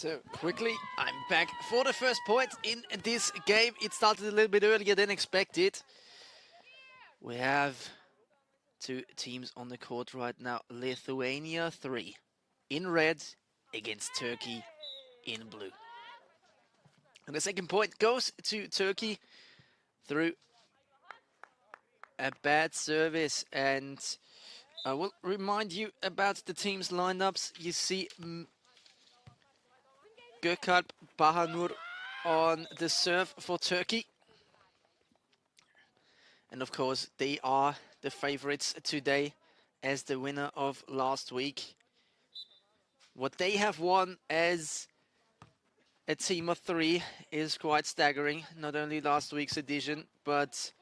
So quickly, I'm back for the first point in this game. It started a little bit earlier than expected. We have two teams on the court right now. Lithuania 3 in red against Turkey in blue. And the second point goes to Turkey through a bad service. And I will remind you about the team's lineups. You see Gökalp Bahanur on the serve for Turkey. And of course, they are the favorites today as the winner of last week. What they have won as a team of three is quite staggering. Not only last week's edition, but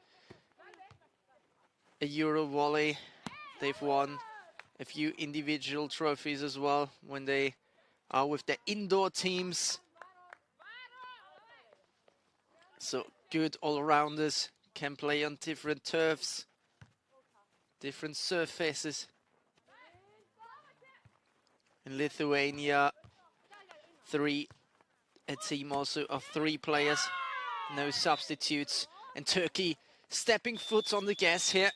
a Euro Volley. They've won a few individual trophies as well when they are with the indoor teams. So good all-rounders, can play on different turfs, different surfaces. In Lithuania, a team also of 3 players, no substitutes. And Turkey stepping foot on the gas here.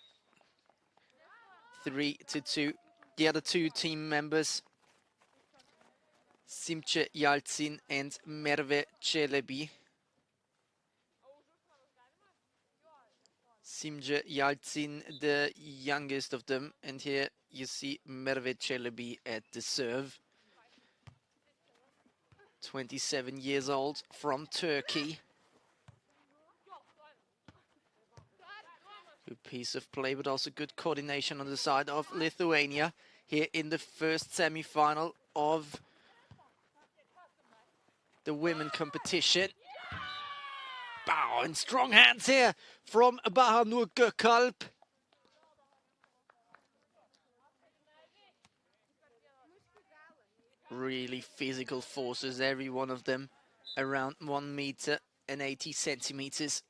3-2. The other 2 team members, Simce Yalcin and Merve Çelebi. Simce Yalcin, the youngest of them, and here you see Merve Çelebi at the serve. 27 years old from Turkey. Good piece of play, but also good coordination on the side of Lithuania here in the first semi-final of the women competition. Bow, and strong hands here from Bahanur Gökalp. Really physical forces, every one of them around 1 meter and 80 centimeters.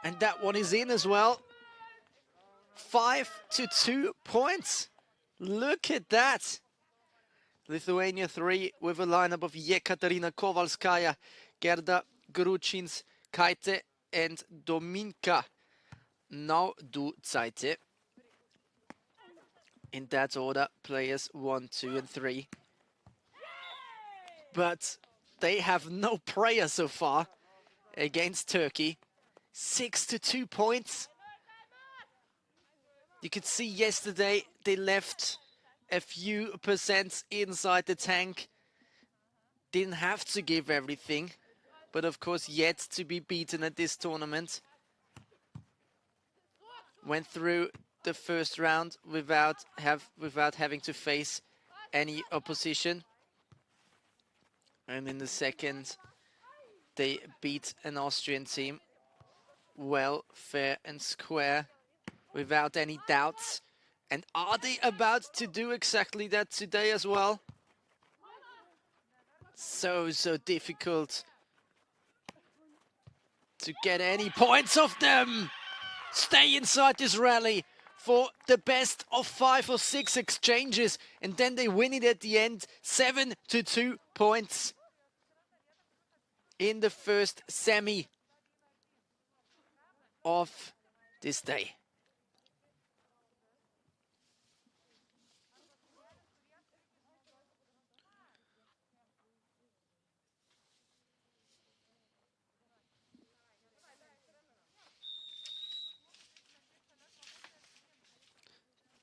And that one is in as well. 5-2 points. Look at that. Lithuania 3 with a lineup of Yekaterina Kowalskaya, Gerda Gručins-Kaite and Dominka Nauducaite. In that order, players 1, 2 and 3. But they have no prayer so far against Turkey. 6-2 points. You could see yesterday they left a few percent inside the tank. Didn't have to give everything, but of course yet to be beaten at this tournament. Went through the first round without having to face any opposition. And in the second, they beat an Austrian team well, fair and square, without any doubts. And are they about to do exactly that today as well? So difficult to get any points off them. Stay inside this rally for the best of 5 or 6 exchanges, and then they win it at the end. 7-2 points in the first semi of this day.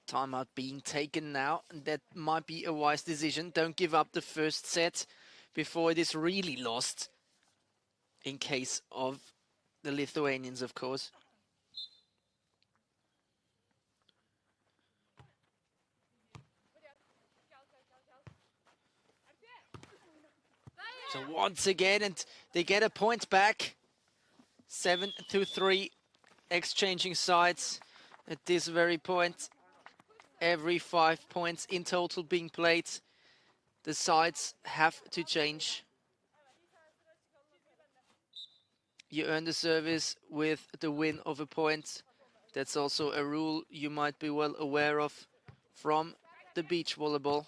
Timeout being taken now, and that might be a wise decision. Don't give up the first set before it is really lost, in case of the Lithuanians, of course. So once again, and they get a point back. 7-3, exchanging sides at this very point. Every 5 points in total being played, the sides have to change. You earn the service with the win of a point. That's also a rule you might be well aware of from the beach volleyball.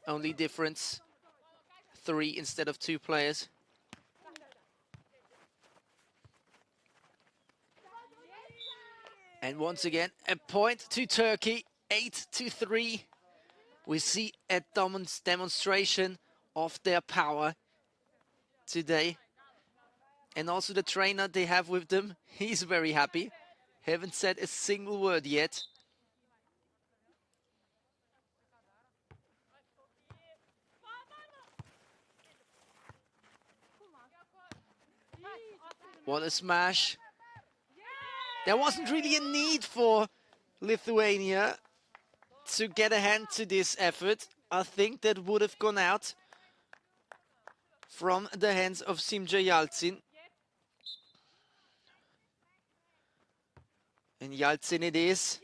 Only difference, 3 instead of 2 players. And once again, a point to Turkey, 8-3. We see a demonstration of their power today. And also the trainer they have with them, he's very happy. Haven't said a single word yet. What a smash. There wasn't really a need for Lithuania to get a hand to this effort. I think that would have gone out from the hands of Simja Yalcin. And Yalcin it is.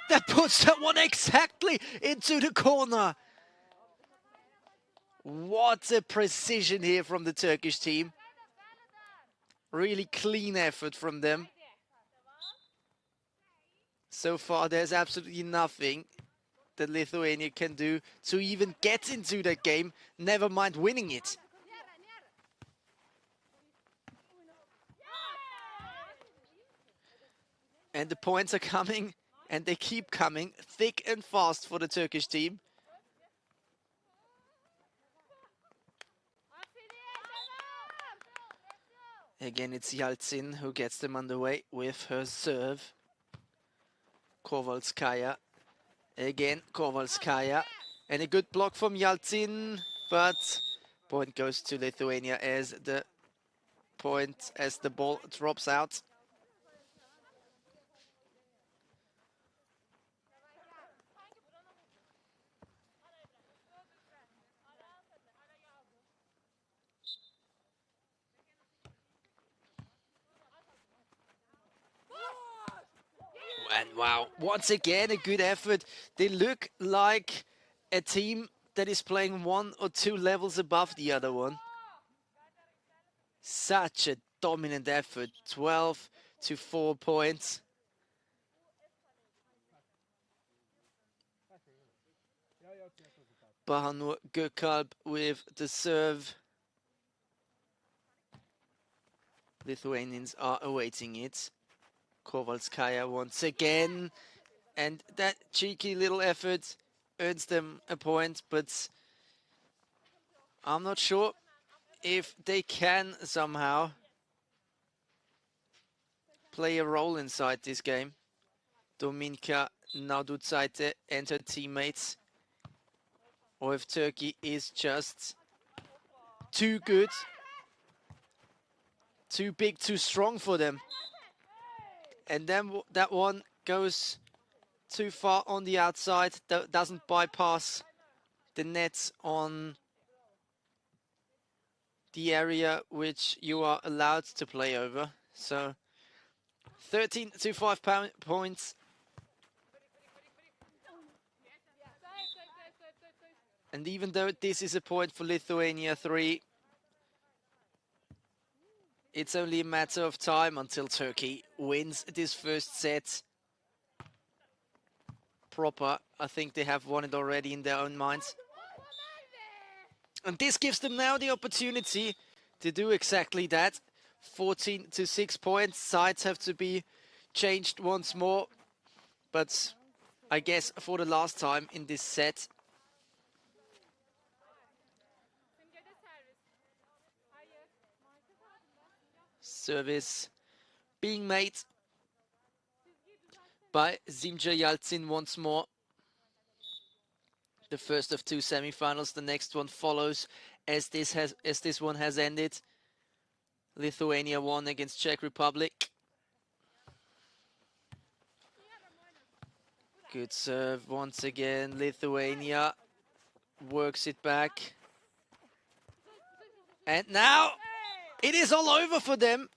That puts that one exactly into the corner. What a precision here from the Turkish team. Really clean effort from them. So far, there's absolutely nothing that Lithuania can do to even get into that game, never mind winning it. And the points are coming, and they keep coming thick and fast for the Turkish team. Again, it's Yalcin who gets them underway with her serve. Kowalskaya. Again, Kowalskaya. And a good block from Yalcin, but point goes to Lithuania as the ball drops out. And wow, once again, a good effort. They look like a team that is playing 1 or 2 levels above the other one. Such a dominant effort, 12-4 points. Bahanur Gökalp with the serve. Lithuanians are awaiting it. Kowalskaya once again, and that cheeky little effort earns them a point, but I'm not sure if they can somehow play a role inside this game. Dominika Naududzaite and her teammates, or if Turkey is just too good, too big, too strong for them. And then that one goes too far on the outside, doesn't bypass the nets on the area which you are allowed to play over. So 13-5 points. And even though this is a point for Lithuania 3, it's only a matter of time until Turkey wins this first set proper. I think they have won it already in their own minds. And this gives them now the opportunity to do exactly that. 14-6 points. Sides have to be changed once more. But I guess for the last time in this set. Service being made by Simja Yalcin once more. The first of 2 semifinals. The next one follows as this one has ended. Lithuania won against Czech Republic. Good serve once again. Lithuania works it back. And now it is all over for them.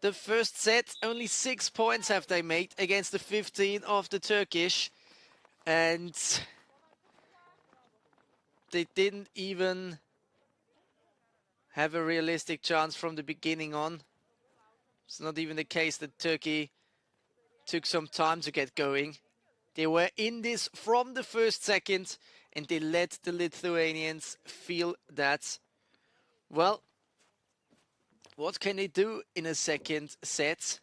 The first set, only 6 points have they made against the 15 of the Turkish. And they didn't even have a realistic chance from the beginning on. It's not even the case that Turkey took some time to get going. They were in this from the first second, and they let the Lithuanians feel that, well, what can they do in a second set?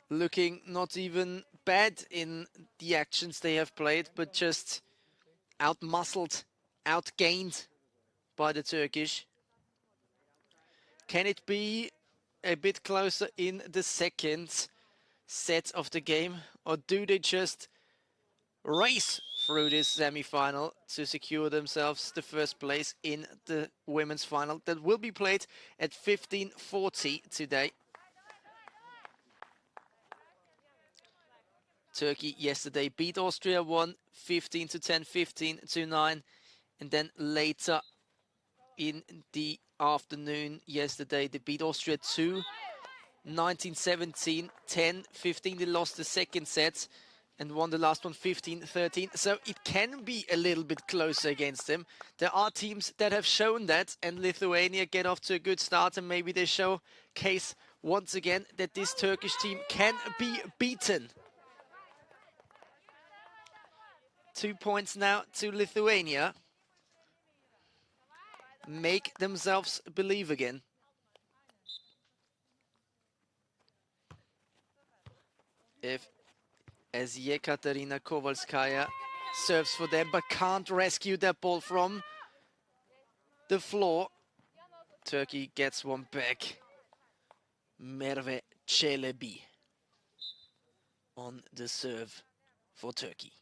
Looking not even bad in the actions they have played, but just out-muscled, out-gained by the Turkish. Can it be a bit closer in the second set of the game, or do they just race through this semi-final to secure themselves the first place in the women's final that will be played at 15:40 today? Turkey yesterday beat Austria 15-10, 15-9, and then later in the afternoon yesterday they beat Austria 19-17, 10-15. They lost the second set and won the last one 15-13. So it can be a little bit closer against them. There are teams that have shown that, and Lithuania get off to a good start, and maybe they showcase once again that this Turkish team can be beaten. 2 points now to Lithuania. Make themselves believe again. As Yekaterina Kowalskaya serves for them, but can't rescue that ball from the floor. Turkey gets one back. Merve Çelebi on the serve for Turkey.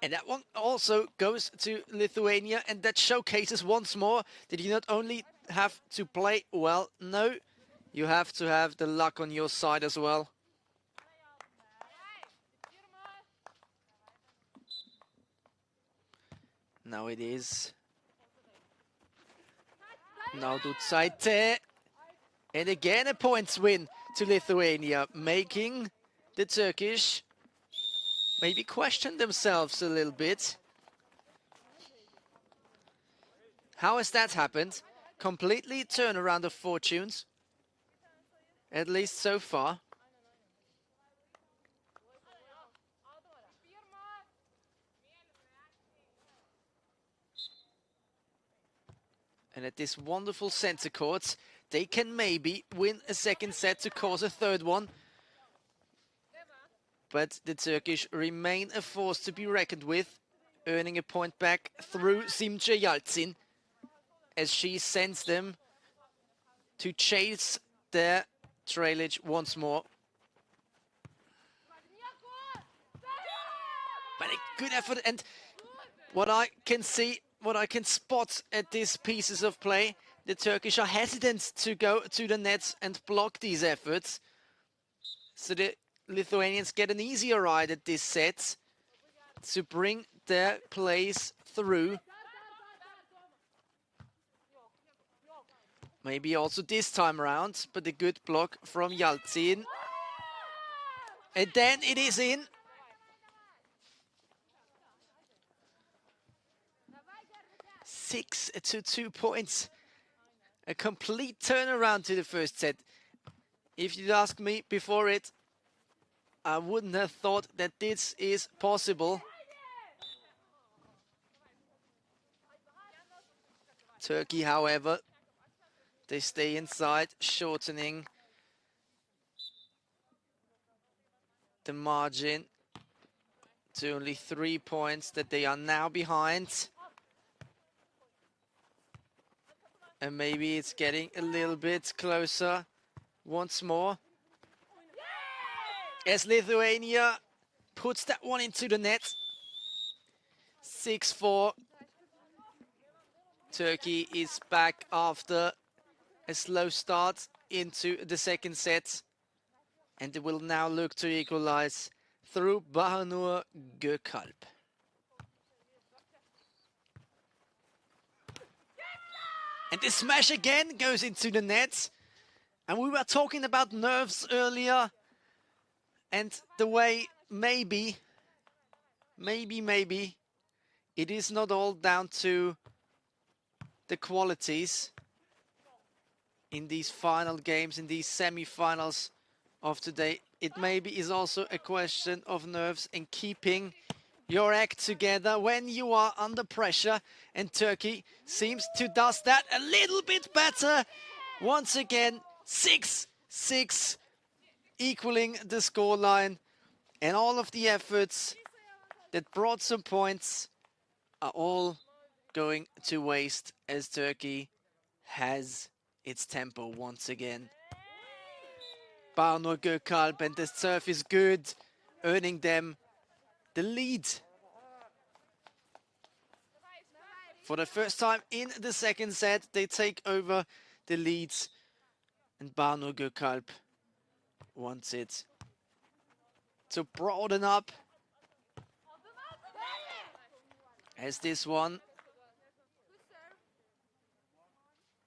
And that one also goes to Lithuania, and that showcases once more that you not only have to play well, no, you have to have the luck on your side as well. Now it is Naudutsaite, and again a points win to Lithuania, making the Turkish maybe question themselves a little bit. How has that happened? Completely turn around of fortunes, at least so far. And at this wonderful center court, they can maybe win a second set to cause a third one. But the Turkish remain a force to be reckoned with, earning a point back through Simce Yalçın, as she sends them to chase their trailage once more. But a good effort, and what I can see, what I can spot at these pieces of play, the Turkish are hesitant to go to the nets and block these efforts. So the Lithuanians get an easier ride at this set to bring their plays through. Maybe also this time around, but a good block from Yalçın. And then it is in. Six to 2 points. A complete turnaround to the first set. If you'd ask me before it, I wouldn't have thought that this is possible. Turkey, however, they stay inside, shortening the margin to only 3 points that they are now behind. And maybe it's getting a little bit closer once more, as Lithuania puts that one into the net. 6-4. Turkey is back after a slow start into the second set, and they will now look to equalize through Bahanur Gökalp. And the smash again goes into the net. And we were talking about nerves earlier, and the way maybe maybe it is not all down to the qualities in these final games, in these semi-finals of today. It maybe is also a question of nerves and keeping your act together when you are under pressure, and Turkey seems to does that a little bit better. Once again, 6-6, equaling the scoreline, and all of the efforts that brought some points are all going to waste as Turkey has its tempo once again. Barno Gökalp, and the serve is good, earning them the lead. For the first time in the second set, they take over the leads, and Barno Gökalp wants it to broaden up, as this one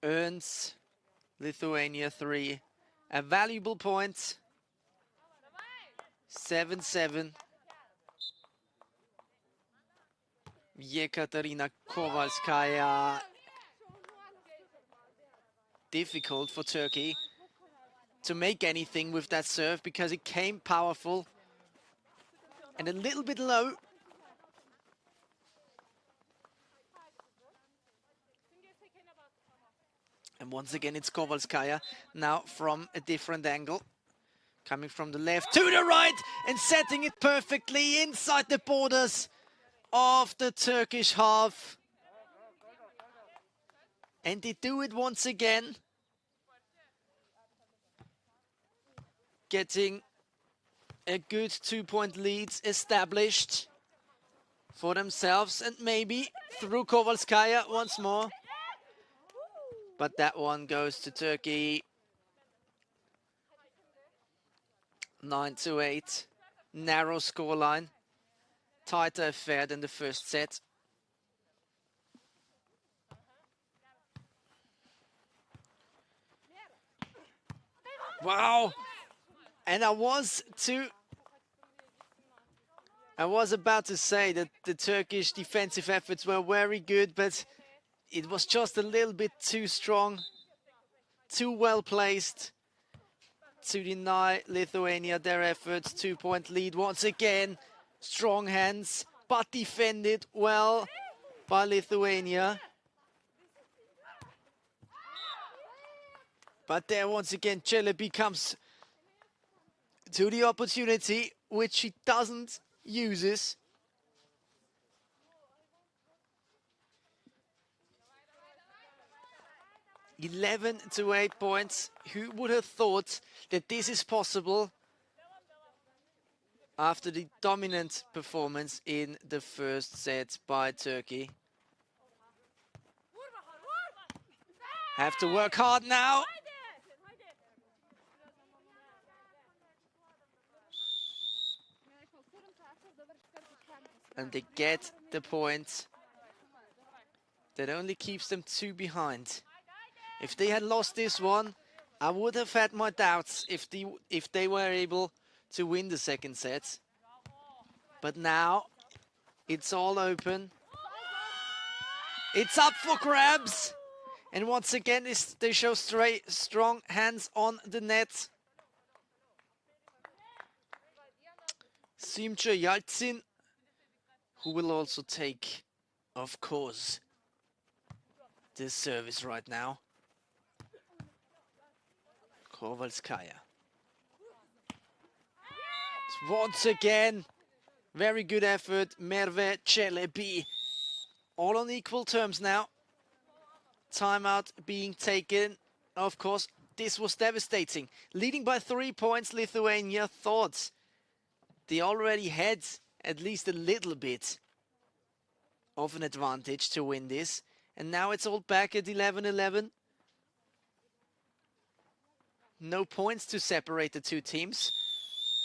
earns Lithuania 3 a valuable point. 7-7. Yekaterina Kowalskaya. Difficult for Turkey to make anything with that serve because it came powerful and a little bit low. And once again, it's Kowalskaya now from a different angle. Coming from the left to the right and setting it perfectly inside the borders of the Turkish half. And they do it once again. Getting a good 2-point lead established for themselves, and maybe through Kowalskaya once more. But that one goes to Turkey. 9-8. Narrow scoreline. Tighter affair than the first set. Wow! And I was about to say that the Turkish defensive efforts were very good, but it was just a little bit too strong, too well placed to deny Lithuania their efforts. 2-point lead once again. Strong hands, but defended well by Lithuania. But there once again, Celebi comes to the opportunity, which he doesn't use. 11-8 points. Who would have thought that this is possible after the dominant performance in the first set by Turkey? Have to work hard now. And they get the point that only keeps them 2 behind. If they had lost this one, I would have had my doubts if they were able to win the second set. But now it's all open. It's up for grabs. And once again, they show strong hands on the net. Simcha Yaltsin, who will also take, of course, this service right now. Kowalskaya. Once again, very good effort. Merve Celebi. All on equal terms now. Timeout being taken. Of course, this was devastating. Leading by 3 points, Lithuania thought they already had at least a little bit of an advantage to win this. And now it's all back at 11-11. No points to separate the two teams,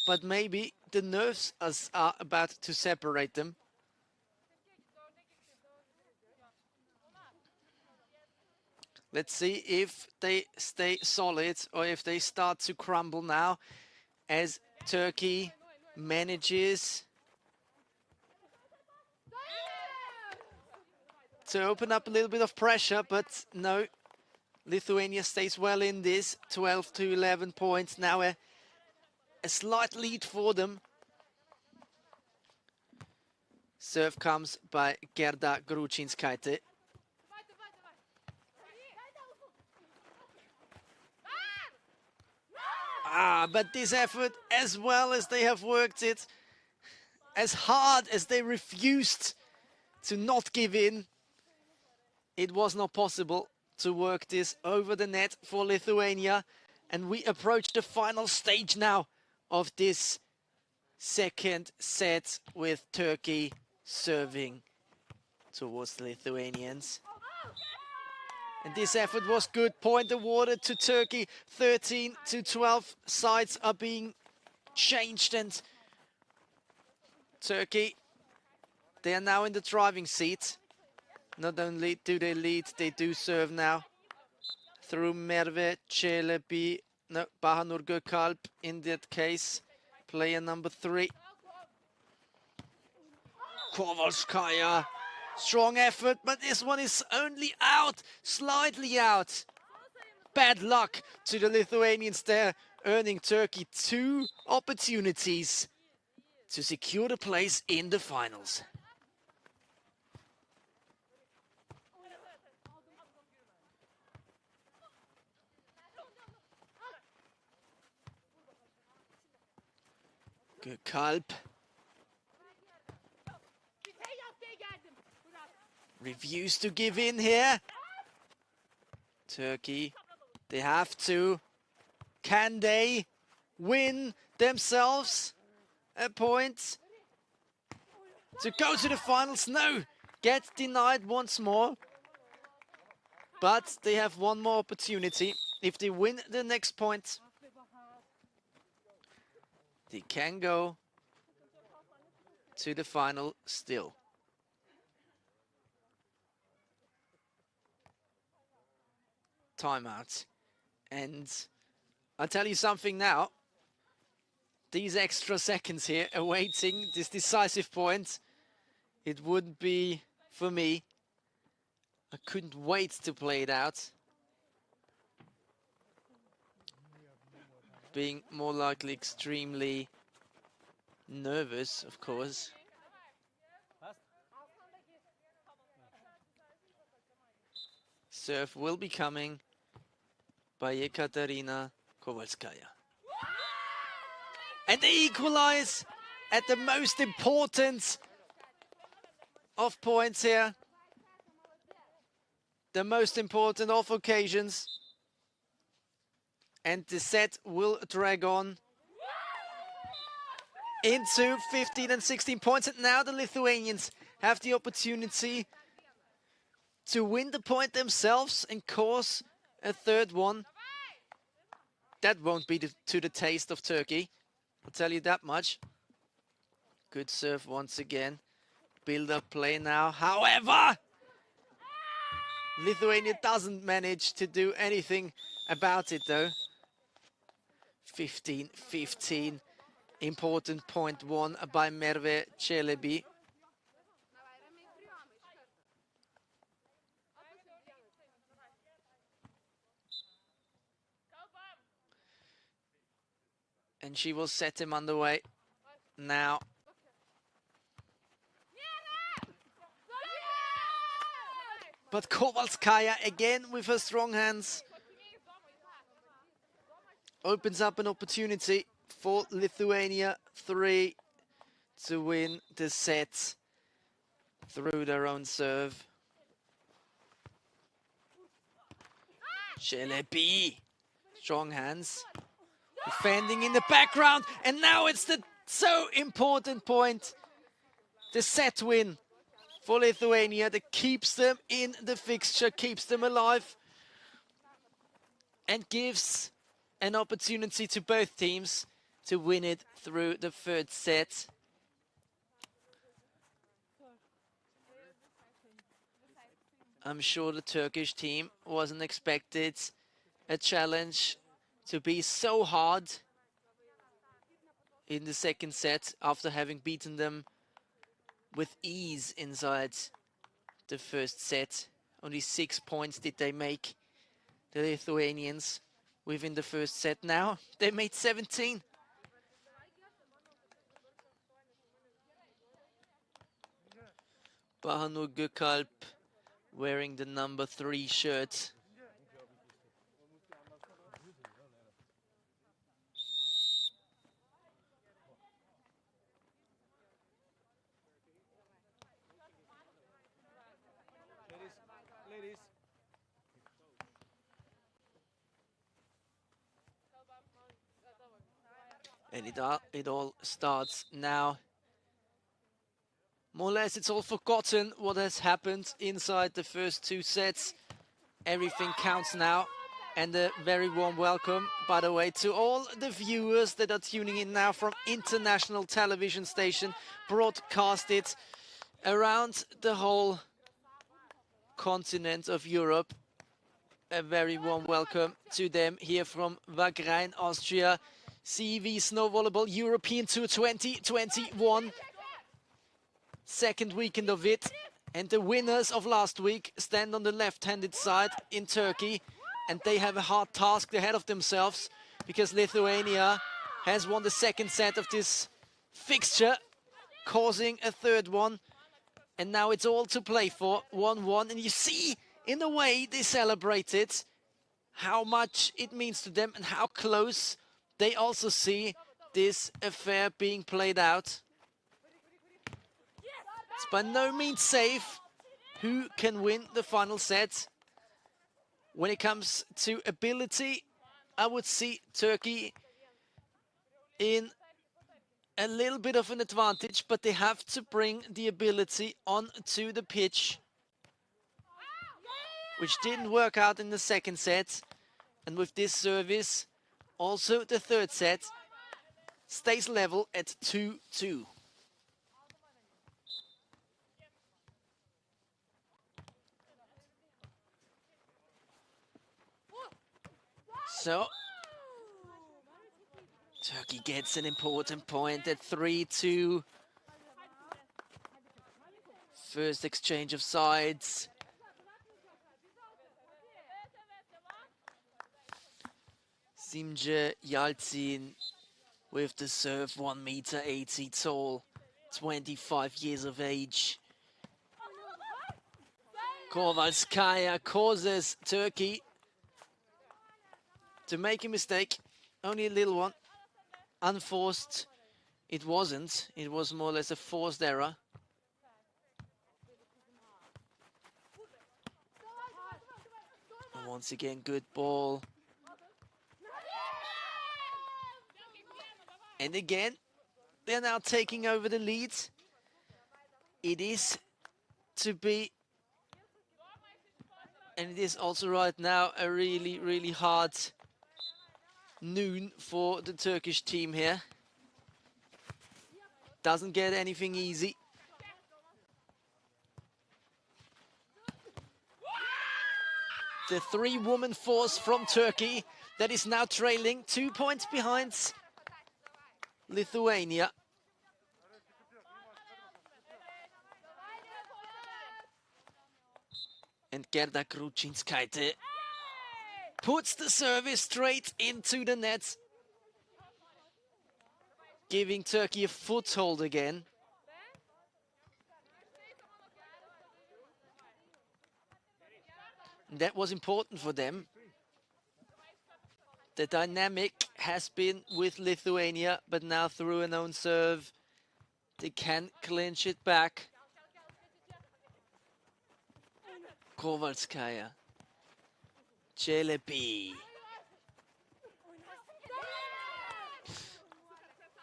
but maybe the nerves are about to separate them. Let's see if they stay solid or if they start to crumble now, as Turkey manages to open up a little bit of pressure, but no. Lithuania stays well in this. 12 to 11 points. Now a slight lead for them. Serve comes by Gerda Grucinskaite. But this effort, as well as they have worked it, as hard as they refused to not give in, it was not possible to work this over the net for Lithuania. And we approach the final stage now of this second set with Turkey serving towards the Lithuanians. And this effort was good. Point awarded to Turkey. 13 to 12 sides are being changed, and Turkey, they are now in the driving seat. Not only do they lead, they do serve now. Through Merve Çelebi, no, Bahanur Gökalp in that case. Player number 3. Kowalskaya, strong effort, but this one is only out, slightly out. Bad luck to the Lithuanians there, earning Turkey 2 opportunities to secure the place in the finals. Gökalp. Refuse to give in here. Turkey, they have to. Can they win themselves a point to go to the finals? No, get denied once more. But they have one more opportunity. If they win the next point, they can go to the final still. Timeout. And I'll tell you something now. These extra seconds here awaiting this decisive point, it wouldn't be for me. I couldn't wait to play it out. Being more likely extremely nervous, of course. Serve will be coming by Ekaterina Kowalskaya. And they equalize at the most important of points here. The most important of occasions. And the set will drag on into 15 and 16 points. And now the Lithuanians have the opportunity to win the point themselves and cause a third one. That won't be to the taste of Turkey, I'll tell you that much. Good serve once again. Build-up play now. However, Lithuania doesn't manage to do anything about it though. 15-15. Important point won by Merve Çelebi. And she will set him underway now. But Kowalskaya again with her strong hands opens up an opportunity for Lithuania 3 to win the set through their own serve. Çelebi, strong hands. Defending in the background, and now it's the so important point. The set win for Lithuania that keeps them in the fixture, keeps them alive, and gives an opportunity to both teams to win it through the third set. I'm sure the Turkish team wasn't expected a challenge to be so hard in the second set after having beaten them with ease inside the first set. Only 6 points did they make, the Lithuanians, within the first set. Now they made 17. Bahanur Gökalp wearing the number 3 shirt. And it all starts now. More or less, it's all forgotten what has happened inside the first 2 sets. Everything counts now. And a very warm welcome, by the way, to all the viewers that are tuning in now from international television station, broadcasted around the whole continent of Europe. A very warm welcome to them here from Wagrain, Austria. CEV Snow Volleyball European Tour 2021. Second weekend of it. And the winners of last week stand on the left-handed side in Turkey. And they have a hard task ahead of themselves, because Lithuania has won the second set of this fixture, causing a third one. And now it's all to play for, 1-1. And you see, in the way they celebrate it, how much it means to them and how close they also see this affair being played out. It's by no means safe who can win the final set. When it comes to ability, I would see Turkey in a little bit of an advantage, but they have to bring the ability onto the pitch, which didn't work out in the second set. And with this service, also the third set stays level at 2-2. So, Turkey gets an important point at 3-2. First exchange of sides. Simje Yalcin with the serve, 1.80 meter tall, 25 years of age. Kowalskaya causes Turkey to make a mistake, only a little one. Unforced, it wasn't. It was more or less a forced error. And once again, good ball. And again, they're now taking over the lead. It is to be, and it is also right now a really, really hard noon for the Turkish team here. Doesn't get anything easy. The 3-woman force from Turkey that is now trailing 2 points behind Lithuania. And Gerda Kruczynskaite puts the service straight into the net, giving Turkey a foothold again. And that was important for them. The dynamic has been with Lithuania, but now through an own serve, they can clinch it back. Kowalskaya. Celebi.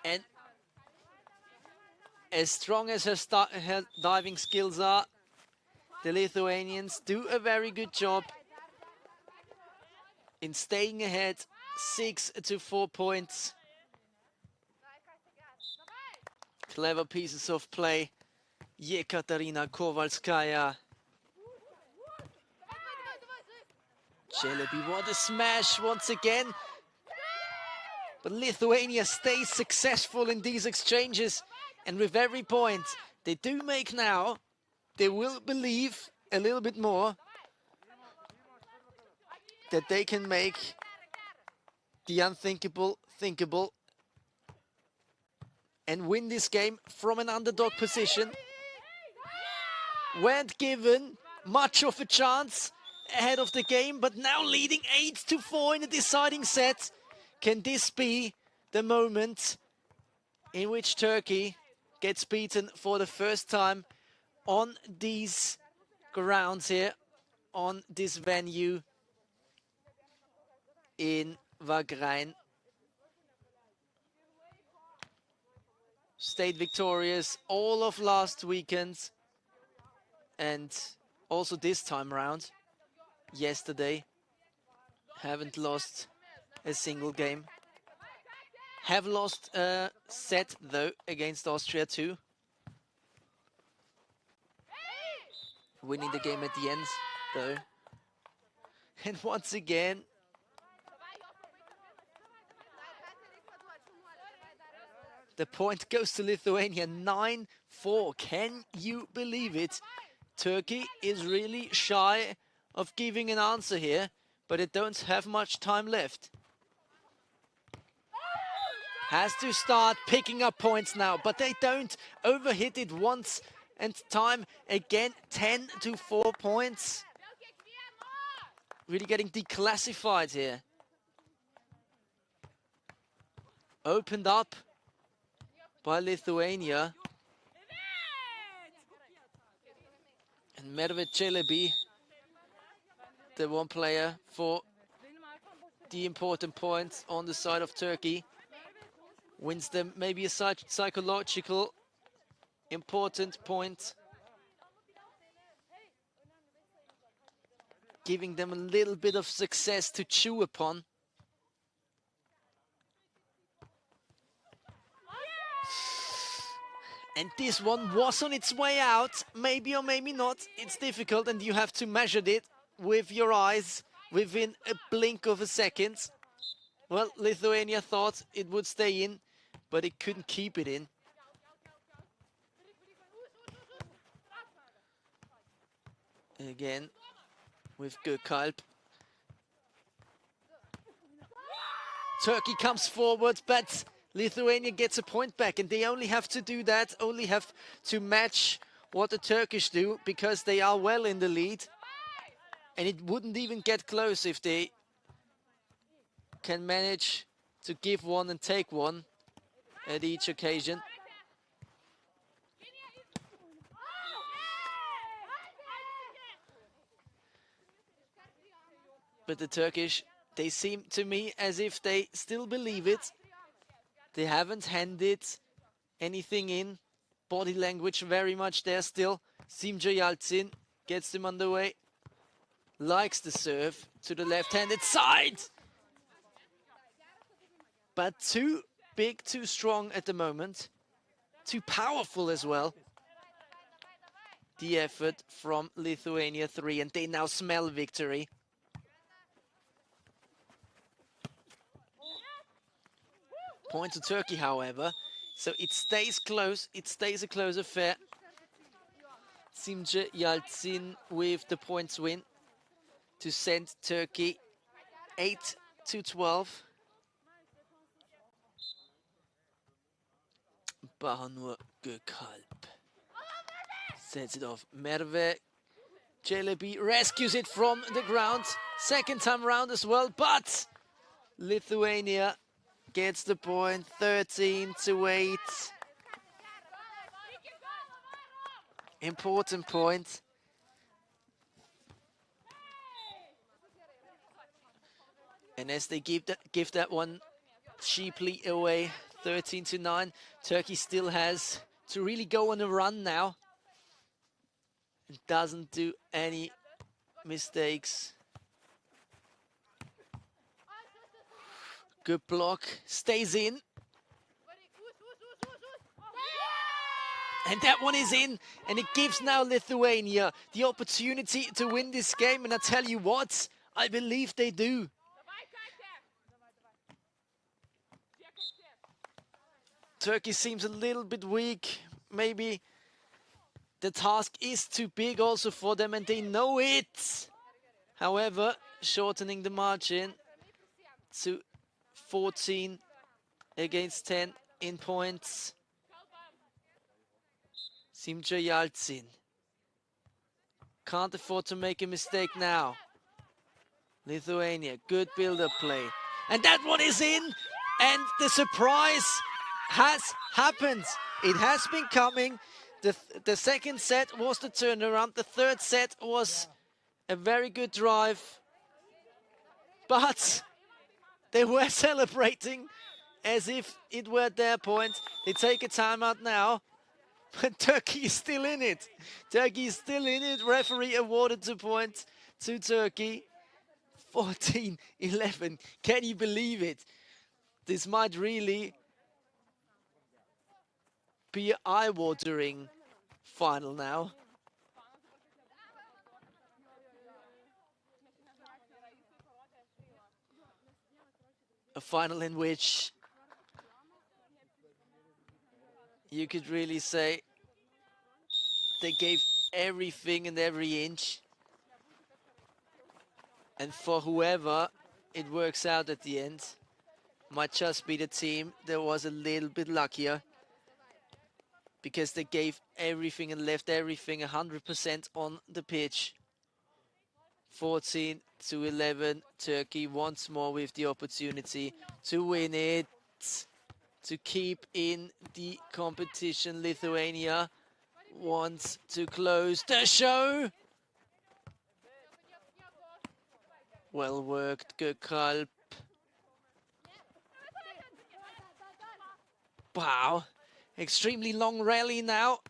And as strong as her diving skills are, the Lithuanians do a very good job in staying ahead, 6-4 points. Clever pieces of play. Yekaterina Kowalskaya. Celebi, what a smash once again. But Lithuania stays successful in these exchanges. And with every point they do make now, they will believe a little bit more, that they can make the unthinkable thinkable and win this game from an underdog position. Weren't given much of a chance ahead of the game, but now leading 8-4 in the deciding set. Can this be the moment in which Turkey gets beaten for the first time on these grounds here, on this venue in Wagrain? Stayed victorious all of last weekend and also this time around. Yesterday, haven't lost a single game. Have lost a set though against Austria too. Winning the game at the end though. And once again, the point goes to Lithuania, 9-4. Can you believe it? Turkey is really shy of giving an answer here, but it don't have much time left. Has to start picking up points now, but they don't. Overhit it once and time again. 10-4 points. Really getting declassified here. Opened up by Lithuania. And Merve Celebi, the one player for the important points on the side of Turkey, wins them maybe a psychological important point, giving them a little bit of success to chew upon. And this one was on its way out, maybe or maybe not. It's difficult and you have to measure it with your eyes within a blink of a second. Well, Lithuania thought it would stay in, but it couldn't keep it in. Again, with Gökalp. Turkey comes forward, but Lithuania gets a point back, and they only have to do that, only have to match what the Turkish do, because they are well in the lead. And it wouldn't even get close if they can manage to give one and take one at each occasion. But the Turkish, they seem to me as if they still believe it. They haven't handed anything in. Body language very much there still. Simca Yalçın gets them underway. Likes the serve to the left-handed side. But too big, too strong at the moment. Too powerful as well. The effort from Lithuania 3, and they now smell victory. Point to Turkey, however, so it stays close. It stays a close affair. Simca Yalçın with the points win to send Turkey 8-12. Bahanur Gökalp sets it off. Merve Celebi rescues it from the ground. Second time round as well, but Lithuania gets the point, 13-8. Important point. And as they give that one cheaply away, 13-9, Turkey still has to really go on a run now. It doesn't do any mistakes. Good block, stays in. And that one is in, and it gives now Lithuania the opportunity to win this game. And I tell you what, I believe they do. Turkey seems a little bit weak. Maybe the task is too big also for them, and they know it. However, shortening the margin to 14 against 10 in points. Simcha Yalcin can't afford to make a mistake now. Lithuania, good build-up play. And that one is in, and the surprise has happened. It has been coming. The second set was the turnaround. The third set was a very good drive. But they were celebrating as if it were their point. They take a timeout now. But Turkey is still in it. Turkey is still in it. Referee awarded 2 points to Turkey. 14-11. Can you believe it? This might really be an eye-watering final now. A final in which you could really say they gave everything and every inch. And for whoever it works out at the end, might just be the team that was a little bit luckier, because they gave everything and left everything 100% on the pitch. 14-11, Turkey once more with the opportunity to win it, to keep in the competition. Lithuania wants to close the show. Well worked, Gökalp. Wow, extremely long rally now.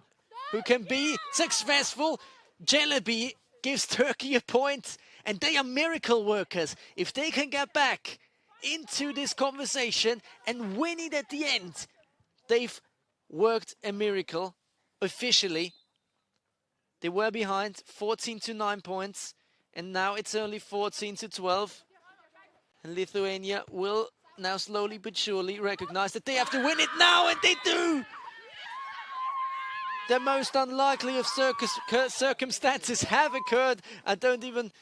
Who can be successful? Celebi gives Turkey a point, and they are miracle workers. If they can get back into this conversation and win it at the end, they've worked a miracle officially. They were behind 14-9 points, and now it's only 14-12. And Lithuania will now slowly but surely recognize that they have to win it now, and they do! The most unlikely of circumstances have occurred. I don't even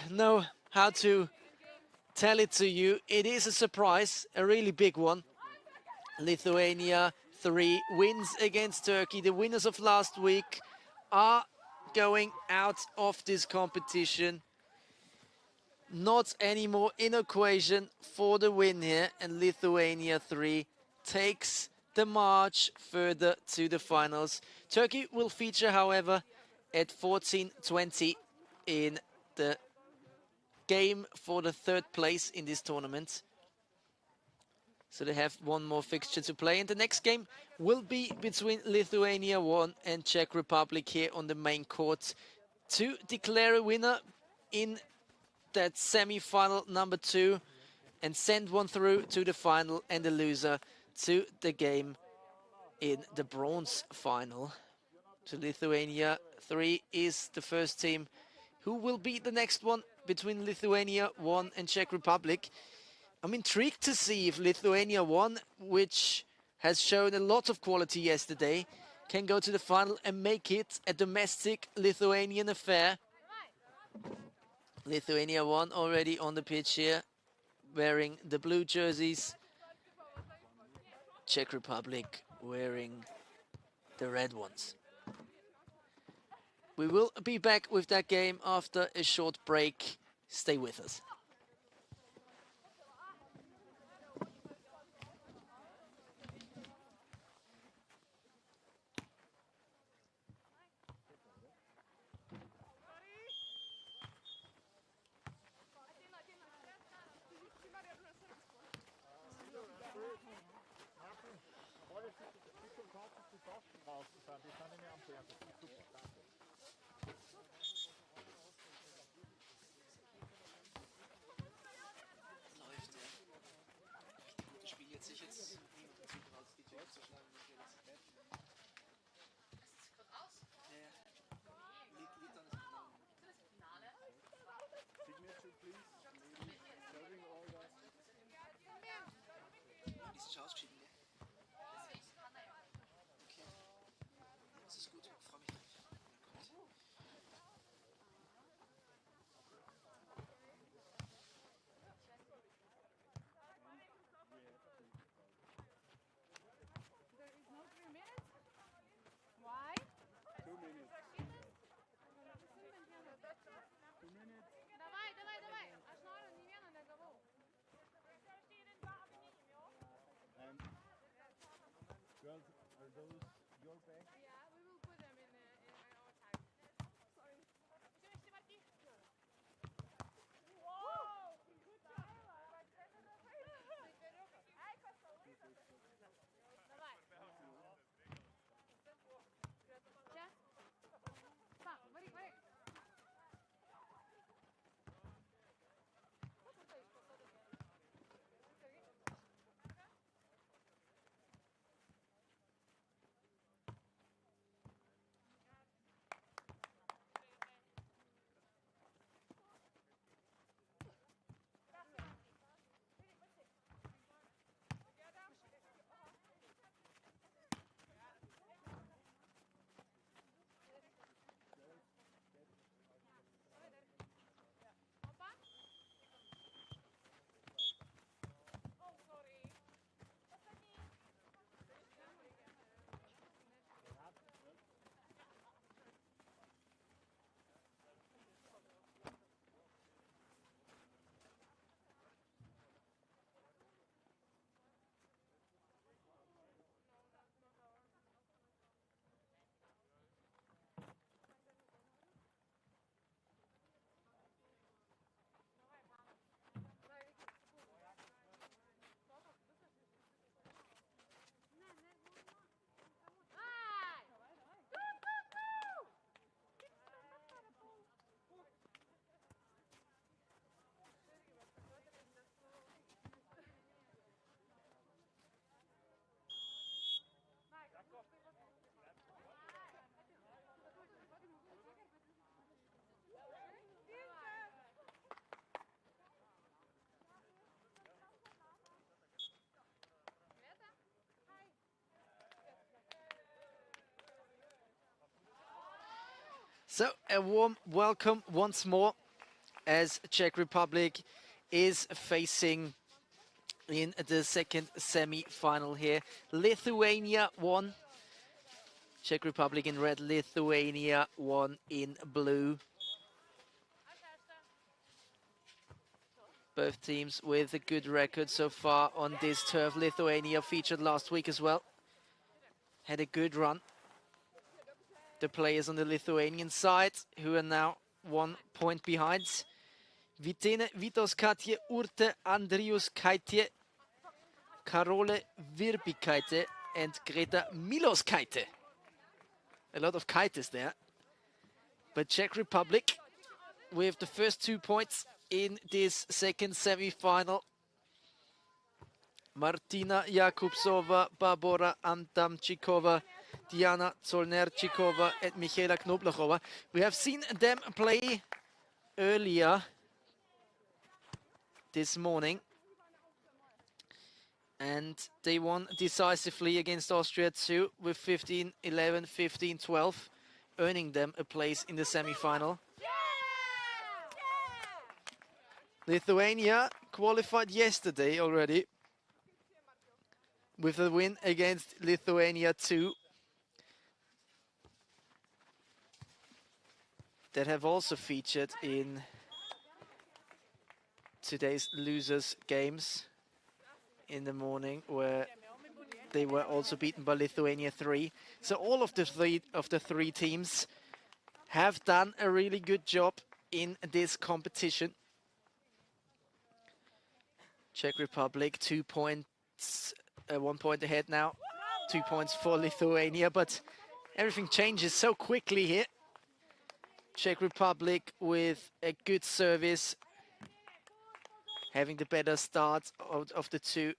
know how to tell it to you. It is a surprise, a really big one. Lithuania 3 wins against Turkey. The winners of last week are going out of this competition. Not anymore in equation for the win here, and Lithuania 3 takes the march further to the finals. Turkey will feature, however, at 14-20 in the game for the third place in this tournament. So they have one more fixture to play, and the next game will be between Lithuania 1 and Czech Republic here on the main court to declare a winner in that semi-final number 2 and send one through to the final, and the loser to the game in the bronze final. So Lithuania 3 is the first team who will be the next one between Lithuania 1 and Czech Republic. I'm intrigued to see if Lithuania 1, which has shown a lot of quality yesterday, can go to the final and make it a domestic Lithuanian affair. Lithuania 1 already on the pitch here, wearing the blue jerseys. Czech Republic wearing the red ones. We will be back with that game after a short break. Stay with us. Okay. Das ist gut, freue mich. So a warm welcome once more as Czech Republic is facing in the second semi-final here. Lithuania won. Czech Republic in red, Lithuania won in blue. Both teams with a good record so far on this turf. Lithuania featured last week as well. Had a good run. The players on the Lithuanian side, who are now 1 point behind. Vitene Vitoskaitė, Urte Andriuskaitė, Karole Virpikaitė, and Greta Miloskaitė. A lot of kites there. But Czech Republic with the first 2 points in this second semi-final. Martina Jakubsova, Barbora Antamčíková, Diana Zollner-Číková and Michaela Knoblachova. We have seen them play earlier this morning. And they won decisively against Austria too with 15-11, 15-12, earning them a place in the semi-final. Lithuania qualified yesterday already with a win against Lithuania 2. That have also featured in today's losers games in the morning, where they were also beaten by Lithuania 3. So all of the three teams have done a really good job in this competition. Czech Republic 2 points, 1 point ahead now. 2 points for Lithuania, but everything changes so quickly here. Czech Republic with a good service, having the better start of the two.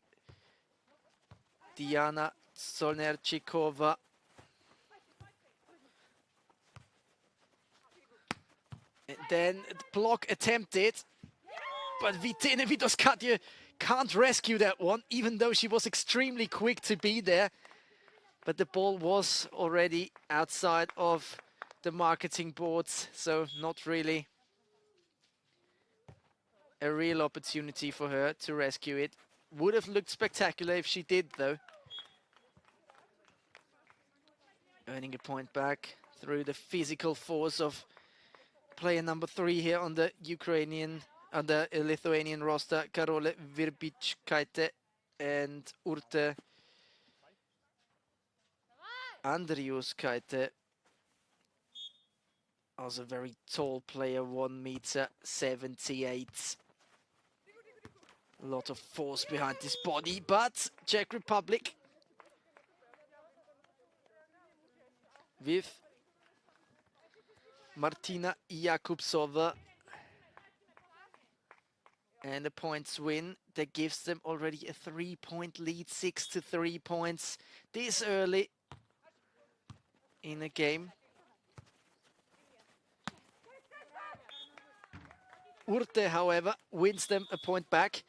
Diana Zollner-Číková. And then the block attempted, but Vitene Vitoskaitė can't rescue that one, even though she was extremely quick to be there. But the ball was already outside of the marketing boards, so not really a real opportunity for her to rescue it. Would have looked spectacular if she did, though. Earning a point back through the physical force of player number 3 here on the Lithuanian roster, Karole Virpikaitė and Urte Andriuskaite, also a very tall player, 1 meter 78. A lot of force behind this body, but Czech Republic with Martina Jakubsova and a points win that gives them already a 3-point lead, 6 to 3 points this early in a game. Urte, however, wins them a point back.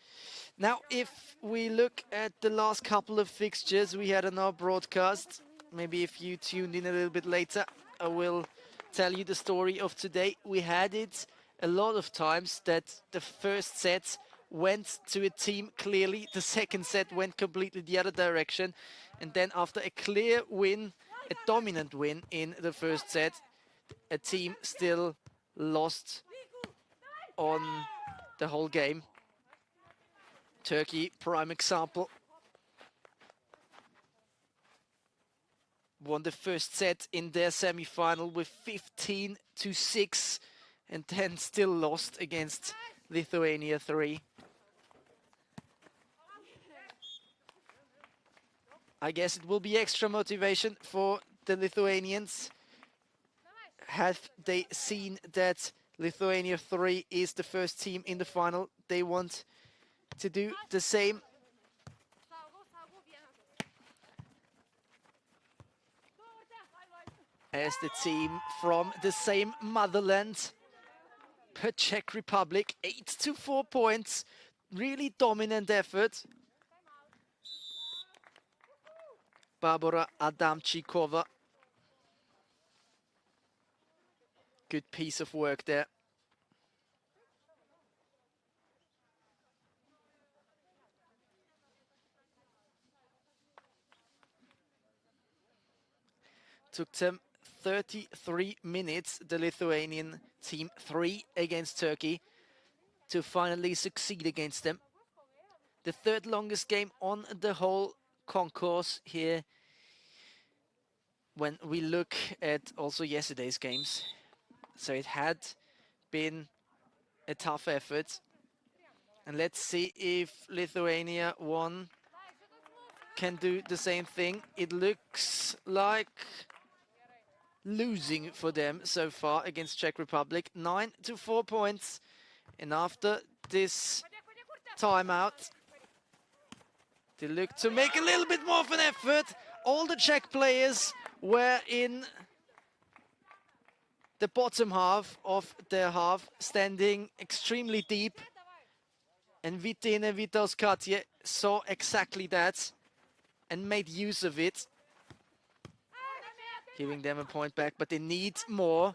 Now, if we look at the last couple of fixtures we had on our broadcast, maybe if you tuned in a little bit later, I will tell you the story of today. We had it a lot of times that the first set went to a team clearly, the second set went completely the other direction, and then after a clear win, a dominant win in the first set, a team still lost on the whole game. Turkey, prime example. Won the first set in their semi-final with 15 to 6 and then still lost against Lithuania 3. I guess it will be extra motivation for the Lithuanians. Have they seen that Lithuania 3 is the first team in the final? They want to do the same. As the team from the same motherland, the Czech Republic, 8 to 4 points, really dominant effort. Barbara Adamčíková, good piece of work there. Took them 33 minutes, the Lithuanian team, 3 against Turkey, to finally succeed against them. The third longest game on the whole concourse here when we look at also yesterday's games. So it had been a tough effort. And let's see if Lithuania 1 can do the same thing. It looks like losing for them so far against Czech Republic. 9 to 4 points. And after this timeout, they look to make a little bit more of an effort. All the Czech players were in the bottom half of their half, standing extremely deep. And Vitene Vitauskaite saw exactly that and made use of it, giving them a point back, but they need more.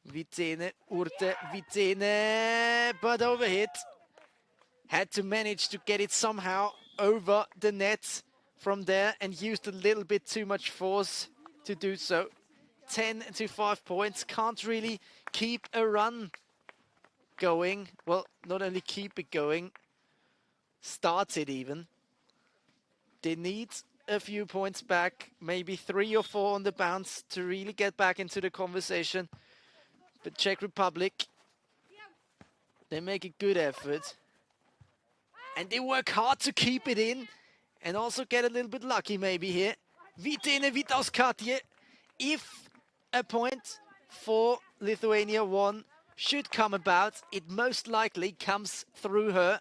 Vitene, Urte, Vitene, but overhit. Had to manage to get it somehow over the net from there and used a little bit too much force to do so. 10 to 5 points, can't really keep a run going. Well, not only keep it going, start it even. They need a few points back, maybe 3 or 4 on the bounce to really get back into the conversation. But Czech Republic, they make a good effort. And they work hard to keep it in and also get a little bit lucky maybe here. Vitene Vitauskaite, if a point for Lithuania 1 should come about, it most likely comes through her.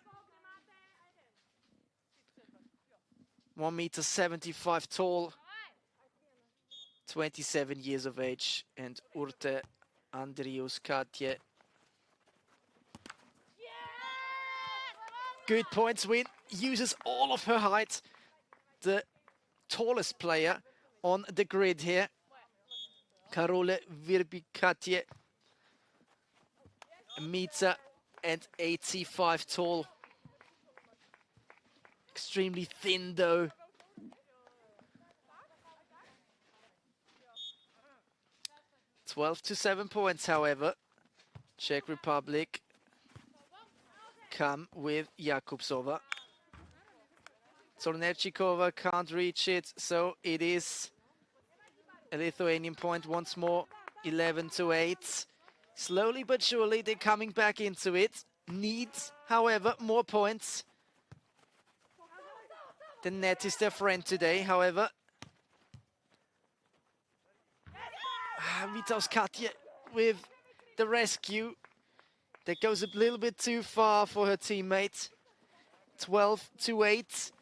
1 meter 75 tall, 27 years of age, and Urte Andriuskaite. Good points win, uses all of her height, the tallest player on the grid here. Karole Virbikaite, 1 meter 85 tall. Extremely thin though. (12 to 7 points, however. Czech Republic come with Jakubsova. Zornevchikova can't reach it, so it is a Lithuanian point once more, 11-8. Slowly but surely they're coming back into it. Needs, however, more points. The net is their friend today, however. Katja with the rescue. That goes a little bit too far for her teammate. 12-8.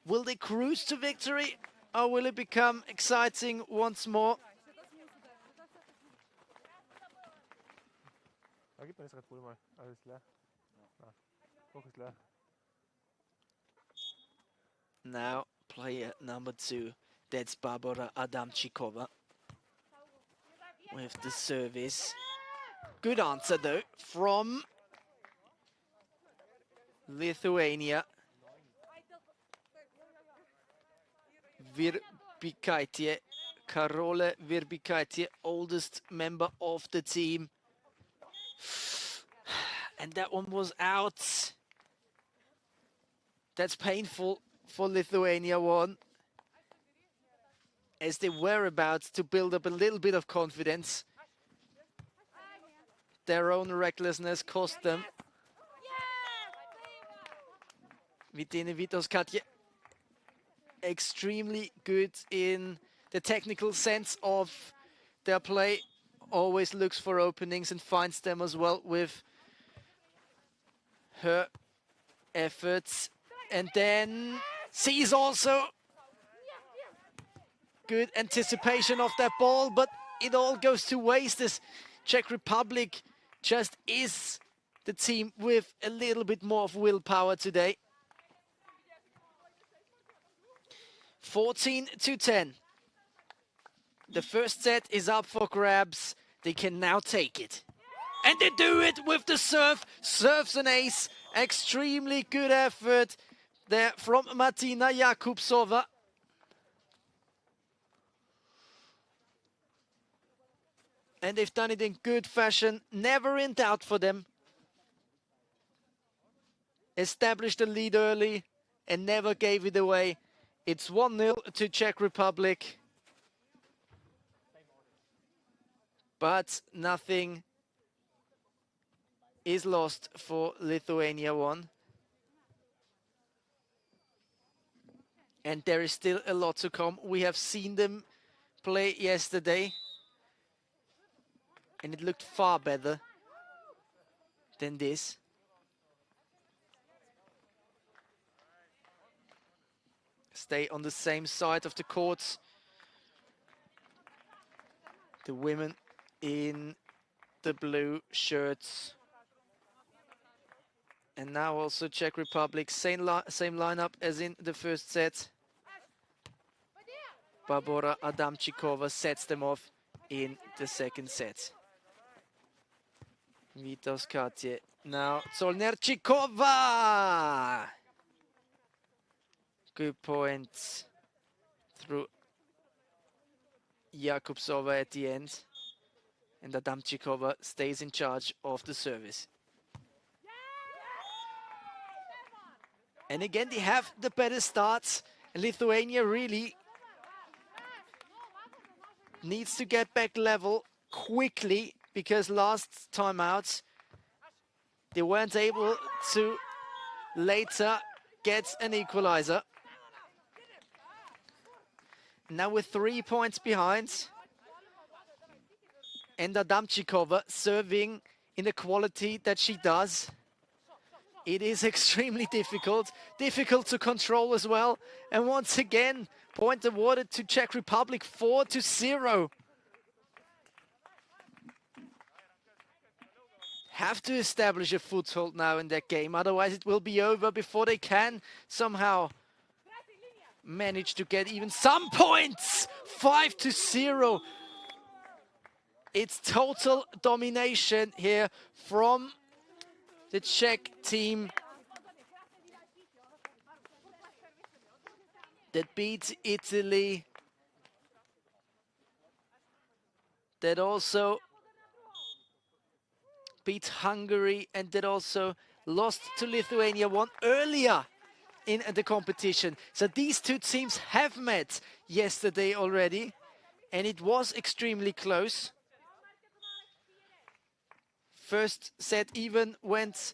Will they cruise to victory, or will it become exciting once more? Now, player number 2, that's Barbara Adamchikova with the service. Good answer, though, from Lithuania. Virbikaitė, Karole Virbikaitė, oldest member of the team. And that one was out. That's painful for Lithuania one, as they were about to build up a little bit of confidence. Their own recklessness cost them. Vitene Vitoskatje, extremely good in the technical sense of their play. Always looks for openings and finds them as well with her efforts. And then sees also good anticipation of that ball, but it all goes to waste as Czech Republic just is the team with a little bit more of willpower today. 14-10. The first set is up for grabs. They can now take it. And they do it with the serve. Serves an ace. Extremely good effort there from Martina Jakubsova. And they've done it in good fashion. Never in doubt for them. Established the lead early and never gave it away. It's 1-0 to Czech Republic. But nothing is lost for Lithuania 1. And there is still a lot to come. We have seen them play yesterday, and it looked far better than this. Stay on the same side of the court. The women in the blue shirts. And now also Czech Republic, same lineup as in the first set. Barbora Adamčíková sets them off in the second set. Vitoskatje. Now Zolnerčíková. Good points through Jakubsova at the end. And Adamčíková stays in charge of the service. And again, they have the better starts. Lithuania really needs to get back level quickly, because last time out they weren't able to later get an equalizer. Now we're 3 points behind. And Adamčíková serving in the quality that she does. It is extremely difficult to control as well. And once again, point awarded to Czech Republic, 4-0. Have to establish a foothold now in that game, otherwise it will be over before they can somehow manage to get even some points. 5-0. It's total domination here from the Czech team that beats Italy, that also beat Hungary, and that also lost to Lithuania one earlier in the competition. So these two teams have met yesterday already And it was extremely close. First set even went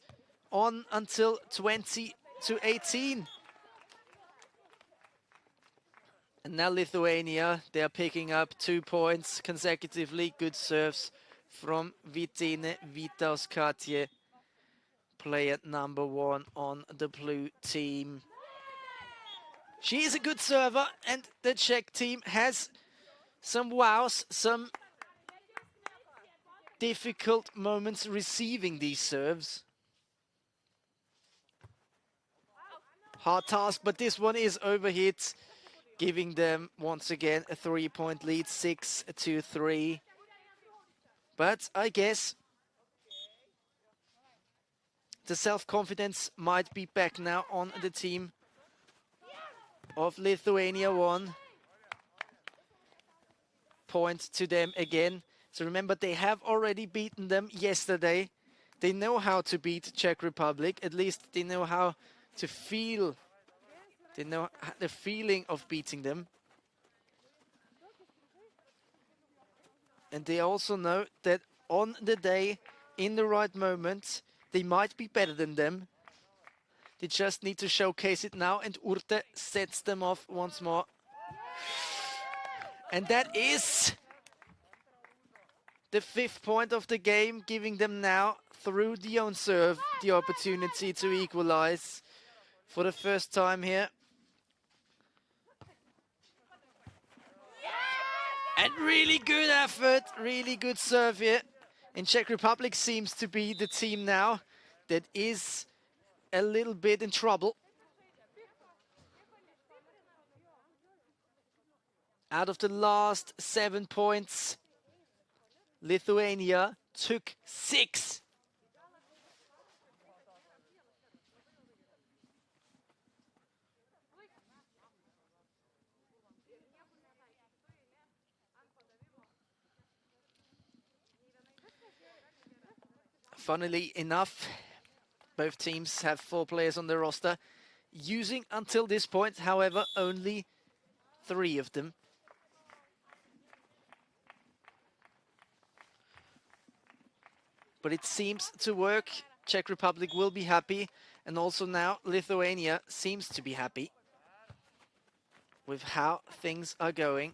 on until 20-18. And now Lithuania, they are picking up 2 points consecutively. Good serves from Vitine Vitauskaitė, player number 1 on the blue team. She is a good server, and the Czech team has some wows, some difficult moments receiving these serves. Hard task, but this one is overhit, giving them once again a 3-point lead, 6-3. But I guess the self-confidence might be back now on the team of Lithuania. 1 point to them again. So remember, they have already beaten them yesterday. They know how to beat Czech Republic. At least they know how to feel. They know the feeling of beating them. And they also know that on the day, in the right moment, they might be better than them. They just need to showcase it now, and Urte sets them off once more. And that is the 5th point of the game, giving them now, through the own serve, the opportunity to equalize for the first time here. And really good effort, really good serve here. And Czech Republic seems to be the team now that is a little bit in trouble. Out of the last 7 points, Lithuania took 6. Funnily enough, both teams have 4 players on their roster. Using until this point, however, only 3 of them. But it seems to work. Czech Republic will be happy. And also now Lithuania seems to be happy with how things are going.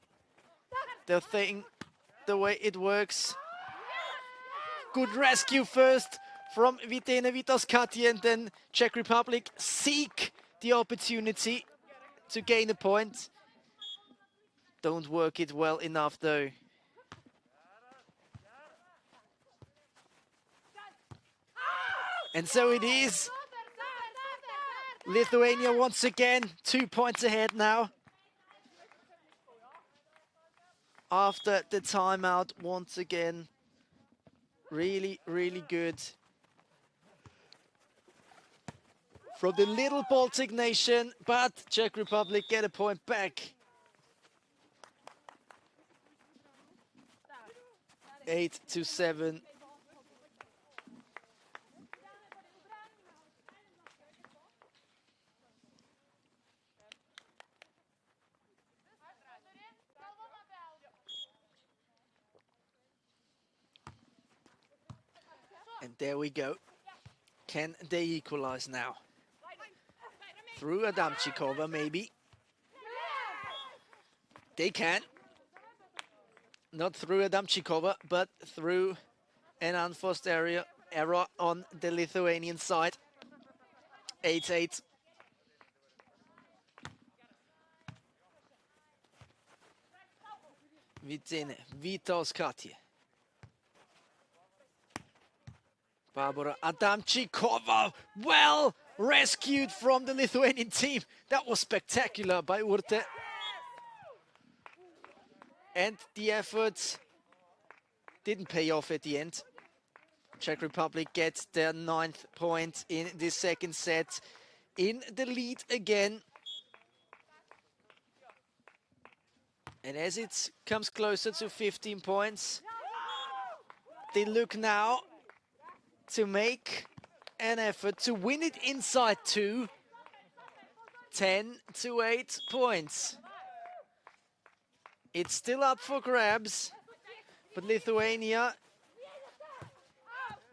The way it works. Good rescue first from Vitine Vitauskaitė, and then Czech Republic seek the opportunity to gain a point. Don't work it well enough though. And so it is. Lithuania once again 2 points ahead now. After the timeout once again. Really, really good. From the little Baltic nation, but Czech Republic get a point back. 8-7. And there we go. Can they equalize now? Through Adamchikova, maybe. They can. Not through Adamchikova, but through an unforced error on the Lithuanian side. 8-8. Vitine Vitauskaitė. Barbara Adamchikova, well rescued from the Lithuanian team. That was spectacular by Urte. And the effort didn't pay off at the end. Czech Republic gets their 9th point in this second set. In the lead again. And as it comes closer to 15 points, they look now to make an effort to win it inside 2. 10-8 points. It's still up for grabs, but Lithuania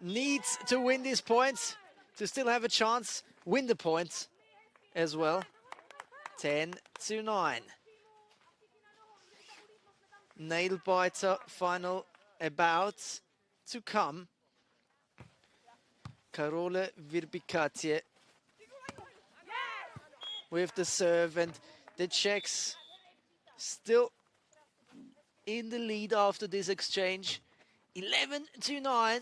needs to win these points to still have a chance, win the points as well. 10-9. Nail biter final about to come. Karole Virbikatje with the serve, and the Czechs still in the lead after this exchange. 11-9.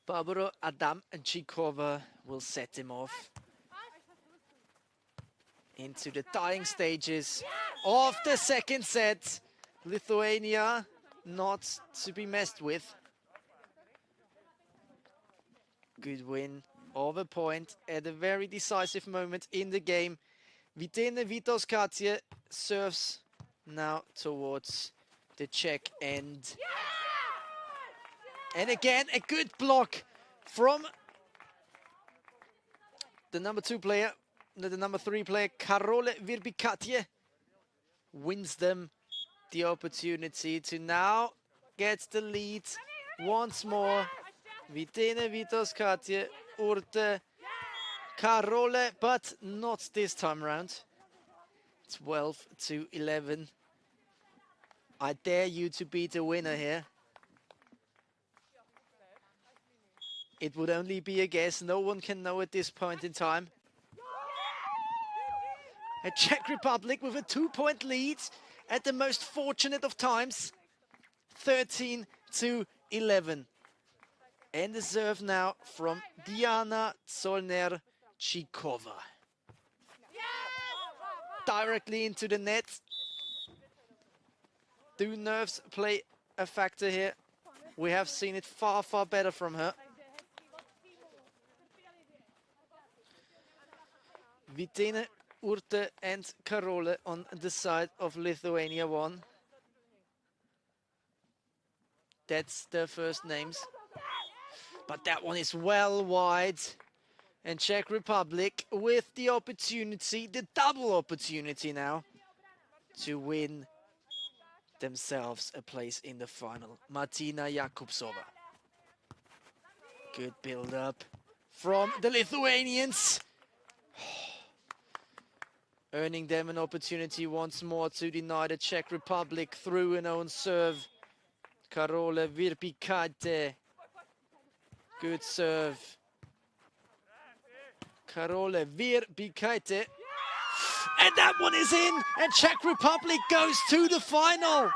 Barbaro Adamčíková will set him off into the dying stages of the second set. Lithuania not to be messed with. Good win of a point at a very decisive moment in the game. Vitene Vitoskatje serves now towards the Czech end. And again, a good block from the number 2 player, the number 3 player, Karole Virbikatje, wins them the opportunity to now get the lead once more. Vitene Vitoskatje, Urte, Karole, but not this time around. 12-11. I dare you to be the winner here. It would only be a guess. No one can know at this point in time. A Czech Republic with a 2-point lead at the most fortunate of times. 13-11. And the serve now from Diana Zollner-Chikova. Directly into the net. Do nerves play a factor here? We have seen it far, far better from her. Vitene, Urte and Karole on the side of Lithuania won. That's their first names. But that one is well wide. And Czech Republic with the opportunity, the double opportunity now, to win themselves a place in the final. Martina Jakubsova. Good build-up from the Lithuanians. Earning them an opportunity once more to deny the Czech Republic through an own serve. Karole Virbikatje. Good serve. Karole Virbikatje. And that one is in, and Czech Republic goes to the final.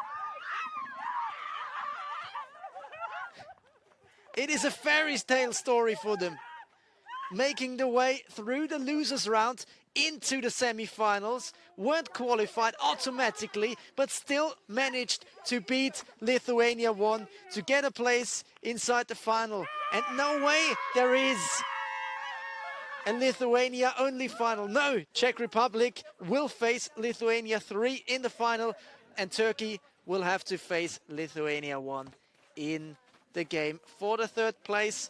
It is a fairy tale story for them. Making the way through the losers round into the semi-finals, weren't qualified automatically, but still managed to beat Lithuania 1 to get a place inside the final. And no way there is a Lithuania only final. No, Czech Republic will face Lithuania 3 in the final, and Turkey will have to face Lithuania 1 in the game for the third place.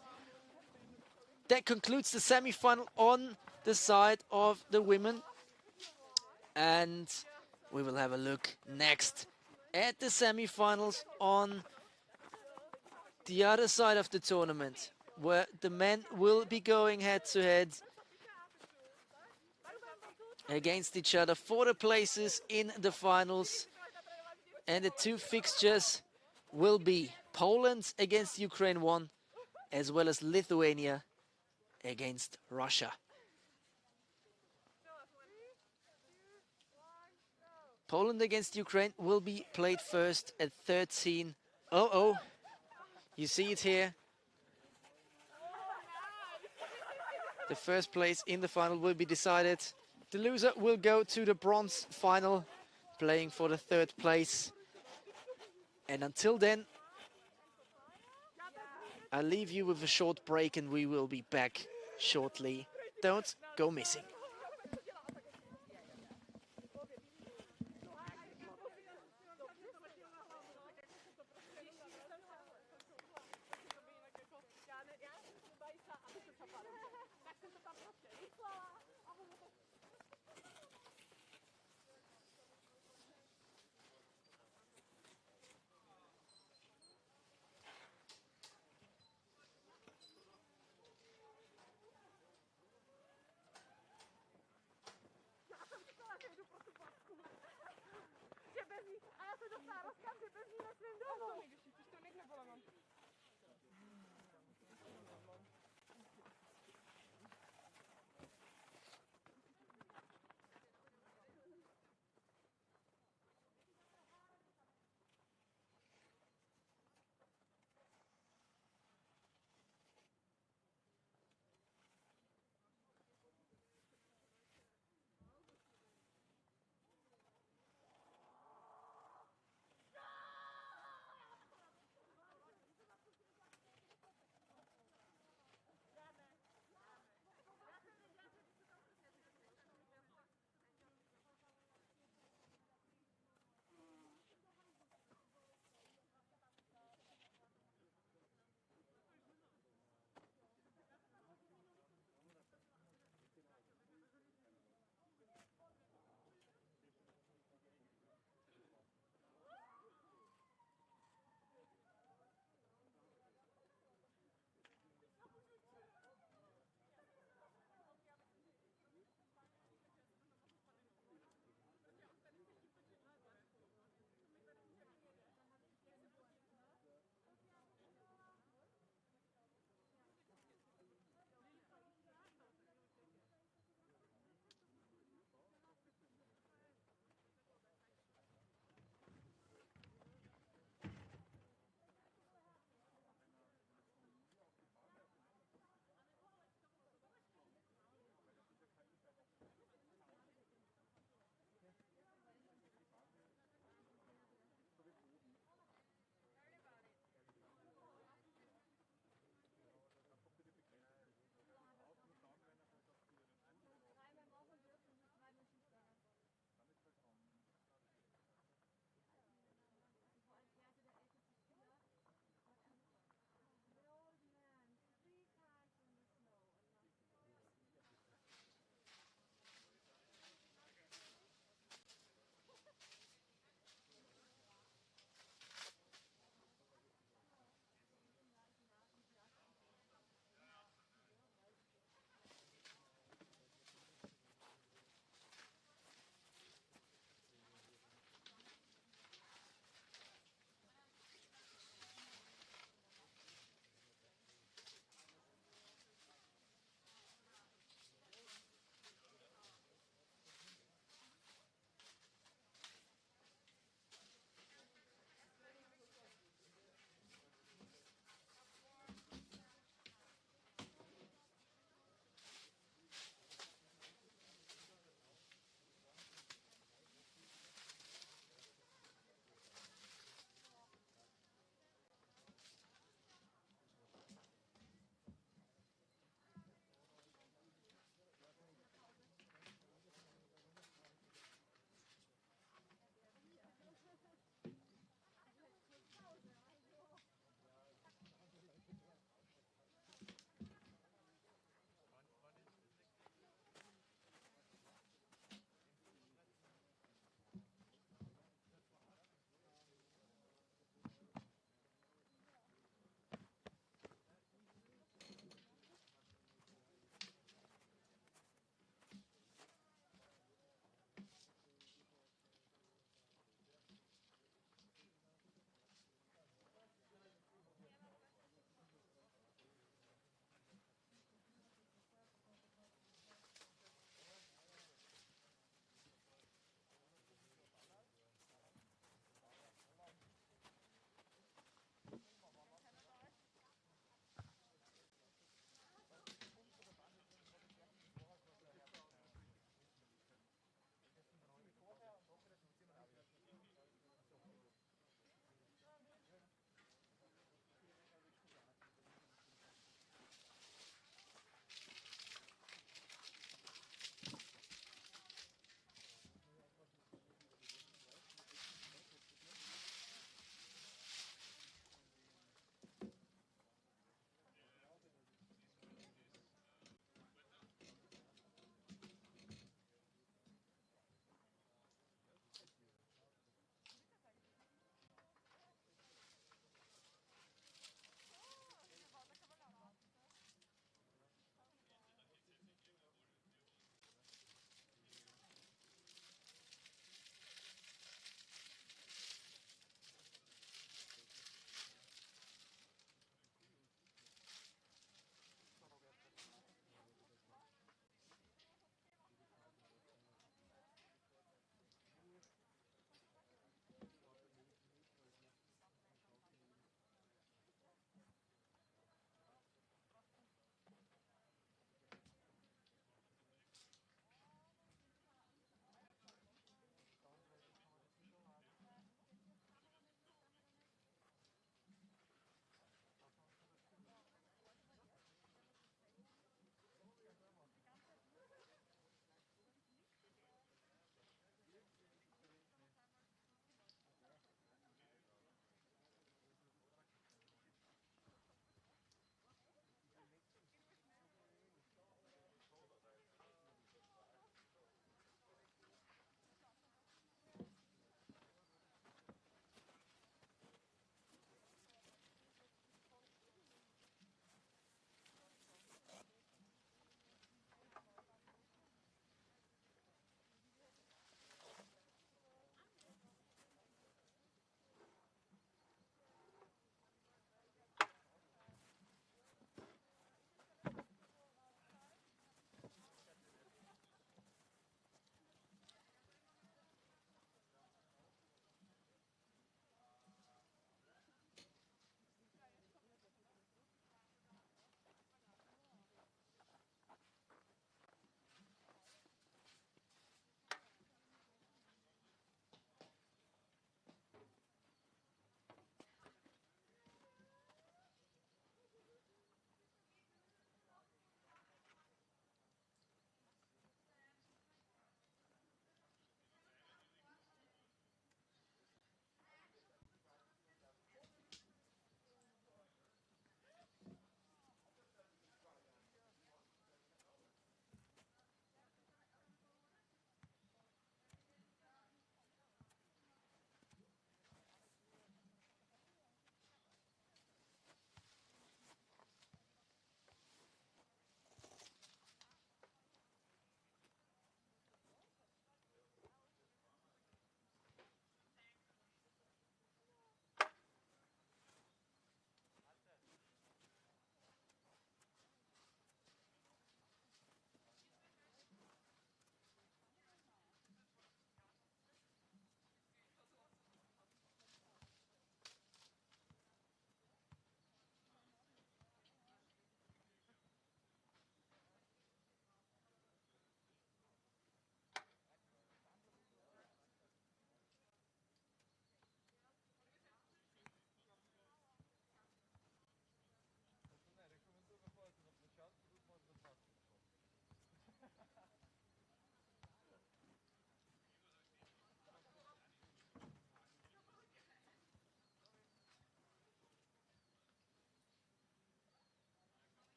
That concludes the semi-final on the side of the women. And we will have a look next at the semi-finals on the other side of the tournament, where the men will be going head-to-head against each other for the places in the finals. And the two fixtures will be Poland against Ukraine 1, as well as Lithuania against Russia. Poland against Ukraine will be played first at 13:00. You see it here. The first place in the final will be decided. The loser will go to the bronze final, playing for the third place. And until then, I'll leave you with a short break and we will be back shortly. Don't go missing. hogy ott már azt nem bőzni lesz rendben. Attól mégis itt tűnik le valamon.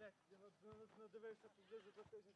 Олег, я надивився поблизу 2 тижні.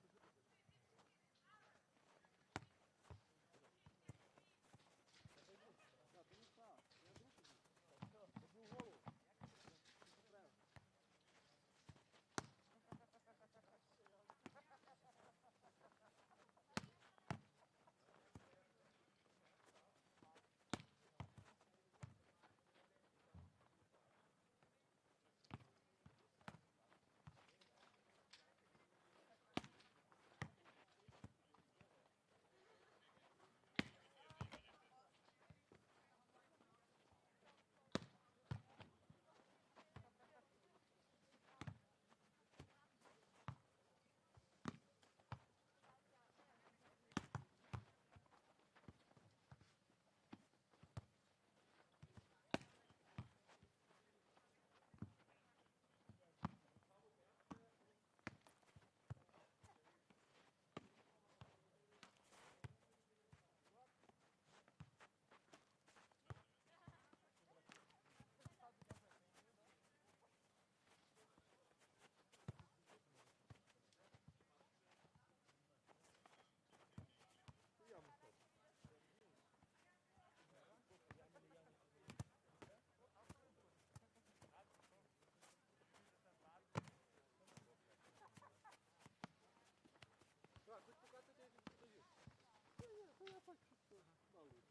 Так, хоч поки ти не продаю.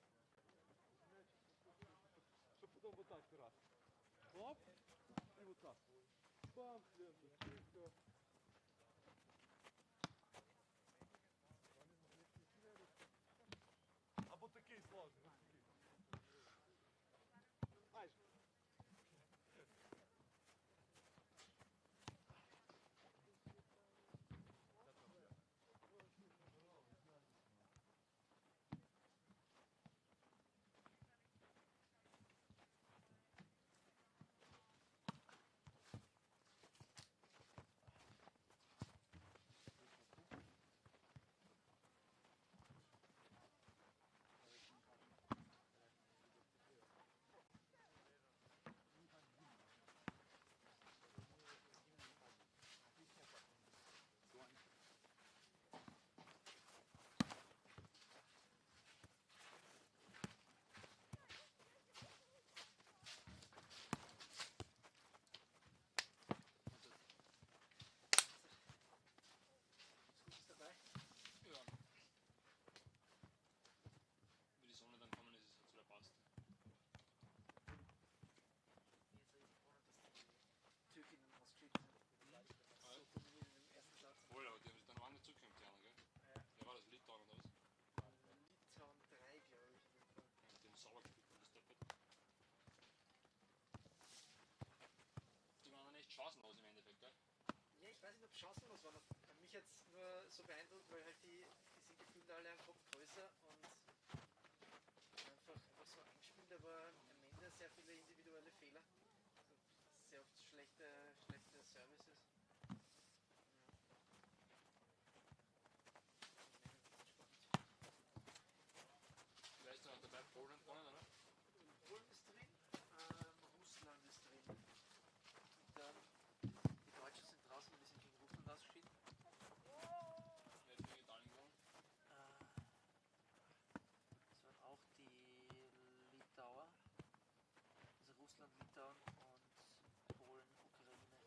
Я так чисто мало. Щоб потім вот так раз. Оп, і вот так. Бам, ленту, і все. Або такий сложний, ось такий. Ай же. Ist dabei? Ja. Wenn die Sonne dann kommen, ist es halt so der passt. Jetzt habe ich gewonnen, dass die Türkinnen und Austrian so dominieren im ersten Satz. Voll, aber die haben sich dann lange zurückgekommen, die anderen, gell? Ja. Ja, war das Litauen oder was? Litauen 3, glaube ich. Auf jeden Fall. Mit dem sauber gefickt und das Deppert. Die waren dann echt chancenlos im Endeffekt, gell? Ja, ich weiß nicht, ob es chancenlos war. Mich hat es nur so beeindruckt, weil halt die sind gefühlt alle einen Kopf größer und einfach so eingespielt, aber am Ende sehr viele individuelle Fehler. Also sehr oft schlechte Services. Wer ist da noch dabei? Polen gewonnen, oder? Polen ist drin, Russland ist drin. Und dann die Deutschen sind draußen, weil die sind gegen Russland ausgeschieden. Wer ist gegen Italien gewonnen? Das waren auch die Litauer, also Russland, Litauen und Polen, Ukraine.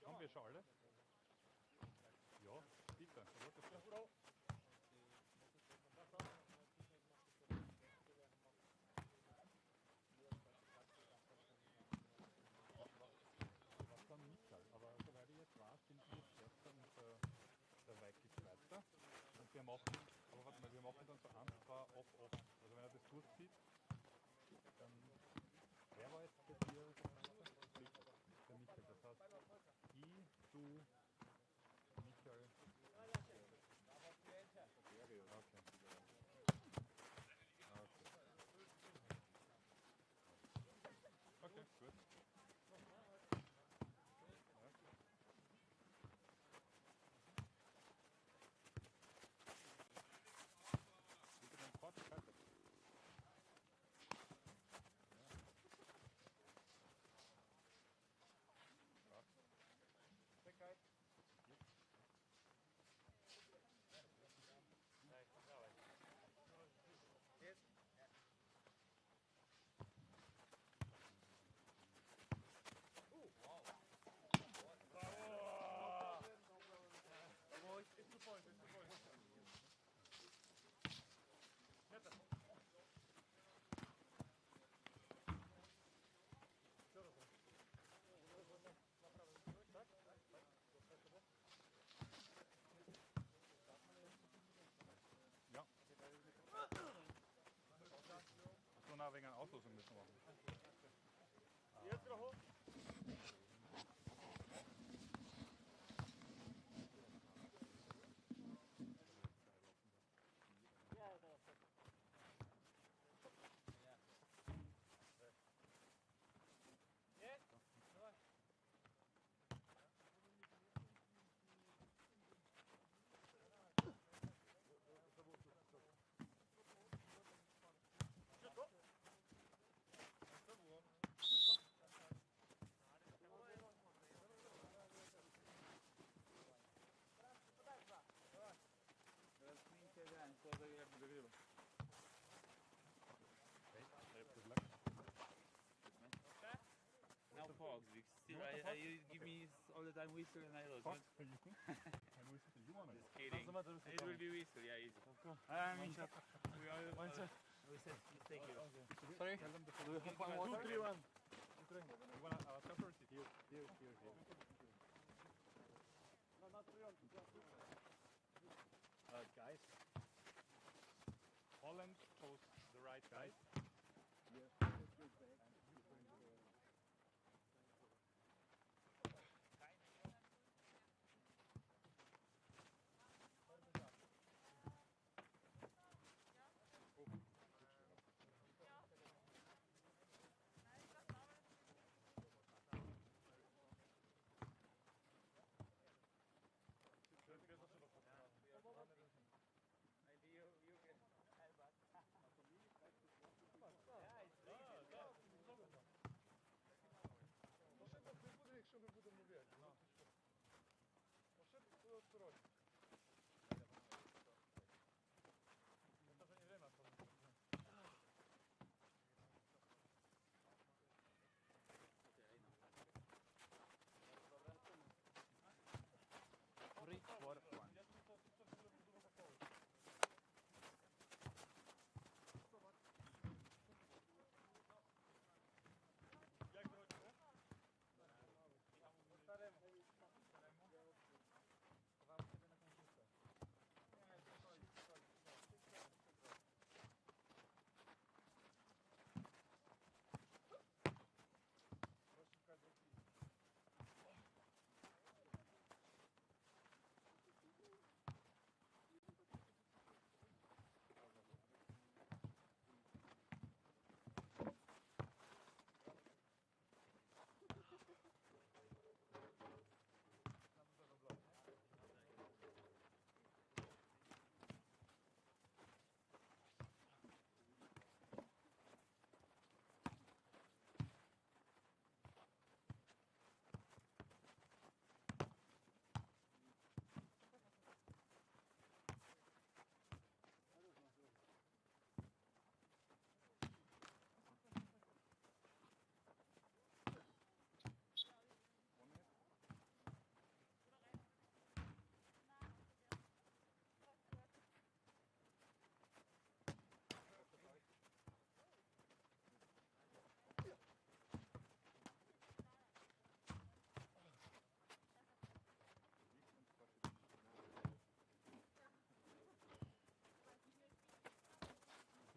Haben wir schon alle? Ja, bitte. Was dann nicht halt. Aber soweit ich jetzt weiß, sind wir Erster und der Weig ist Zweiter. Und wir machen, aber warte mal, wir machen dann so 1, 2, off, off. Also wenn er das durchzieht, dann, wer war jetzt bei dir? Der Michael. Das heißt, ich, du, still, you give me all the time whistle and I lost. Fuck you. And whistle you want it. Just kidding. It will be whistle, yeah, easy. I mean, we all, we said thank you. Sorry? Tell them the do you have one more? 2, 3, 1. You want a temporary seat? Here. No, not 3 on. Guys. Holland chose the right guys. Yes. Якщо ми будемо вірити. Ще осторожно. Это же не время.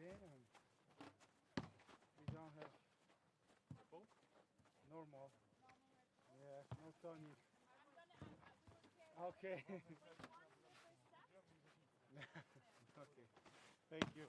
Damn. We don't have normal. Yeah, no tonic. Okay. Okay. Thank you.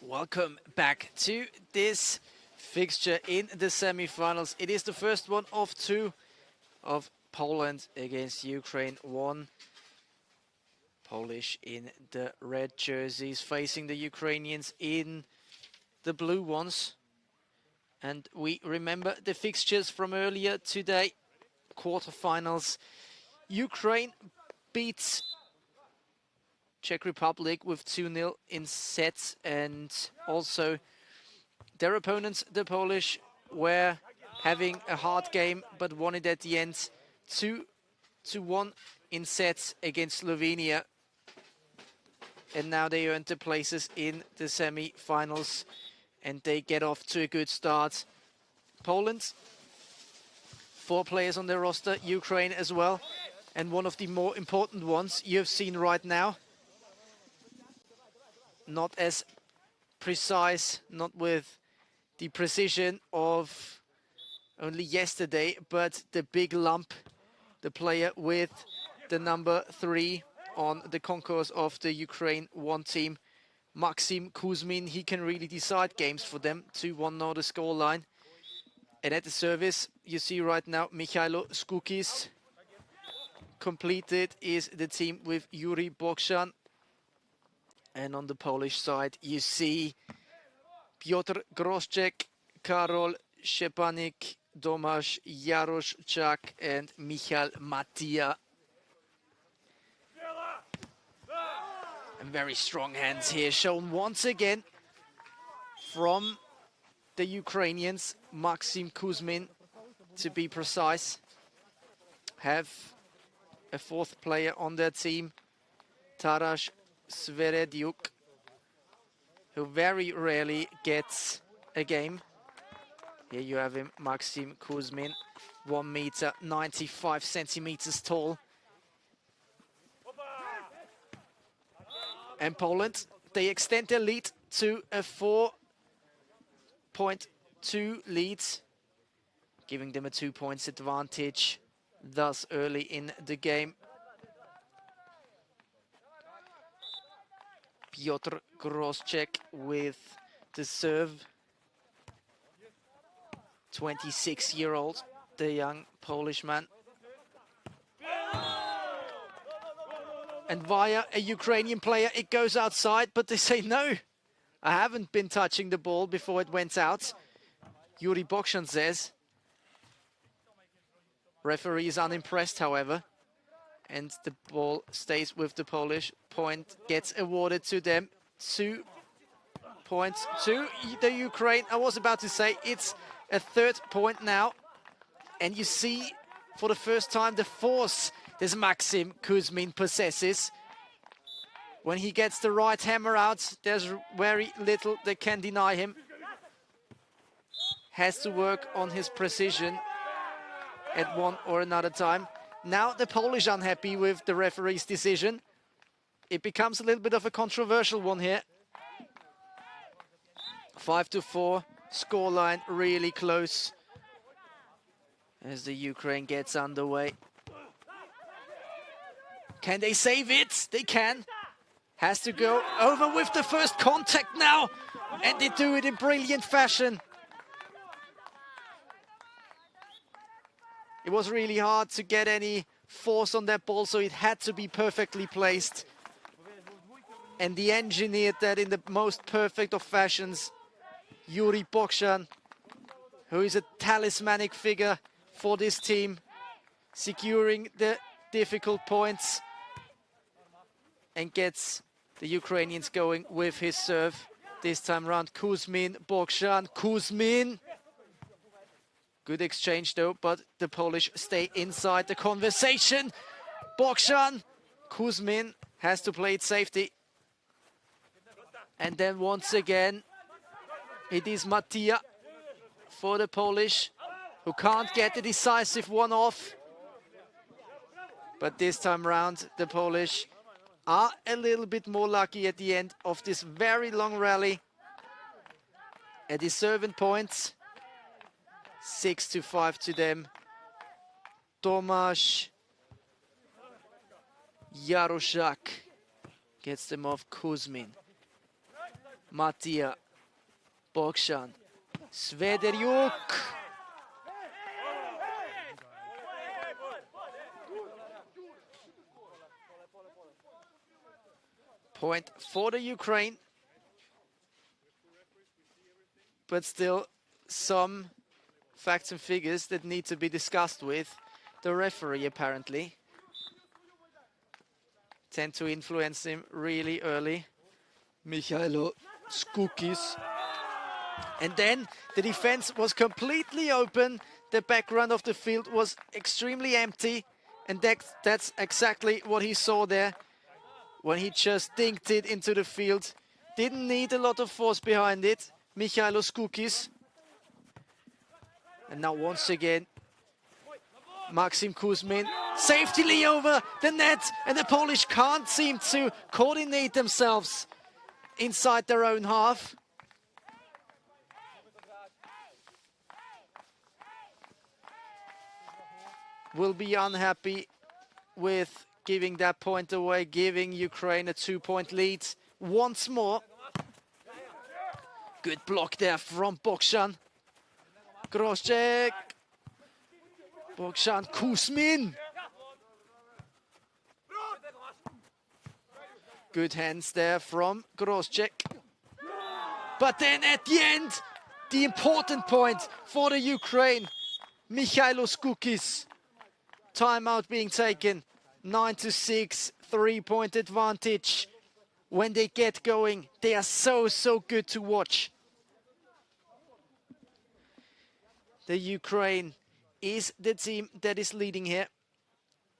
Welcome back to this fixture in the semi-finals. It is the first one of 2 of Poland against Ukraine. 1 Polish in the red jerseys facing the Ukrainians in the blue ones. And we remember the fixtures from earlier today. Quarterfinals. Ukraine beats Czech Republic with 2-0 in sets, and also their opponents, the Polish, were having a hard game but won it at the end 2-1 in sets against Lithuania. And now they earned the places in the semi-finals and they get off to a good start. Poland, 4 players on their roster, Ukraine as well, and one of the more important ones you've seen right now. Not as precise, not with the precision of only yesterday, but the big lump the player with the number 3 on the concourse of the Ukraine 1 team, Maxim Kuzmin. He can really decide games for them. 2-1 now the scoreline. And at the service, you see right now Michailo Skukis. Completed is the team with Yuri Bokshan. And on the Polish side, you see Piotr Groszczek, Karol Szczepanik, Tomasz Jaroszczak, and Michal Matija. And very strong hands here shown once again from the Ukrainians. Maxim Kuzmin, to be precise, have a 4th player on their team, Taras Sveredyuk, who very rarely gets a game. Here you have him, Maxim Kuzmin, 1 meter 95 centimeters tall. And Poland, they extend their lead to a 4.2 lead, giving them a 2 points advantage thus early in the game. Piotr Groszczek with the serve. 26-year-old, the young Polish man. And via a Ukrainian player, it goes outside, but they say, no, I haven't been touching the ball before it went out. Yuri Bokshan says. Referee is unimpressed, however. And the ball stays with the Polish. Point gets awarded to them. 2 points to the Ukraine. I was about to say it's a 3rd point now. And you see for the first time the force this Maxim Kuzmin possesses. When he gets the right hammer out, there's very little that can deny him. Has to work on his precision at one or another time. Now the Polish unhappy with the referee's decision. It becomes a little bit of a controversial one here. 5-4, scoreline really close as the Ukraine gets underway. Can they save it? They can. Has to go over with the first contact now. And they do it in brilliant fashion. It was really hard to get any force on that ball, so it had to be perfectly placed. And he engineered that in the most perfect of fashions. Yuri Bokshan, who is a talismanic figure for this team, securing the difficult points and gets the Ukrainians going with his serve. This time round, Kuzmin, Bokshan, Kuzmin. Good exchange though, but the Polish stay inside the conversation. Bokshan, Kuzmin has to play it safety. And then once again, it is Matija for the Polish, who can't get the decisive one off. But this time round, the Polish are a little bit more lucky at the end of this very long rally. A deserving points. 6-5 to them. Tomasz Jaroszczak gets them off Kuzmin. Matija, Bokshan, Sveredyuk. Point for the Ukraine. But still some facts and figures that need to be discussed with the referee, apparently. Tend to influence him really early. Michailo Skukis. And then the defense was completely open. The background of the field was extremely empty. And that's exactly what he saw there when he just dinked it into the field. Didn't need a lot of force behind it. Michailo Skukis. And now once again, Maxim Kuzmin safely over the net, and the Polish can't seem to coordinate themselves inside their own half. will be unhappy with giving that point away, giving Ukraine a 2-point lead once more. Good block there from Bokshan. Groszczyk. Bokshan Kuzmin. Good hands there from Groszczyk. But then at the end, the important point for the Ukraine. Mikhailo Skukis. Timeout being taken. 9-6, 3-point advantage. When they get going, they are so good to watch. The Ukraine is the team that is leading here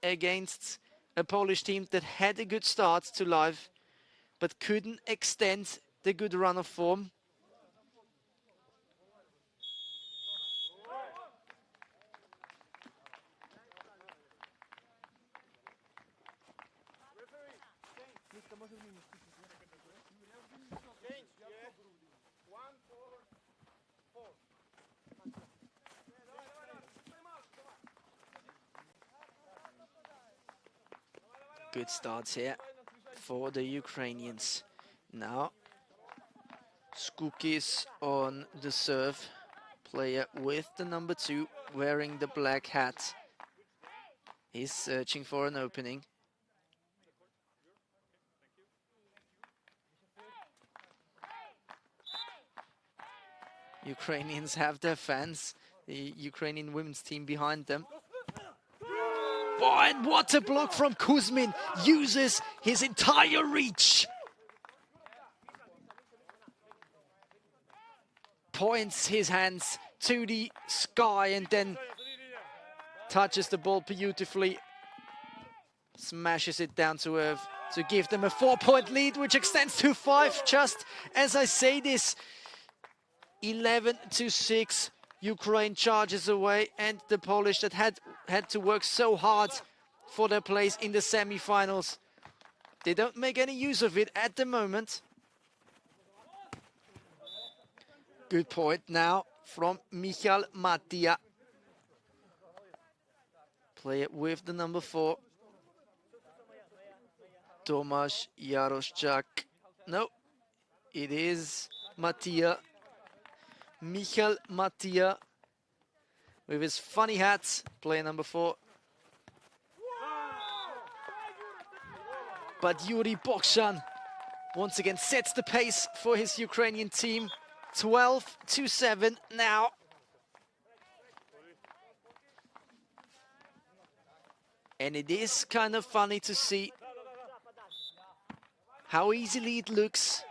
against a Polish team that had a good start to live, but couldn't extend the good run of form. Good starts here for the Ukrainians. Now, Skukis on the serve. Player with the number 2 wearing the black hat. He's searching for an opening. Ukrainians have their fans, the Ukrainian women's team behind them. Oh, and what a block from Kuzmin. Uses his entire reach. Points his hands to the sky and then touches the ball beautifully. Smashes it down to earth to give them a 4-point lead, which extends to 5 just as I say this. 11-6. Ukraine charges away, and the Polish that had to work so hard for their place in the semi-finals, they don't make any use of it at the moment. Good point now from Michal Mattia. Player with the number 4. Tomasz Jaroszczak. No, it is Mattia. Michal Mattia with his funny hat, player number 4. But Yuri Bokshan once again sets the pace for his Ukrainian team. 12-7 now. And it is kind of funny to see how easily it looks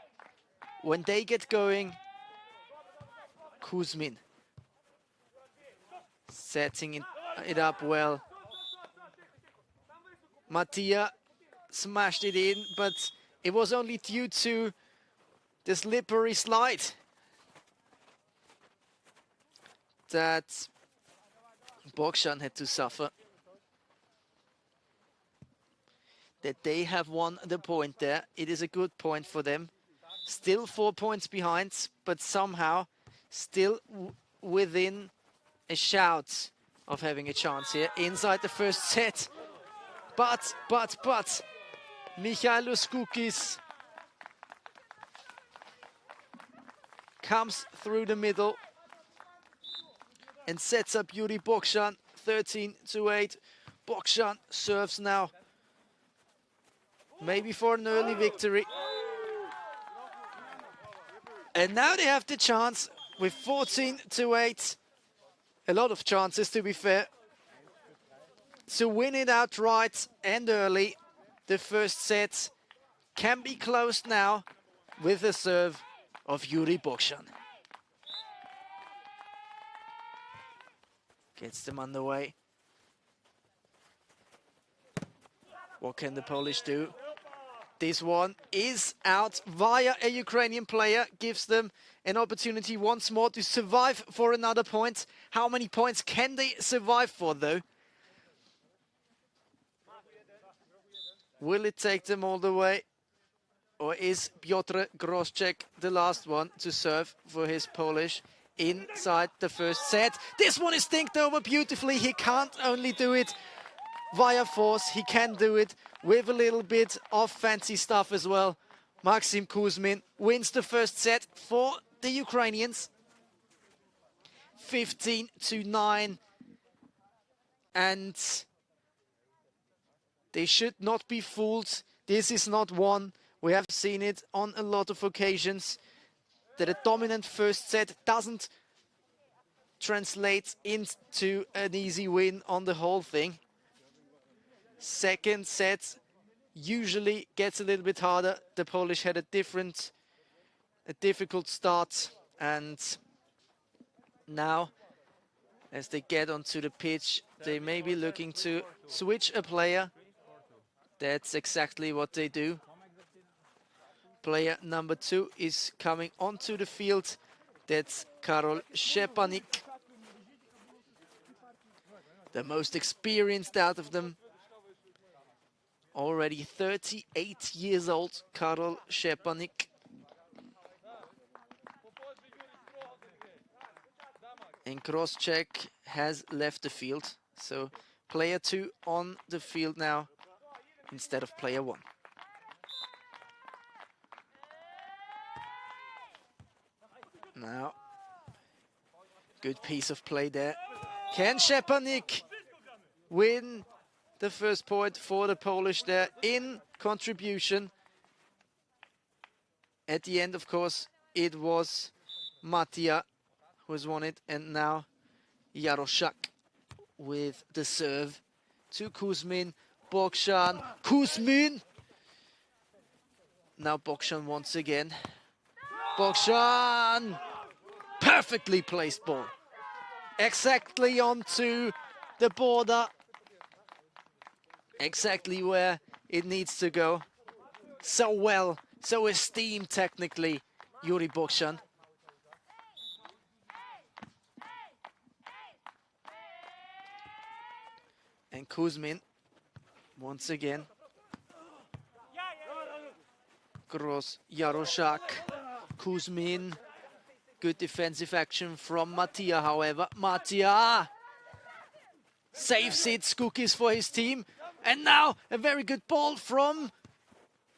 when they get going. Kuzmin setting it up well. Mattia smashed it in, but it was only due to the slippery slide that Bokshan had to suffer. That they have won the point there. It is a good point for them. Still 4 points behind, but somehow still within a shout of having a chance here inside the first set. But Mikhailo Skukis comes through the middle and sets up Yuri Bokshan. 13-8. Bokshan serves now. Maybe for an early victory. And now they have the chance with 14-8. A lot of chances, to be fair, to win it outright and early. The first set can be closed now with the serve of Yuri Bokshan. Gets them underway. What can the Polish do? This one is out via a Ukrainian player. Gives them an opportunity once more to survive for another point. How many points can they survive for, though? Will it take them all the way? Or is Piotr Groszczyk the last one to serve for his Polish? inside the first set. This one is thinked over beautifully. He can't only do it via force, he can do it with a little bit of fancy stuff as well. Maxim Kuzmin wins the first set for the Ukrainians. 15-9. And they should not be fooled. This is not one. We have seen it on a lot of occasions that a dominant first set doesn't translate into an easy win on the whole thing. Second set usually gets a little bit harder. The Polish had a difficult start, and now as they get onto the pitch, they may be looking to switch a player. That's exactly what they do. Player number 2 is coming onto the field. That's Karol Szczepanik, the most experienced out of them. Already 38 years old, Karol Szczepanik. And Crosscheck has left the field. So player 2 on the field now instead of player 1. Now, good piece of play there. Can Szczepanik win the first point for the Polish there in contribution? At the end, of course, it was Mattia who has won it, and now Jaroszak with the serve to Kuzmin. Bokshan, Kuzmin! Now Bokshan once again. Bokshan! Perfectly placed ball. Exactly onto the border. Exactly where it needs to go. So well, so esteemed technically, Yuri Bokshan. And Kuzmin, once again. Gross Jaroszak, Kuzmin. Good defensive action from Mattia, however. Mattia saves it, Skukis for his team. And now a very good ball from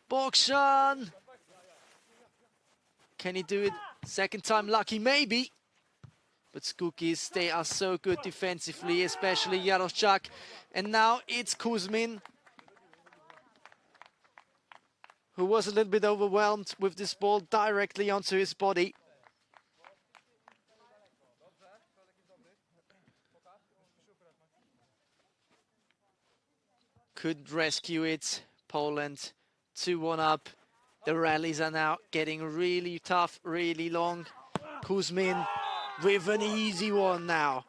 Bokshan. Can he do it second time lucky? Maybe. But Skukis, they are so good defensively, especially Jaroszak. And now it's Kuzmin, who was a little bit overwhelmed with this ball directly onto his body. Couldn't rescue it. Poland 2-1 up. The rallies are now getting really tough, really long. Kuzmin with an easy one now.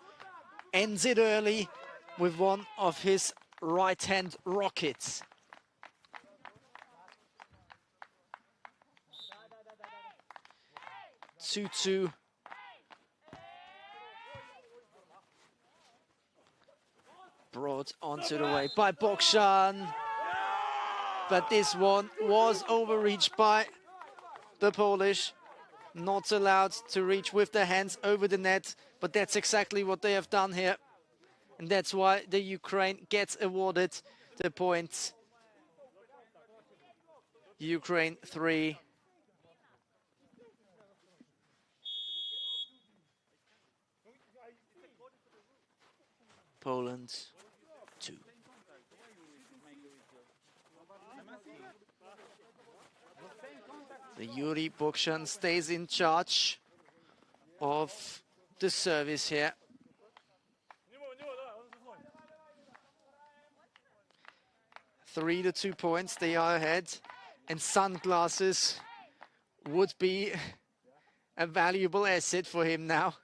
Ends it early with one of his right-hand rockets. Two. Brought onto the way by Bokshan. But this one was overreached by the Polish. Not allowed to reach with their hands over the net. But that's exactly what they have done here. And that's why the Ukraine gets awarded the points. Ukraine 3. Poland 2. The Yuri Bokshan stays in charge of the service here. 3-2 points, they are ahead. And sunglasses would be a valuable asset for him now,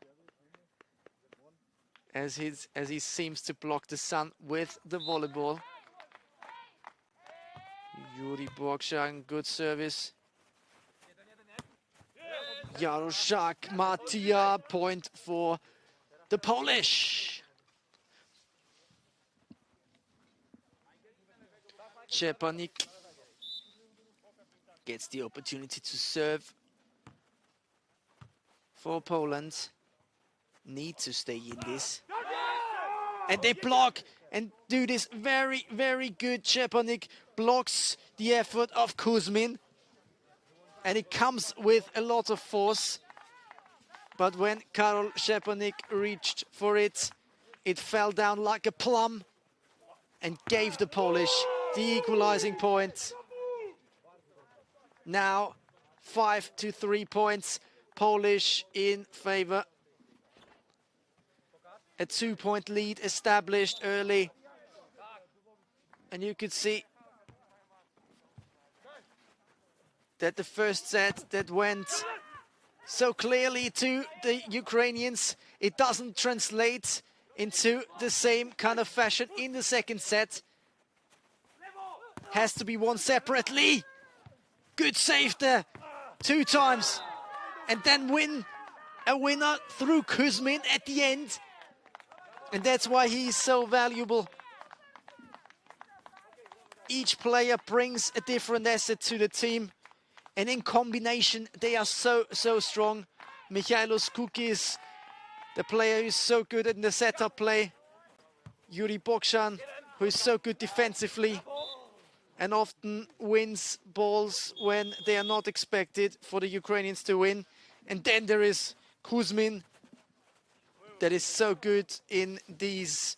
as he seems to block the sun with the volleyball. Yuri Bokshan, good service. Jaroszak, Mattia, point for the Polish. Szczepanik gets the opportunity to serve for Poland. need to stay in this. And they block and do this very, very good. Szczepanik blocks the effort of Kuzmin. And it comes with a lot of force. But when Karol Szczepanik reached for it, it fell down like a plum and gave the Polish the equalizing point. Now 5 to 3 points, Polish in favor. A 2-point lead established early. And you could see that the first set that went so clearly to the Ukrainians, it doesn't translate into the same kind of fashion in the second set. Has to be won separately. Good save there, 2 times. And then a winner through Kuzmin at the end. And that's why he's so valuable. Each player brings a different asset to the team. And in combination, they are so strong. Michailos Kukis, the player who's so good in the setup play. Yuri Bokshan, who is so good defensively and often wins balls when they are not expected for the Ukrainians to win. And then there is Kuzmin, that is so good in these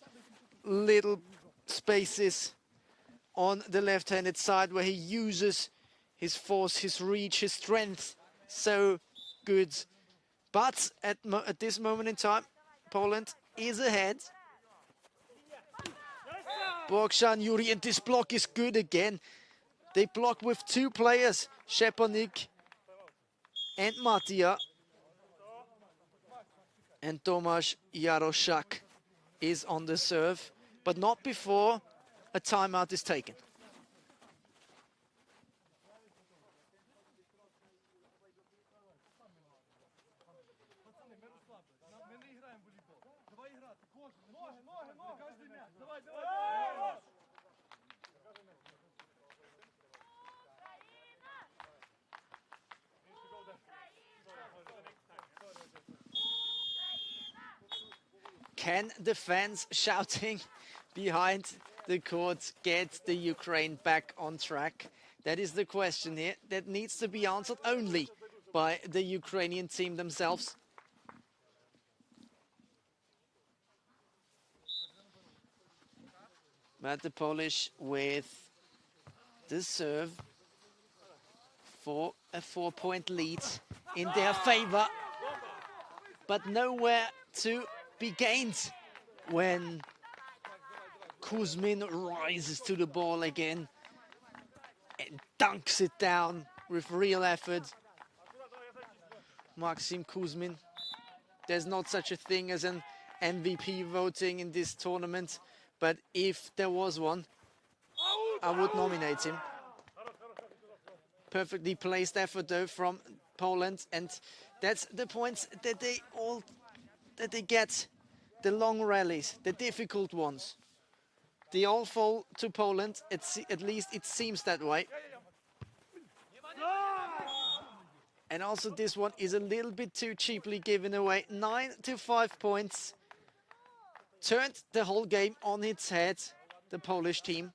little spaces on the left-handed side where he uses his force, his reach, his strength. So good. But at this moment in time, Poland is ahead. Bokshan, Yuri, and this block is good again. They block with 2 players, Szczepanik and Matija. And Tomasz Jaroszak is on the serve, but not before a timeout is taken. Can the fans shouting behind the court get the Ukraine back on track? That is the question here that needs to be answered only by the Ukrainian team themselves. But the Polish with the serve for a 4-point lead in their favor, but nowhere to be gained when Kuzmin rises to the ball again and dunks it down with real effort. Maxim Kuzmin. There's not such a thing as an MVP voting in this tournament, but if there was one, I would nominate him. Perfectly placed effort though from Poland, and that's the points that they get. The long rallies, the difficult ones, they all fall to Poland. At least it seems that way. And also this one is a little bit too cheaply given away. 9 to 5 points. Turned the whole game on its head, the Polish team.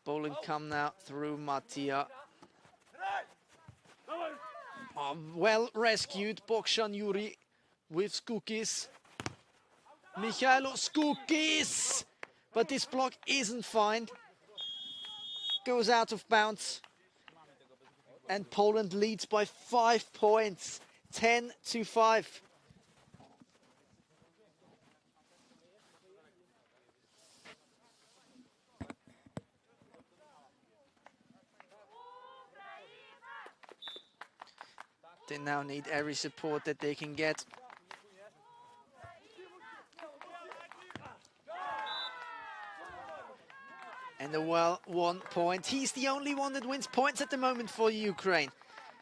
Poland come now through Matija. Well rescued, Bokshan Yuri with Skukis. Michailo Skukis! But this block isn't fine. Goes out of bounds. And Poland leads by 5 points. 10 to 5. They now need every support that they can get. And a well-won point. He's the only one that wins points at the moment for Ukraine.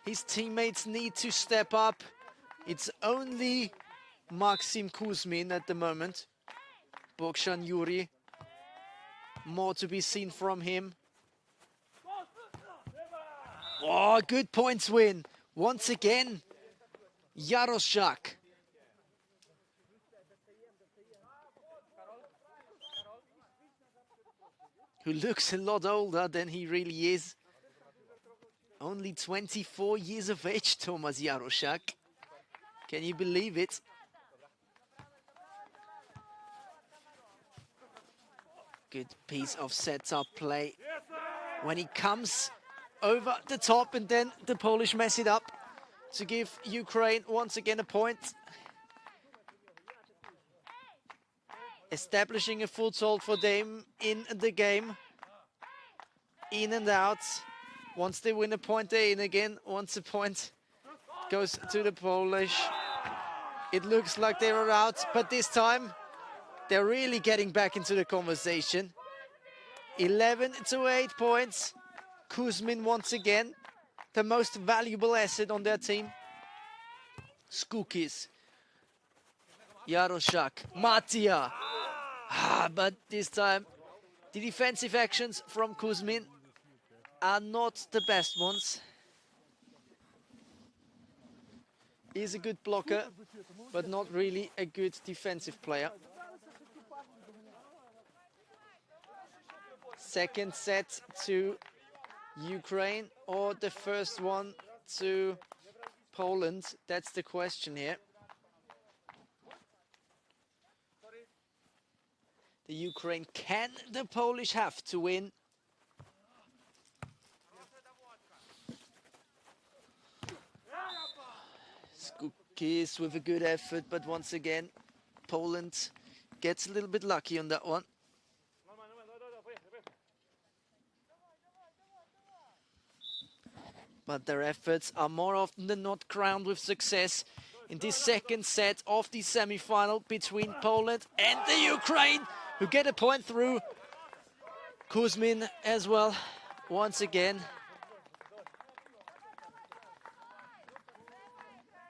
His teammates need to step up. It's only Maxim Kuzmin at the moment. Bokshan Yuri. More to be seen from him. Oh, good points win. Once again, Jaroszak. Who looks a lot older than he really is. Only 24 years of age, Thomas Jaroszak. Can you believe it? Good piece of setup play. When he comes over the top and then the Polish mess it up to give Ukraine once again a point. Establishing a foothold for them in the game. In and out. Once they win a point, they're in again. Once a point goes to the Polish. It looks like they are out, but this time they're really getting back into the conversation. 11 to 8 points. Kuzmin once again, the most valuable asset on their team. Skukis. Jaroszak. Matia. But this time, the defensive actions from Kuzmin are not the best ones. He's a good blocker, but not really a good defensive player. Second set to Ukraine or the first one to Poland? That's the question here. The Ukraine can the Polish have to win? Skukis with a good effort, but once again, Poland gets a little bit lucky on that one. But their efforts are more often than not crowned with success in this second set of the semi-final between Poland and the Ukraine, who get a point through. Kuzmin as well, once again.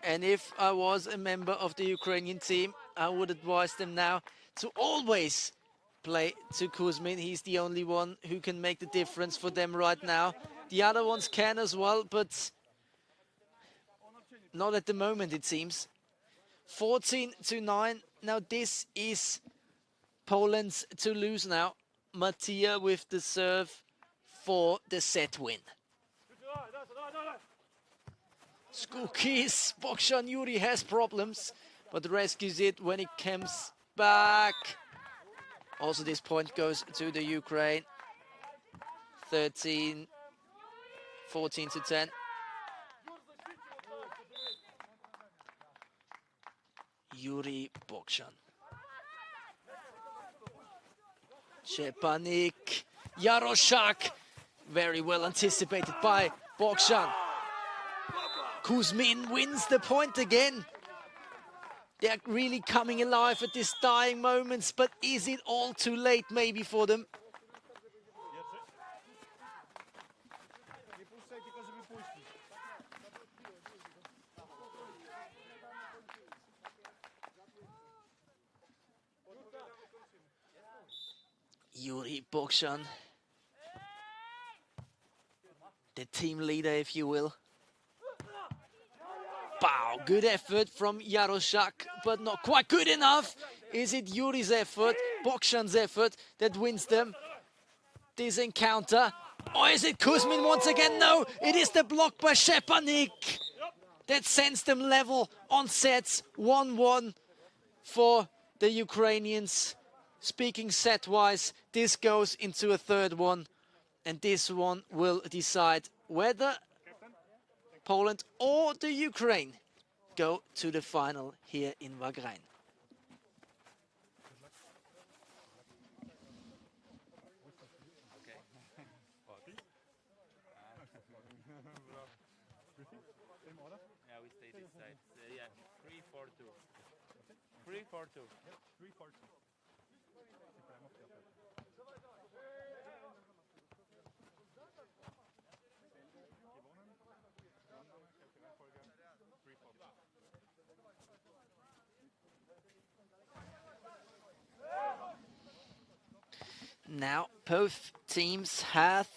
And if I was a member of the Ukrainian team, I would advise them now to always play to Kuzmin. He's the only one who can make the difference for them right now. The other ones can as well, but not at the moment, it seems. 14 to 9. Now this is Poland's to lose now. Matia with the serve for the set win. Skukis, Bokshan Yuri has problems, but rescues it when it comes back. Also this point goes to the Ukraine. 14 to 10. Yuri Bokshan. Szczepanik. Jaroszak. Very well anticipated by Bokshan. Kuzmin wins the point again. They're really coming alive at these dying moments, but is it all too late maybe for them? Yuri Bokshan, the team leader, if you will. Wow, good effort from Jaroszak, but not quite good enough. Is it Yuri's effort, Bokshan's effort that wins them this encounter? Or is it Kuzmin once again? No, it is the block by Szczepanik that sends them level on sets. 1-1 for the Ukrainians. Speaking set-wise, this goes into a third one, and this one will decide whether Poland or the Ukraine go to the final here in Wagrain. Yeah, we stay this side. Yeah, 3-4-2. 3-4-2. 3-4-2. Now both teams have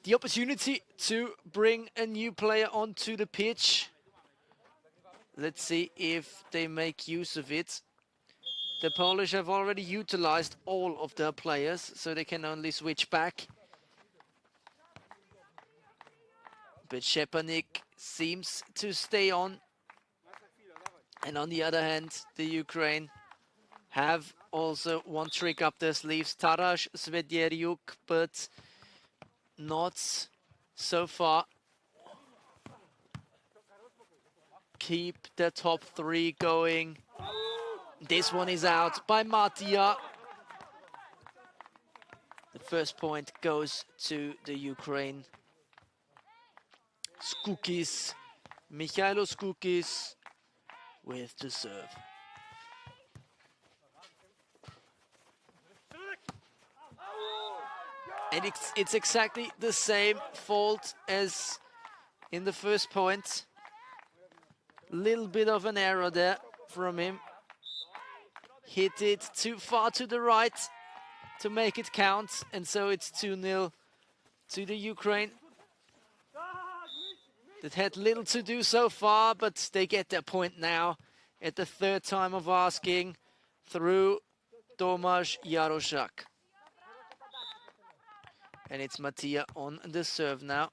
the opportunity to bring a new player onto the pitch. Let's see if they make use of it. The Polish have already utilized all of their players, so they can only switch back. But Szczepanik seems to stay on. And on the other hand, the Ukraine have also one trick up their sleeves. Taras Svedjeryuk, but not so far. Keep the top three going. This one is out by Matija. The first point goes to the Ukraine. Skukis, Mikhailo Skukis with the serve. And it's exactly the same fault as in the first point. Little bit of an error there from him. Hit it too far to the right to make it count, and so it's 2-0 to the Ukraine. That had little to do so far, but they get their point now at the third time of asking through Tomasz Jaroszak. And it's Matija on the serve now.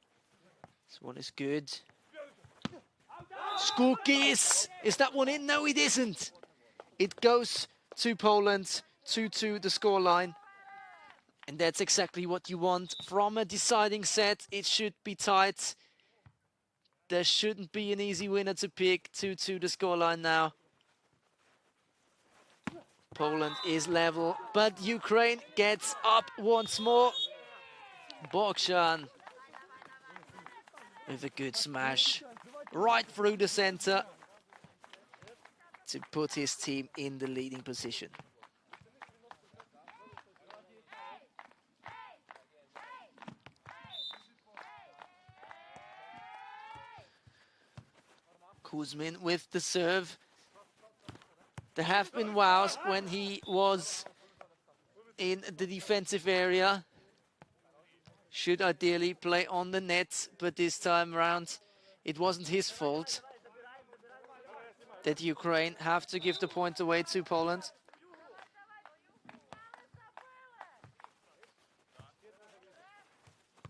This one is good. Skukis! Is that one in? No, it isn't. It goes to Poland, 2-2 the scoreline. And that's exactly what you want from a deciding set. It should be tight. There shouldn't be an easy winner to pick. 2-2 the scoreline now. Poland is level, but Ukraine gets up once more. Bogdan with a good smash right through the center to put his team in the leading position. Kuzmin with the serve. There have been wows when he was in the defensive area. Should ideally play on the net, but this time around it wasn't his fault that Ukraine have to give the point away to Poland.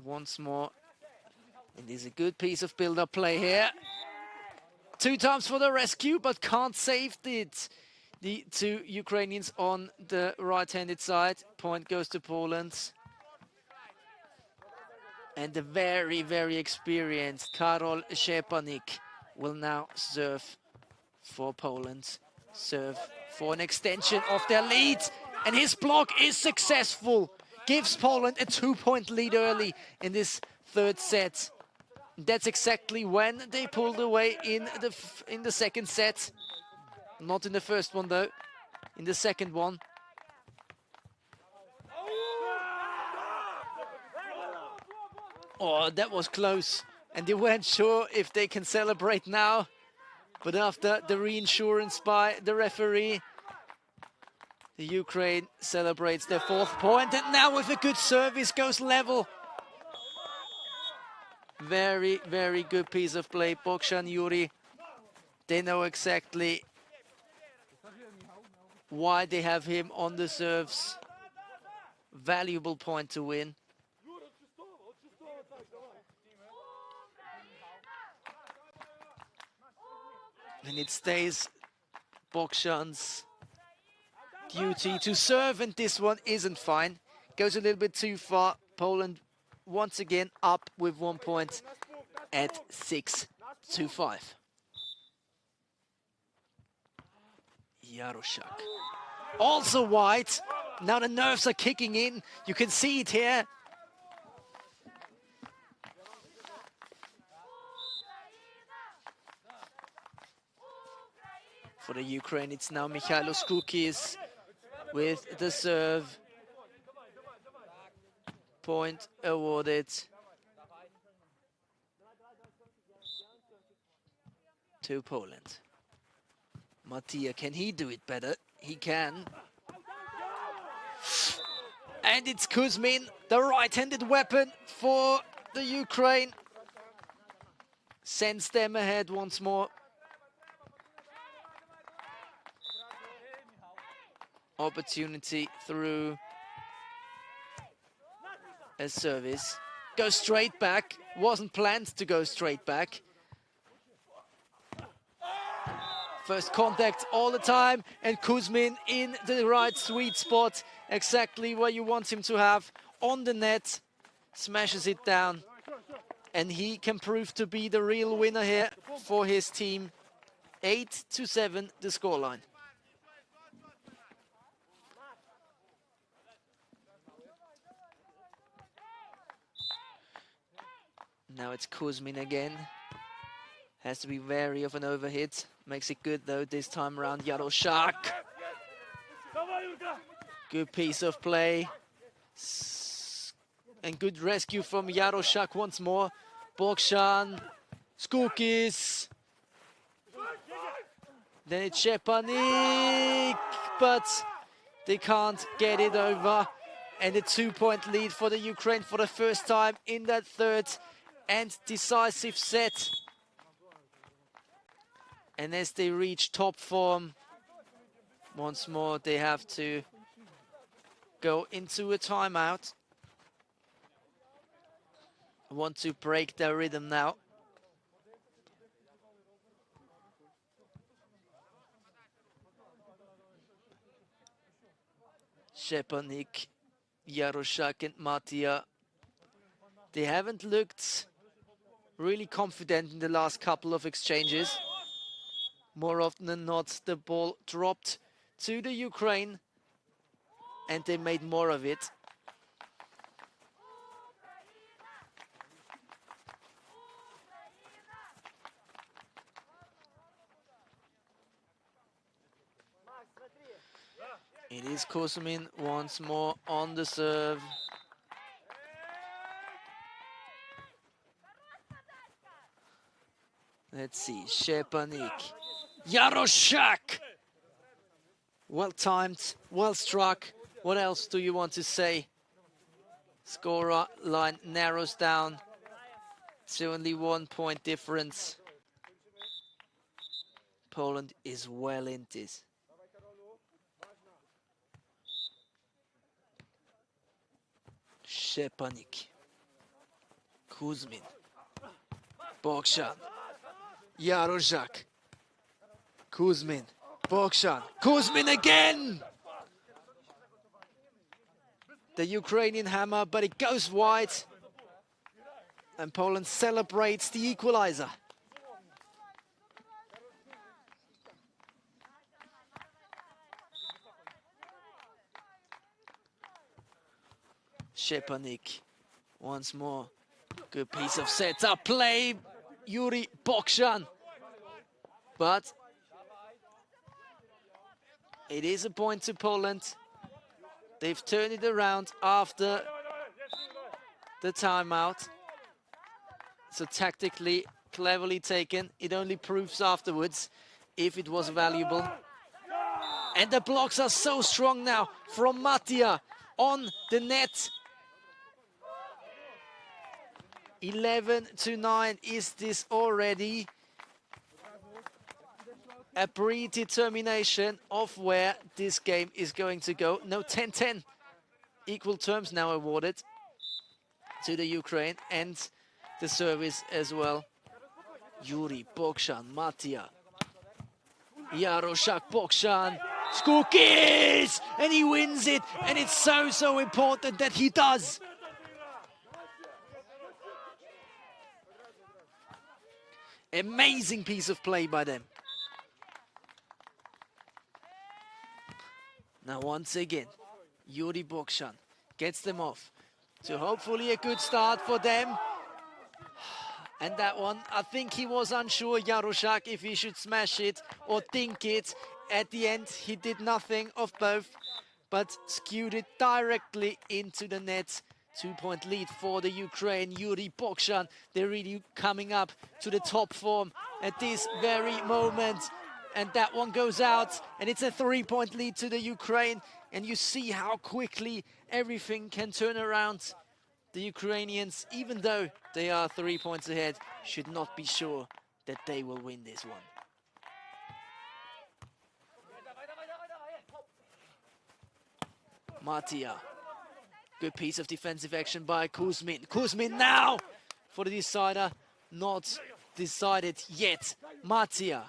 Once more, it is a good piece of build-up play here. 2 times for the rescue, but can't save it. The 2 Ukrainians on the right-handed side. Point goes to Poland. And the very, very experienced Karol Szczepanik will now serve for Poland. Serve for an extension of their lead. And his block is successful. Gives Poland a 2-point lead early in this third set. That's exactly when they pulled away in the second set. Not in the first one though, in the second one. Oh, that was close. And they weren't sure if they can celebrate now. But after the reinsurance by the referee, the Ukraine celebrates their 4th point. And now with a good service goes level. Very, very good piece of play. Bogdan Yuri. They know exactly why they have him on the serves. Valuable point to win. And it stays Bogdan's duty to serve, and this one isn't fine. Goes a little bit too far. Poland once again up with 1 point at 6-5. Jaroszak. Also wide. Now the nerves are kicking in. You can see it here. For the Ukraine, it's now Mikhailo Skukis with the serve. Point awarded to Poland. Matija, can he do it better? He can. And it's Kuzmin, the right-handed weapon for the Ukraine. Sends them ahead once more. opportunity through a service. Goes straight back. Wasn't planned to go straight back. First contact all the time, and Kuzmin in the right sweet spot, exactly where you want him to have, on the net, smashes it down, and he can prove to be the real winner here for his team. 8-7 the scoreline. Now it's Kuzmin again. Has to be wary of an overhit. Makes it good though this time around. Jaroszak. Good piece of play. And good rescue from Jaroszak once more. Bokshan. Skukis. Then it's Szczepanik. But they can't get it over. And a 2-point lead for the Ukraine for the first time in that third and decisive set. And as they reach top form, once more they have to go into a timeout. Want to break their rhythm now. Szczepanik, Jaroszak and Matia. They haven't looked really confident in the last couple of exchanges. More often than not, the ball dropped to the Ukraine and they made more of it. It is Kuzmin once more on the serve. Let's see, Szczepanik. Jaroszak! Well timed, well struck. What else do you want to say? Score line narrows down to only 1 point difference. Poland is well in this. Szczepanik. Kuzmin. Bokshan. Jaroszak. Kuzmin, Bokshan, Kuzmin again! The Ukrainian hammer, but it goes wide. And Poland celebrates the equalizer. Szczepanik, once more. Good piece of setup play, Yuri Bokshan. But it is a point to Poland. They've turned it around after the timeout. So tactically, cleverly taken. It only proves afterwards if it was valuable. And the blocks are so strong now from Matia on the net. 11-9 is this already. A predetermination of where this game is going to go. No, 10-10. Equal terms now awarded to the Ukraine, and the service as well. Yuri, Bokshan, Matia. Jaroszak, Bokshan. Skukis! And he wins it, and it's so important that he does. Amazing piece of play by them. Now once again, Yuri Bokshan gets them off to hopefully a good start for them. And that one, I think he was unsure, Jaroszak, if he should smash it or think it. At the end, he did nothing of both, but skewed it directly into the net. 2-point lead for the Ukraine. Yuri Bokshan, they're really coming up to the top form at this very moment. And that one goes out, and it's a 3-point lead to the Ukraine. And you see how quickly everything can turn around. The Ukrainians, even though they are 3 points ahead, should not be sure that they will win this one. Matia. Good piece of defensive action by Kuzmin. Kuzmin now for the decider. Not decided yet. Matia.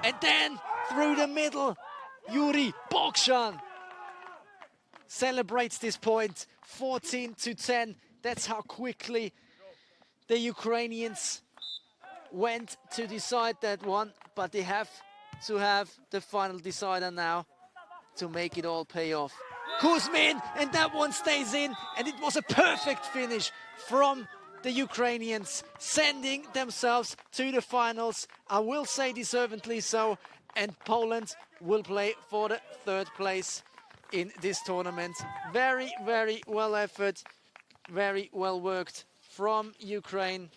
And then through the middle, Yuri Bokshan celebrates this point. 14-10. That's how quickly the Ukrainians went to decide that one, but they have to have the final decider now to make it all pay off. Kuzmin, and that one stays in, and it was a perfect finish from the Ukrainians, sending themselves to the finals. I will say deservedly so, and Poland will play for the third place in this tournament. Very, very well effort, very well worked from Ukraine.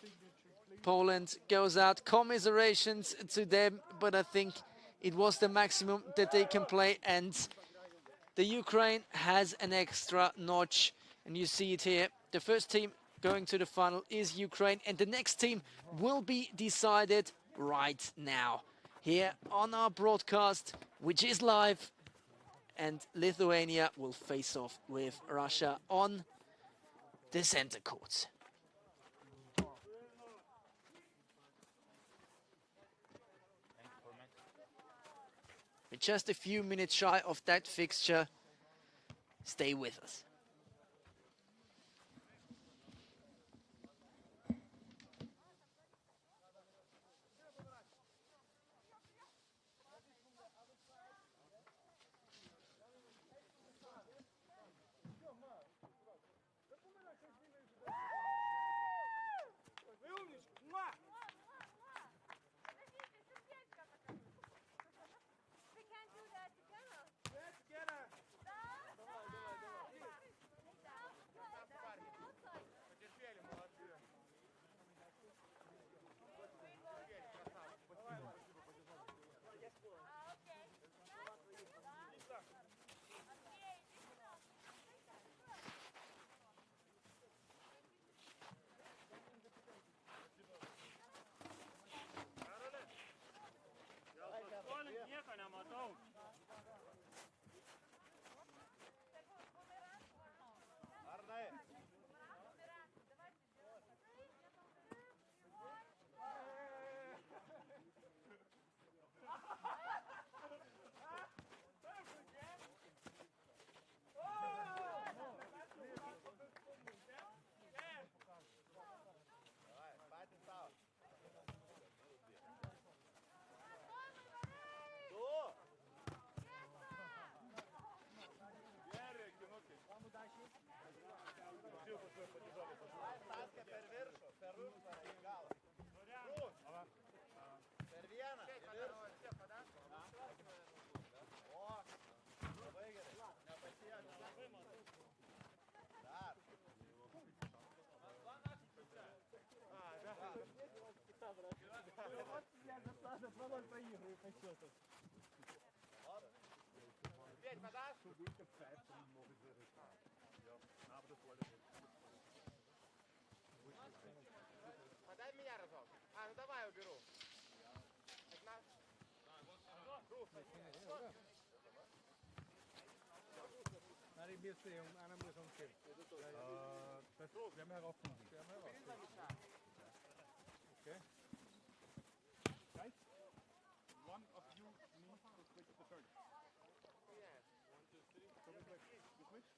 Poland goes out. Commiserations to them, but I think it was the maximum that they can play, and the Ukraine has an extra notch, and you see it here. The first team going to the final is Ukraine, and the next team will be decided right now here on our broadcast, which is live, and Lithuania will face off with Russia on the center court. We're just a few minutes shy of that fixture. Stay with us. We can't do that together. Подай меня разок. А, ну давай уберу. Nein, ich muss sehen, einer muss umgehen. Das werden wir herausfinden. Okay. Right? One of you needs to switch the turn. So we switch. You switch?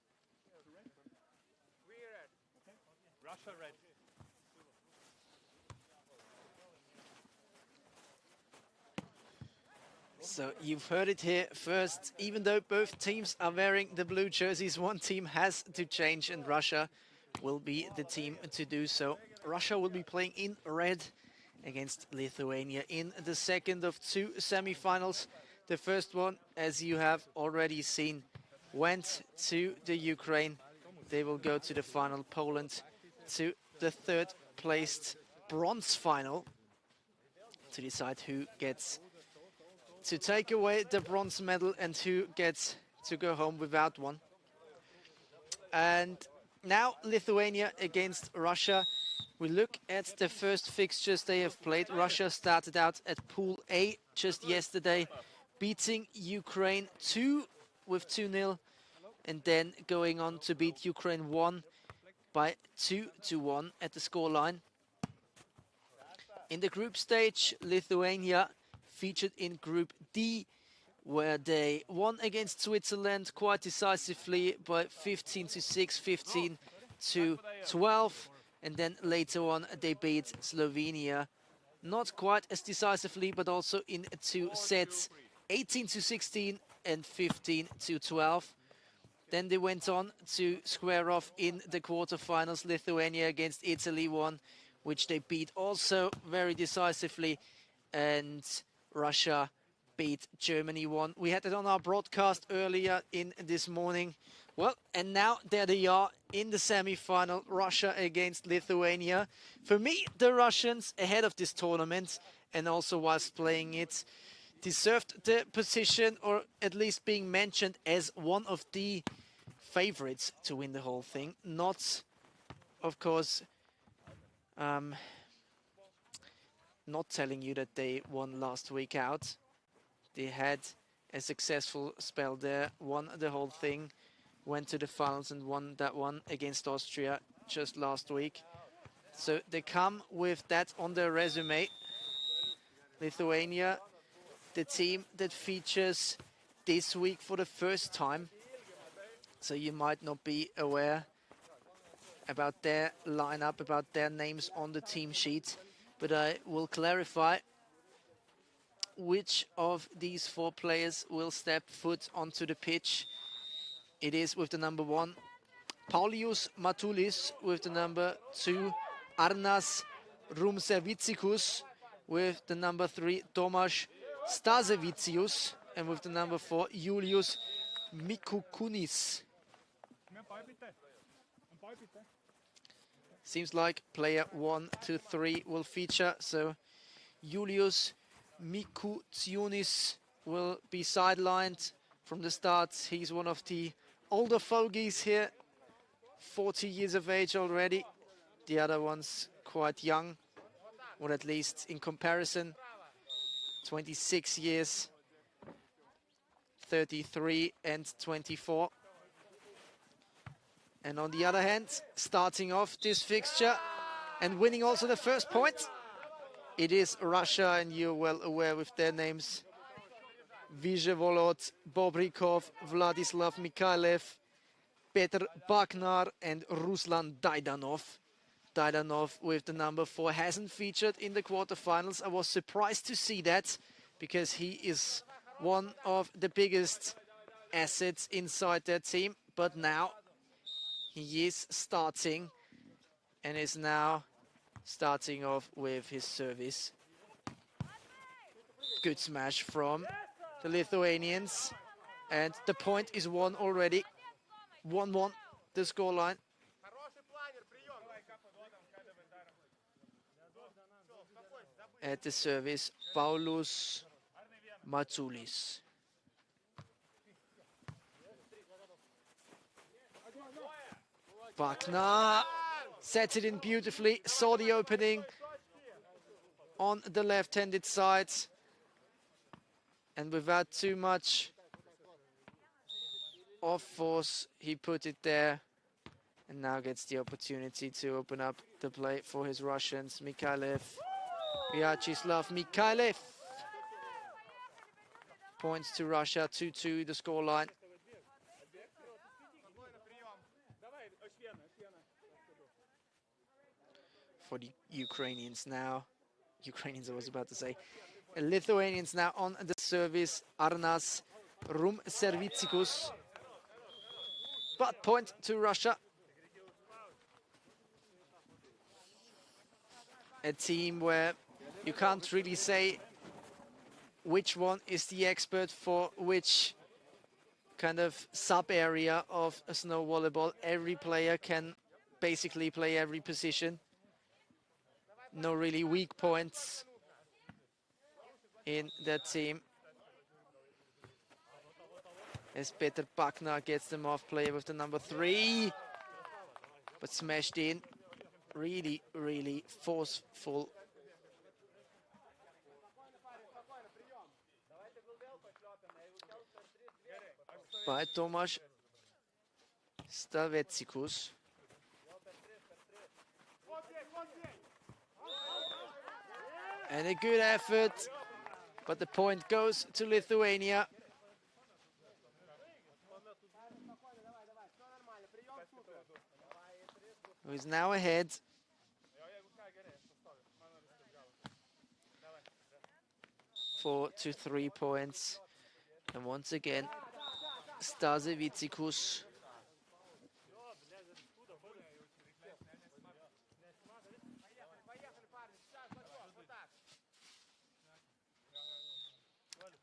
To red? We red. Okay. Russia red. So you've heard it here first. Even though both teams are wearing the blue jerseys, one team has to change, and Russia will be the team to do so. Russia will be playing in red against Lithuania in the second of two semifinals. The first one, as you have already seen, went to the Ukraine. They will go to the final. Poland to the third placed bronze final to decide who gets to take away the bronze medal and who gets to go home without one. And now Lithuania against Russia. We look at the first fixtures they have played. Russia started out at Pool A just yesterday, beating Ukraine 2 with 2-0, and then going on to beat Ukraine 1 by 2-1 at the scoreline. In the group stage, Lithuania featured in Group D, where they won against Switzerland quite decisively by 15-6, 15-12, and then later on they beat Slovenia, not quite as decisively, but also in 2 sets, 18-16 and 15-12. Then they went on to square off in the quarterfinals. Lithuania against Italy won, which they beat also very decisively, and Russia beat Germany 1. We had it on our broadcast earlier in this morning. Well, and now there they are in the semi-final, Russia against Lithuania. For me, the Russians, ahead of this tournament, and also whilst playing it, deserved the position, or at least being mentioned as one of the favorites to win the whole thing. Not, of course, not telling you that they won last week out. They had a successful spell there, won the whole thing, went to the finals and won that one against Austria just last week. So they come with that on their resume. Lithuania, the team that features this week for the first time. So you might not be aware about their lineup, about their names on the team sheet, but I will clarify which of these 4 players will step foot onto the pitch. It is with the number 1, Paulius Matulis, with the number 2, Arnas Rumservicikus, with the number 3, Tomasz Stasevicius, and with the number 4, Julius Mikukunis. Seems like player 1 to 3 will feature, so Julius Mikukunis will be sidelined from the start. He's one of the older fogies here, 40 years of age already. The other one's quite young, or at least in comparison, 26 years, 33 and 24. And on the other hand, starting off this fixture and winning also the first point, it is Russia, and you're well aware with their names: Vizhevolod Bobrikov, Vladislav Mikhailev, Petr Baknar and Ruslan Daidanov. Daidanov with the number 4 hasn't featured in the quarterfinals. I was surprised to see that, because he is one of the biggest assets inside their team, but now he is starting and is now starting off with his service. Good smash from the Lithuanians, and the point is won already. 1-1 the scoreline. At the service, Paulus Matsulis. Baknar sets it in beautifully, saw the opening on the left-handed side, and without too much of force, he put it there, and now gets the opportunity to open up the play for his Russians. Mikhailev, Vyacheslav Mikhailev. Points to Russia, 2-2 the scoreline. For the Ukrainians now, I was about to say, Lithuanians now on the service, Arnas Rumservicikus. But point to Russia. A team where you can't really say which one is the expert for which kind of sub-area of a snow volleyball. Every player can basically play every position. No really weak points in that team. As Petr Baknar gets them off play with the number 3. But smashed in. Really, really forceful. by Tomasz Stavetsikus. And a good effort, but the point goes to Lithuania. Who is now ahead. 4 to 3 points. And once again, Stasevitsikus.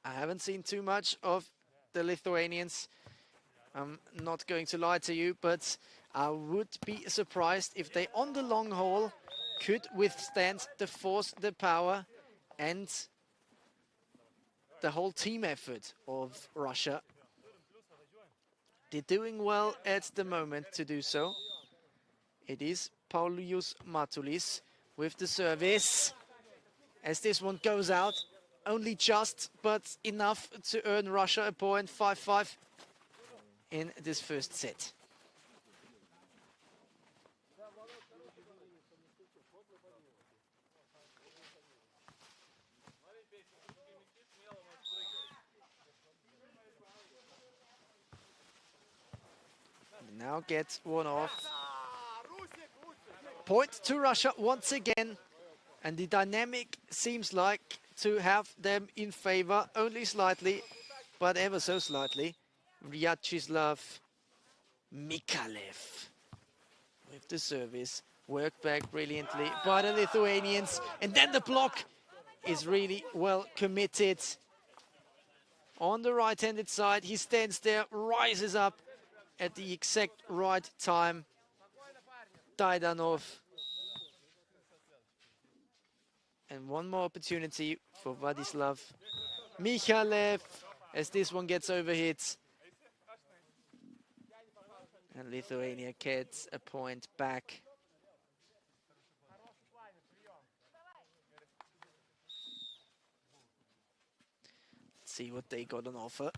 I haven't seen too much of the Lithuanians. I'm not going to lie to you, but I would be surprised if they, on the long haul, could withstand the force, the power, and the whole team effort of Russia. They're doing well at the moment to do so. It is Paulius Matulis with the service. As this one goes out, only just, but enough to earn Russia a point. 5-5 in this first set. Now gets one off. Point to Russia once again. And the dynamic seems like to have them in favor only slightly, but ever so slightly. Vyacheslav Mikalev with the service. Worked back brilliantly by the Lithuanians. And then the block is really well committed. On the right-handed side, he stands there, rises up at the exact right time. Daidanov. And one more opportunity for Vladislav Mikhailev as this one gets overhit. And Lithuania gets a point back. Let's see what they got on offer.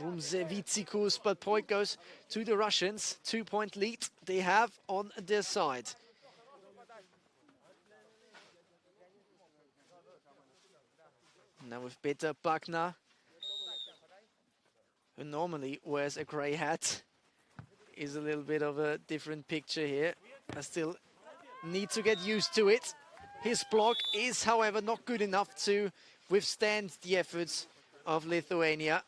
Rumzevitsikus, but point goes to the Russians. 2-point lead they have on their side. Now with Peter Bagna, who normally wears a grey hat, is a little bit of a different picture here. I still need to get used to it. His block is, however, not good enough to withstand the efforts of Lithuania.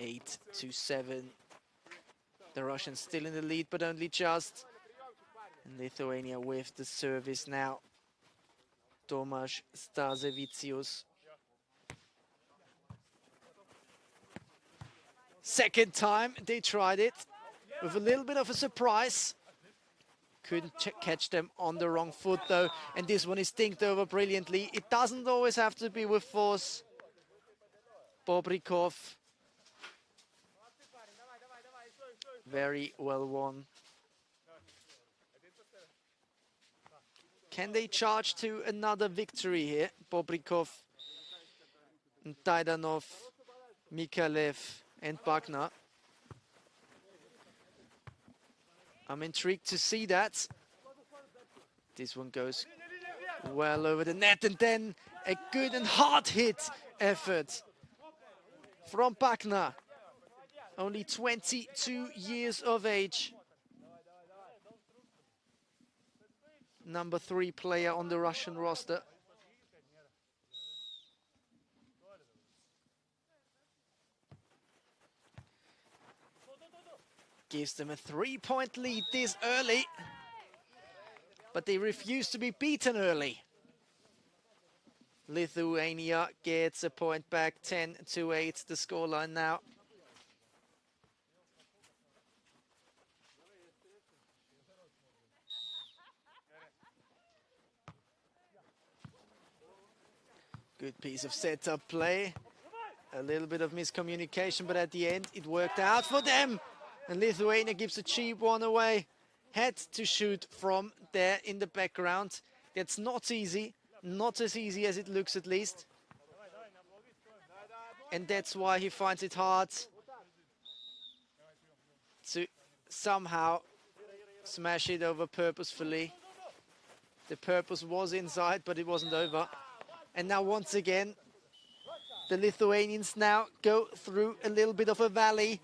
8-7. The Russians still in the lead, but only just. And Lithuania with the service now. Tomasz Stasevitsius. Second time they tried it with a little bit of a surprise. Couldn't catch them on the wrong foot though. And this one is dinked over brilliantly. It doesn't always have to be with force. Bobrikov. Very well won. Can they charge to another victory here? Bobrikov, Daidanov, Mikhailev and Bagna. I'm intrigued to see that. This one goes well over the net, and then a good and hard hit effort from Bagna. Only 22 years of age. Number 3 player on the Russian roster. Gives them a 3-point lead this early. But they refuse to be beaten early. Lithuania gets a point back, 10-8, the scoreline now. Good piece of setup play. A little bit of miscommunication, but at the end it worked out for them. And Lithuania gives a cheap one away. Had to shoot from there in the background. Gets not easy, not as easy as it looks at least. And that's why he finds it hard to somehow smash it over purposefully. The purpose was inside, but it wasn't over. And now once again, the Lithuanians now go through a little bit of a valley.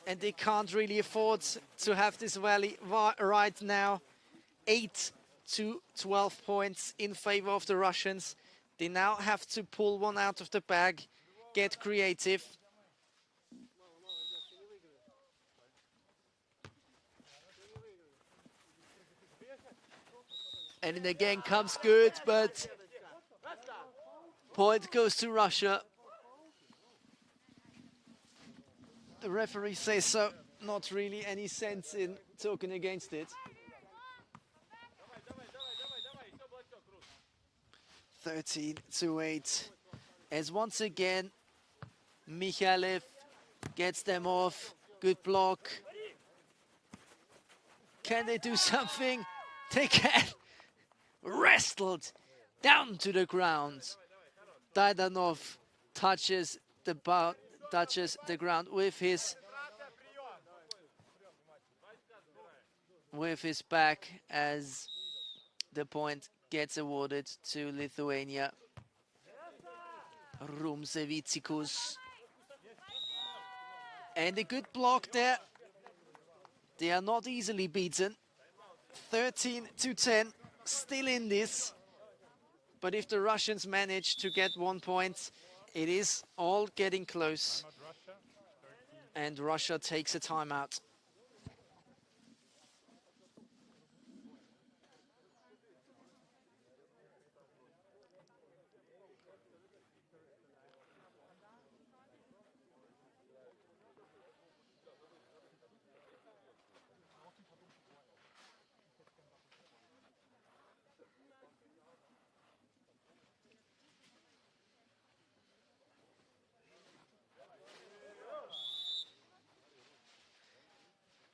And they can't really afford to have this valley right now. 8 to 12 points in favor of the Russians. They now have to pull one out of the bag, get creative. And it again comes good, but point goes to Russia. The referee says so. Not really any sense in talking against it. 13-8. As once again, Mikhailev gets them off. Good block. Can they do something? They can. Wrestled down to the ground. Daidanov touches the ground with his back as the point gets awarded to Lithuania. Rumsevicikus. And a good block there. They are not easily beaten. 13-10, still in this. But if the Russians manage to get 1 point, it is all getting close. And Russia takes a timeout.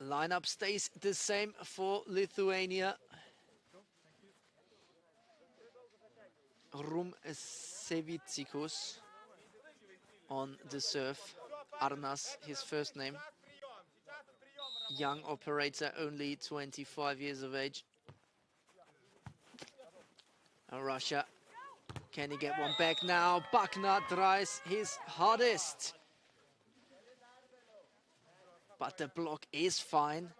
Lineup stays the same for Lithuania. Rumsevicikus on the serve. Arnas, his first name. Young operator, only 25 years of age. And Russia, can he get one back now? Buckner tries his hardest. But the block is fine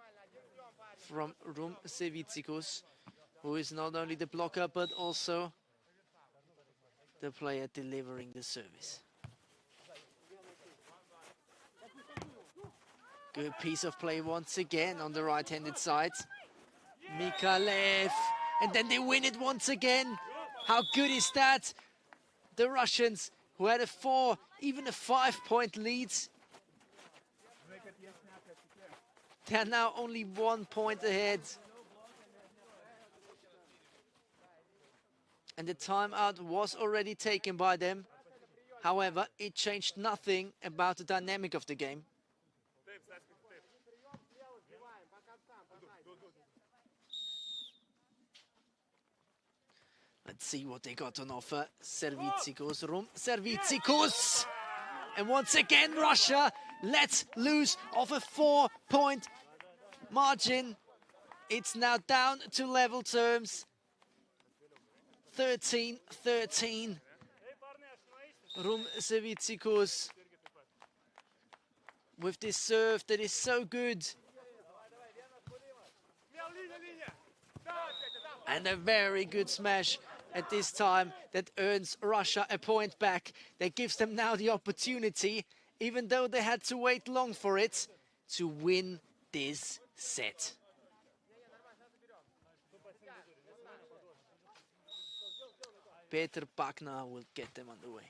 from Rumsevicikus, who is not only the blocker, but also the player delivering the service. Good piece of play once again on the right-handed side. Mikhailev, and then they win it once again. How good is that? The Russians, who had a 4, even a 5-point lead, they are now only 1 point ahead. And the timeout was already taken by them. However, it changed nothing about the dynamic of the game. Let's see what they got on offer. Servicikus, Rumsevicikus! And once again, Russia lets loose of a 4-point margin. It's now down to level terms. 13-13. Rumsevicikus with this serve that is so good. And a very good smash at this time that earns Russia a point back. That gives them now the opportunity, even though they had to wait long for it, to win this set. Peter Buckner will get them underway.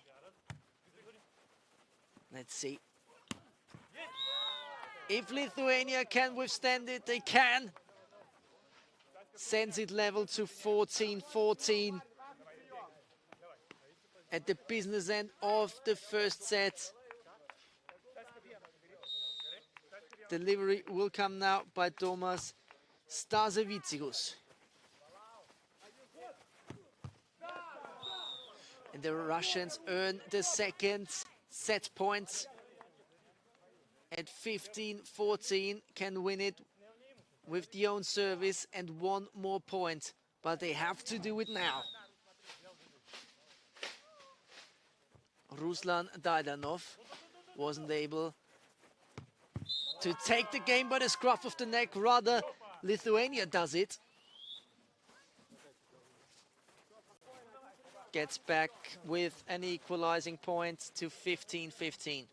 Let's see. If Lithuania can withstand it, they can. Sends it level to 14-14 at the business end of the first set. Delivery will come now by Tomas Stasevicius. And the Russians earn the second set point at 15-14, can win it with the own service and one more point, but they have to do it now. Ruslan Daidanov wasn't able to take the game by the scruff of the neck, rather Lithuania does it. Gets back with an equalizing point to 15-15.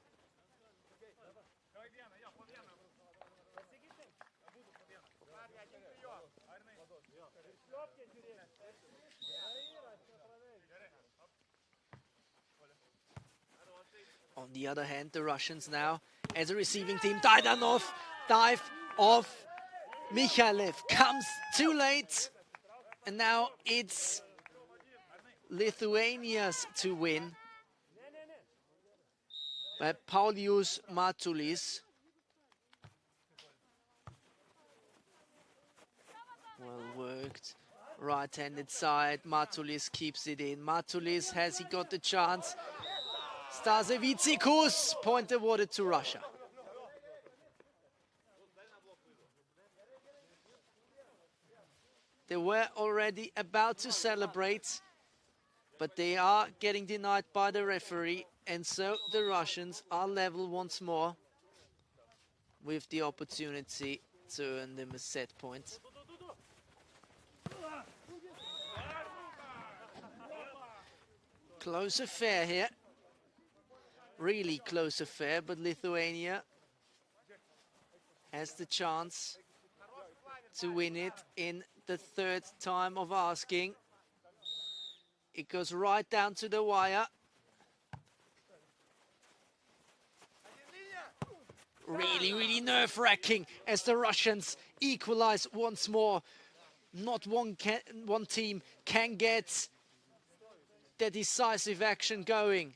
On the other hand, the Russians now, as a receiving team, Daidanov, dive off. Mikhailev comes too late. And now it's Lithuania's to win by Paulius Matulis. Well worked. Right-handed side, Matulis keeps it in. Matulis, has he got the chance? Stasevicikus, point awarded to Russia. They were already about to celebrate, but they are getting denied by the referee, and so the Russians are level once more with the opportunity to earn them a set point. Close affair here. Really close affair, but Lithuania has the chance to win it in the third time of asking. It goes right down to the wire. Really nerve-wracking as the Russians equalize once more. Not one team can get the decisive action going.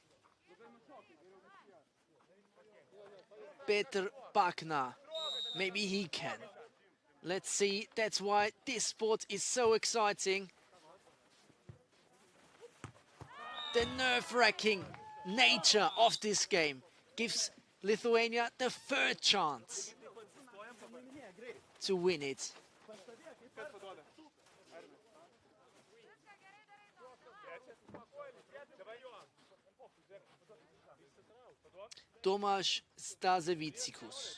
Petr Bakna, maybe he can. Let's see, that's why this sport is so exciting. The nerve-wracking nature of this game gives Lithuania the third chance to win it. Tomasz Stasevicikus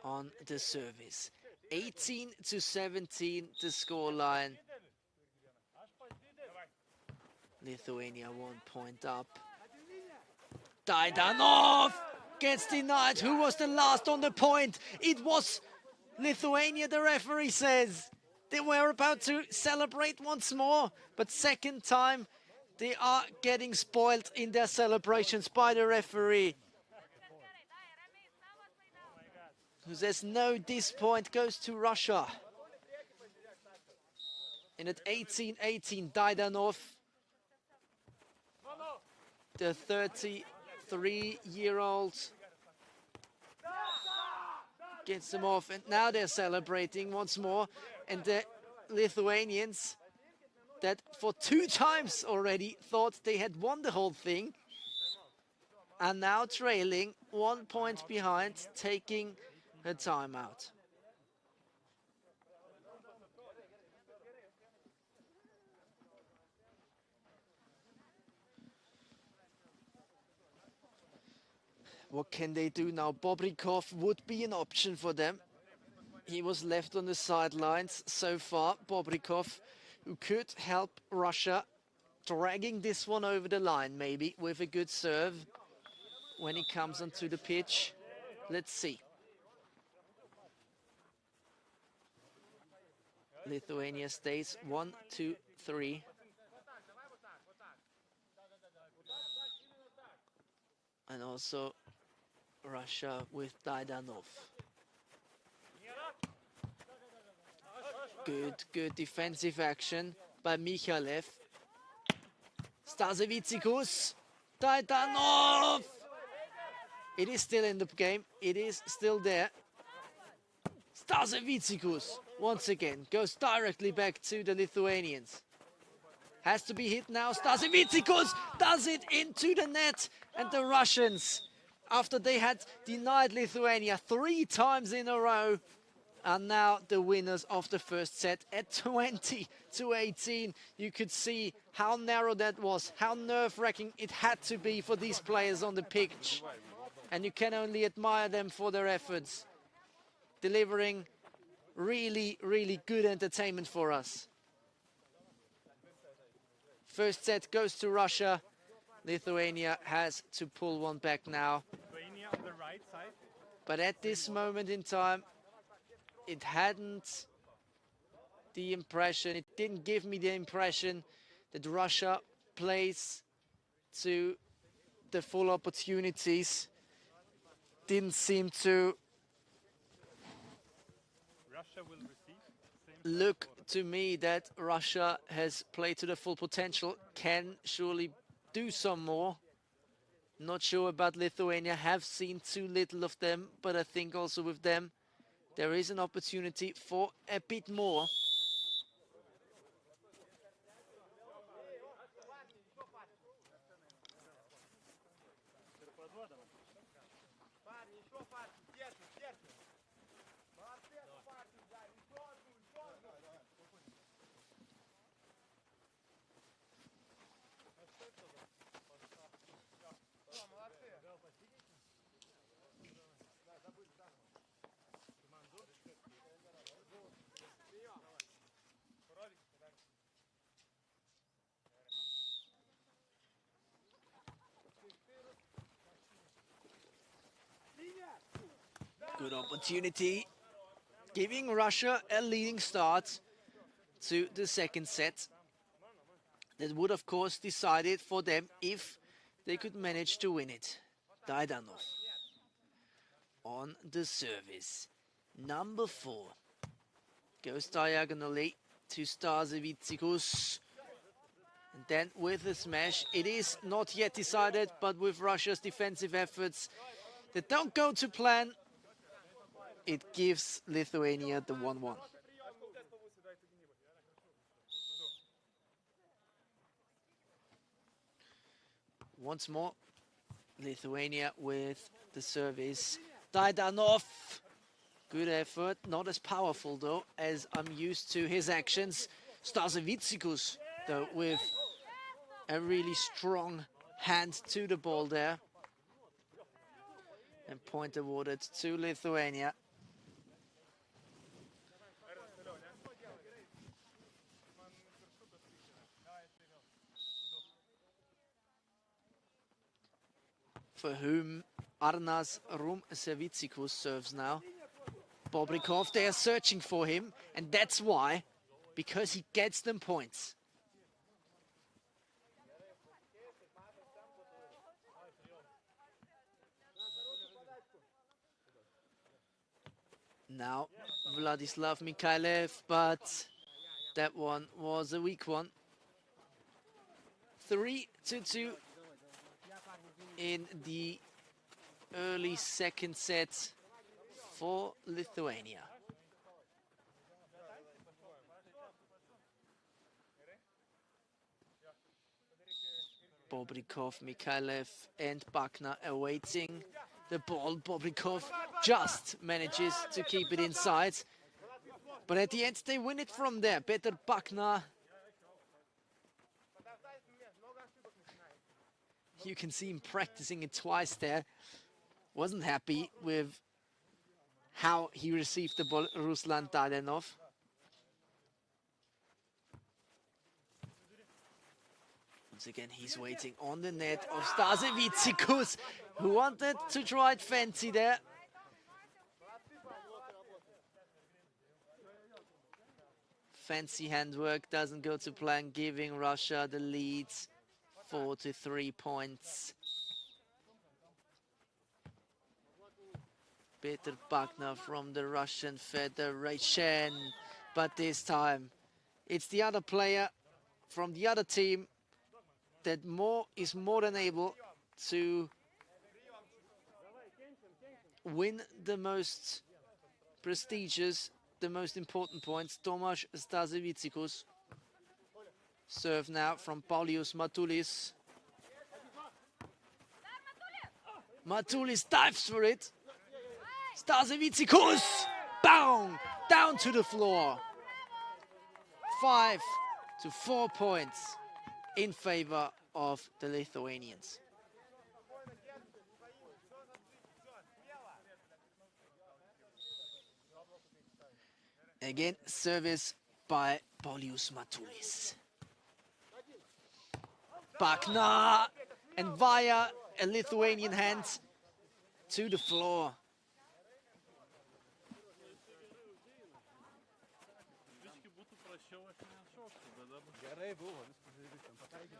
on the service. 18-17 the scoreline. Lithuania 1 point up. Daidanov gets denied. Who was the last on the point? It was Lithuania, the referee says. They were about to celebrate once more, but second time they are getting spoiled in their celebrations by the referee, who says no, this point goes to Russia. And at 18-18, Daidanov, the 33-year-old, gets them off, and now they're celebrating once more. And the Lithuanians, that for 2 times already thought they had won the whole thing, are now trailing 1 point behind, taking a timeout. What can they do now? Bobrikov would be an option for them. He was left on the sidelines so far. Bobrikov, who could help Russia dragging this one over the line, maybe with a good serve when he comes onto the pitch. Let's see. Lithuania stays 1, 2, 3. And also Russia with Daidanov. Good defensive action by Mikhailev. Stasevicikus. Daidanov! It is still in the game. It is still there. Stasevicikus, once again, goes directly back to the Lithuanians. has to be hit now. Stasevicikus does it into the net. And the Russians, after they had denied Lithuania 3 times in a row, are now the winners of the first set at 20-18. You could see how narrow that was, how nerve-wracking it had to be for these players on the pitch. And you can only admire them for their efforts, delivering really, really good entertainment for us. First set goes to Russia. Lithuania has to pull one back now. Lithuania on the right side. But at this moment in time, it didn't give me the impression that Russia plays to the full opportunities. Didn't seem to Russia will receive. look to me that Russia has played to the full potential, can surely do some more. Not sure about Lithuania, have seen too little of them, but I think also with them there is an opportunity for a bit more. Good opportunity, giving Russia a leading start to the second set. That would, of course, decide it for them if they could manage to win it. Daidanov on the service. Number 4 goes diagonally to Stasevicikus. And then with the smash, it is not yet decided, but with Russia's defensive efforts that don't go to plan, it gives Lithuania the 1-1. Once more, Lithuania with the service. Daidanov, good effort, not as powerful though as I'm used to his actions. Stasevicikus though with a really strong hand to the ball there. And point awarded to Lithuania. For whom Arnas Rumsevicikus serves now. Bobrikov, they are searching for him, and that's why, because he gets them points. Now Vladislav Mikhailov, but that one was a weak one. 3-2 in the early second set for Lithuania. Bobrikov, Mikhailov and Bakna awaiting the ball. Bobrikov just manages to keep it inside. But at the end they win it from there. Better Bakna. You can see him practicing it twice there. Wasn't happy with how he received the ball, Ruslan Daidanov. Once again, he's waiting on the net of Stasevicikus, who wanted to try it fancy there. Fancy handwork doesn't go to plan, giving Russia the lead. 4-3 points. Peter Bakna from the Russian Federation. But this time, it's the other player from the other team that is more than able to win the most prestigious, the most important points. Tomasz Stasevicikus. Serve now from Paulius Matulis. Matulis dives for it. Stasevicikus, bang, down to the floor. 5 to 4 points in favor of the Lithuanians. Again, service by Paulius Matulis. Bakna, and via a Lithuanian hand to the floor. Gerai buvo, viskas pataikė.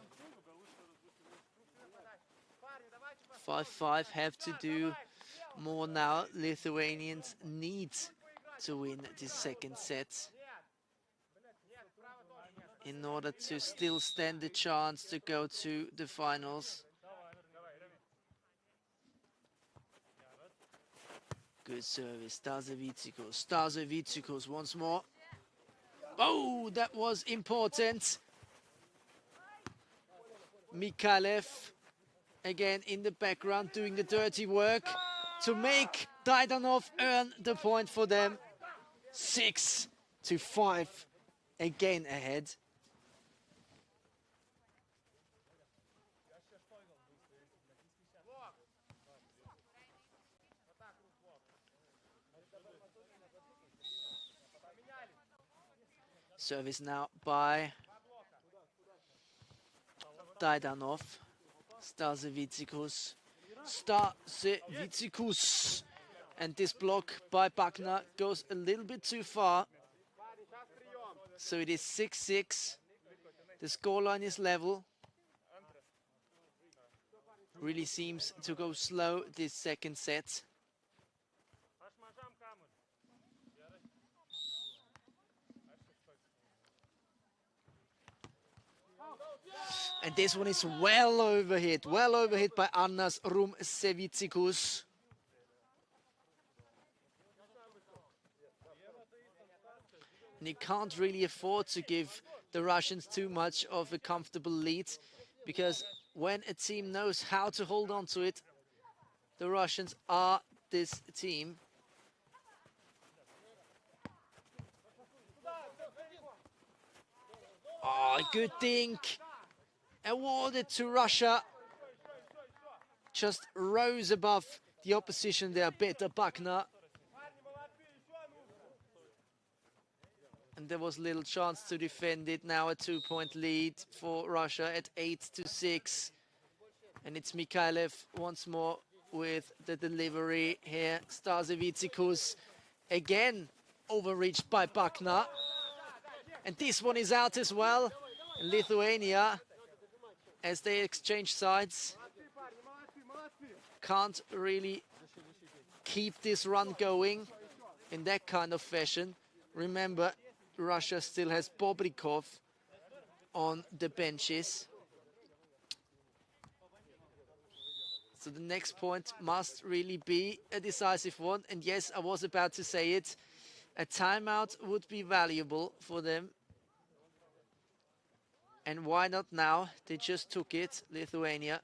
5-5 have to do more now. Lithuanians need to win this second set in order to still stand the chance to go to the finals. Good service, Stasevicikus. Stasevicikus once more. Oh, that was important. Mikhailov again in the background doing the dirty work to make Daidanov earn the point for them. 6 to 5 again ahead. Service now by Daidanov. Stasevicikus. Stasevicikus. And this block by Bakna goes a little bit too far. So it is 6-6. The scoreline is level. Really seems to go slow this second set. And this one is well overhit by Annas Rumsevicikus. And you can't really afford to give the Russians too much of a comfortable lead, because when a team knows how to hold on to it, the Russians are this team. Oh, good dink. Awarded to Russia. Just rose above the opposition there, Peter Bakna. And there was little chance to defend it. Now a 2-point lead for Russia at 8-6. And it's Mikhailov once more with the delivery here. Stasevicikus again overreached by Bakna. And this one is out as well. Lithuania, as they exchange sides, can't really keep this run going in that kind of fashion. Remember, Russia still has Bobrikov on the benches. So the next point must really be a decisive one. And yes, I was about to say it. A timeout would be valuable for them. And why not now? They just took it, Lithuania.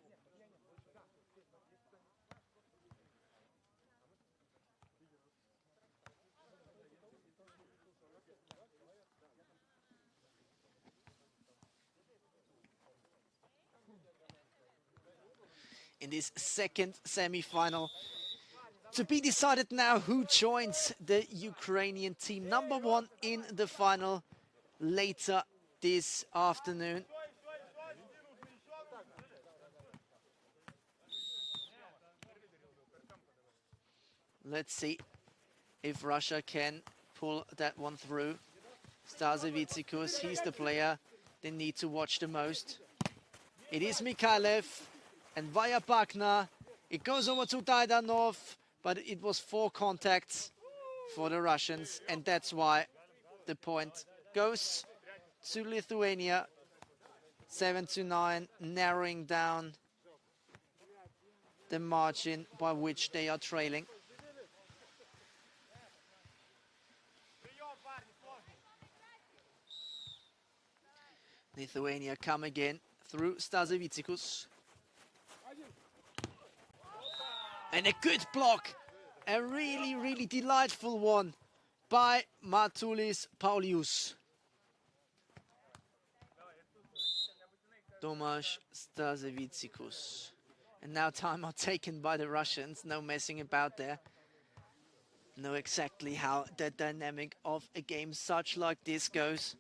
In this second semi-final, to be decided now who joins the Ukrainian team number 1 in the final later this afternoon. Let's see if Russia can pull that one through. Stasevicikus, he's the player they need to watch the most. It is Mikhailov, and via Bakna, it goes over to Daidanov, but it was 4 contacts for the Russians, and that's why the point goes to Lithuania. 7-9, narrowing down the margin by which they are trailing. Lithuania come again through Stasevicikus. And a good block. A really, really delightful one by Matulis Paulius. Tomasz Stasevicikus. And now timeout taken by the Russians. No messing about there. Know exactly how the dynamic of a game such like this goes.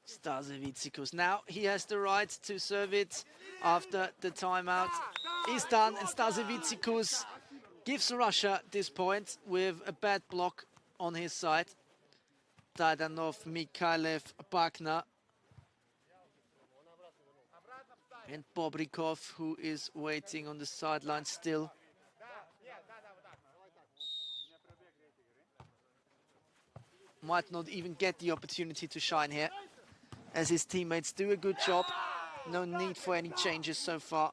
Stasevicikus. Now he has the right to serve it after the timeout is done, and Stasevicikus gives Russia this point with a bad block on his side. Taidanov, Mikhailov, Bakna, and Bobrikov, who is waiting on the sideline still. Might not even get the opportunity to shine here, as his teammates do a good job. No need for any changes so far.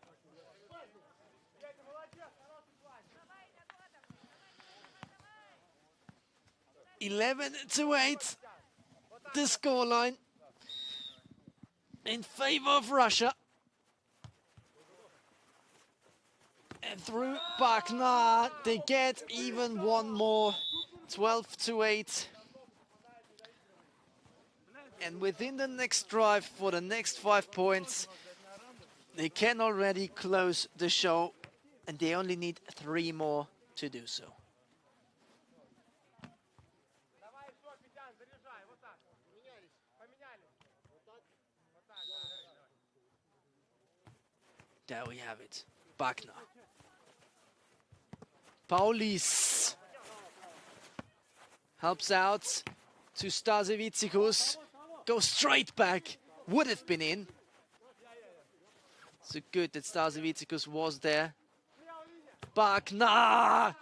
(11-8), the scoreline in favor of Russia. And through Bakna, they get even one more, 12-8. And within the next drive for the next 5 points, they can already close the show, and they only need 3 more to do so. There we have it. Bakna. Paulis helps out to Stasevicikus. Goes straight back. Would have been in. So good that Stasevicikus was there. Bakna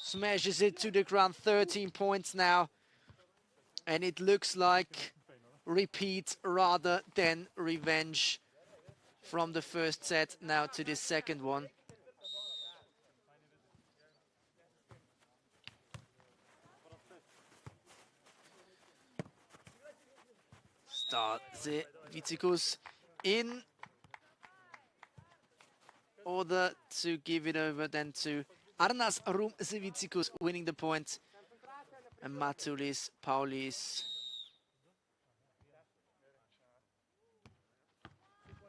smashes it to the ground. 13 points now. And it looks like repeat rather than revenge from the first set now to this second one. Stasevicikus in order to give it over then to Arnas Rumsevicikus, winning the point, and Matulis Paulis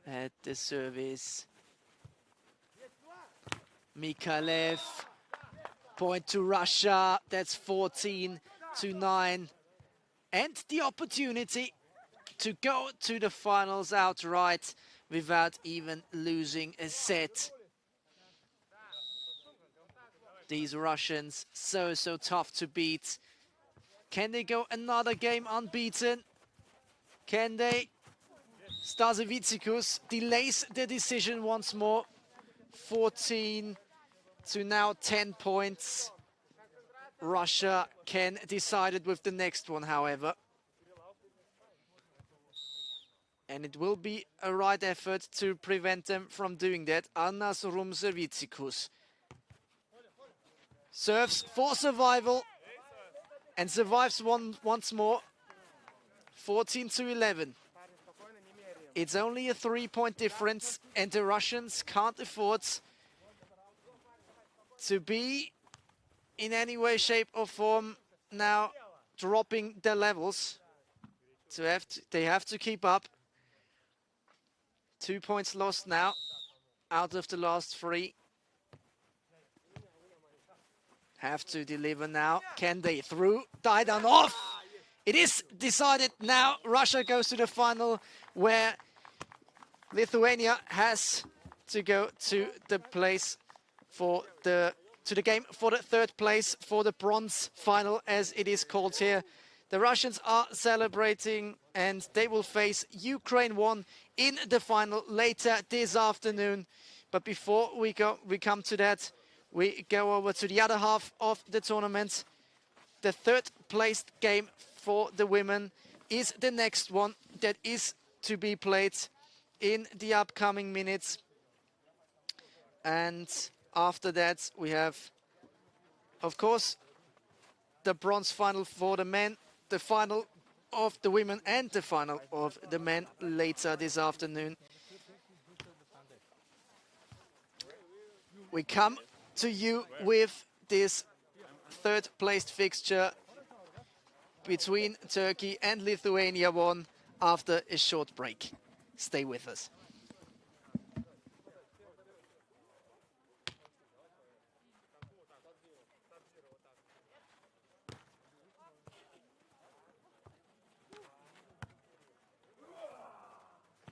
at the service. Mikhailov, point to Russia. That's 14-9, and the opportunity to go to the finals outright without even losing a set. These Russians, so tough to beat. Can they go another game unbeaten? Can they? Stasevicikus delays the decision once more. 14 to now 10 points. Russia can decide it with the next one, however. And it will be a right effort to prevent them from doing that. Arnas Rumsevicikus serves for survival and survives once more. 14-11. It's only a 3-point difference, and the Russians can't afford to be in any way, shape or form now dropping their levels. So they have to keep up. 2 points lost now out of the last 3. Have to deliver now. Can they? Through Taidanov. It is decided now. Russia goes to the final, where Lithuania has to go to the place for the game for the 3rd place for the bronze final, as it is called here. The Russians are celebrating and they will face Ukraine 1 in the final later this afternoon. But before we come to that, we go over to the other half of the tournament. The third placed game for the women is the next one that is to be played in the upcoming minutes. And after that, we have, of course, the bronze final for the men, the final of the women and the final of the men later this afternoon. We come to you with this third placed fixture between Turkey and Lithuania 1 after a short break. Stay with us.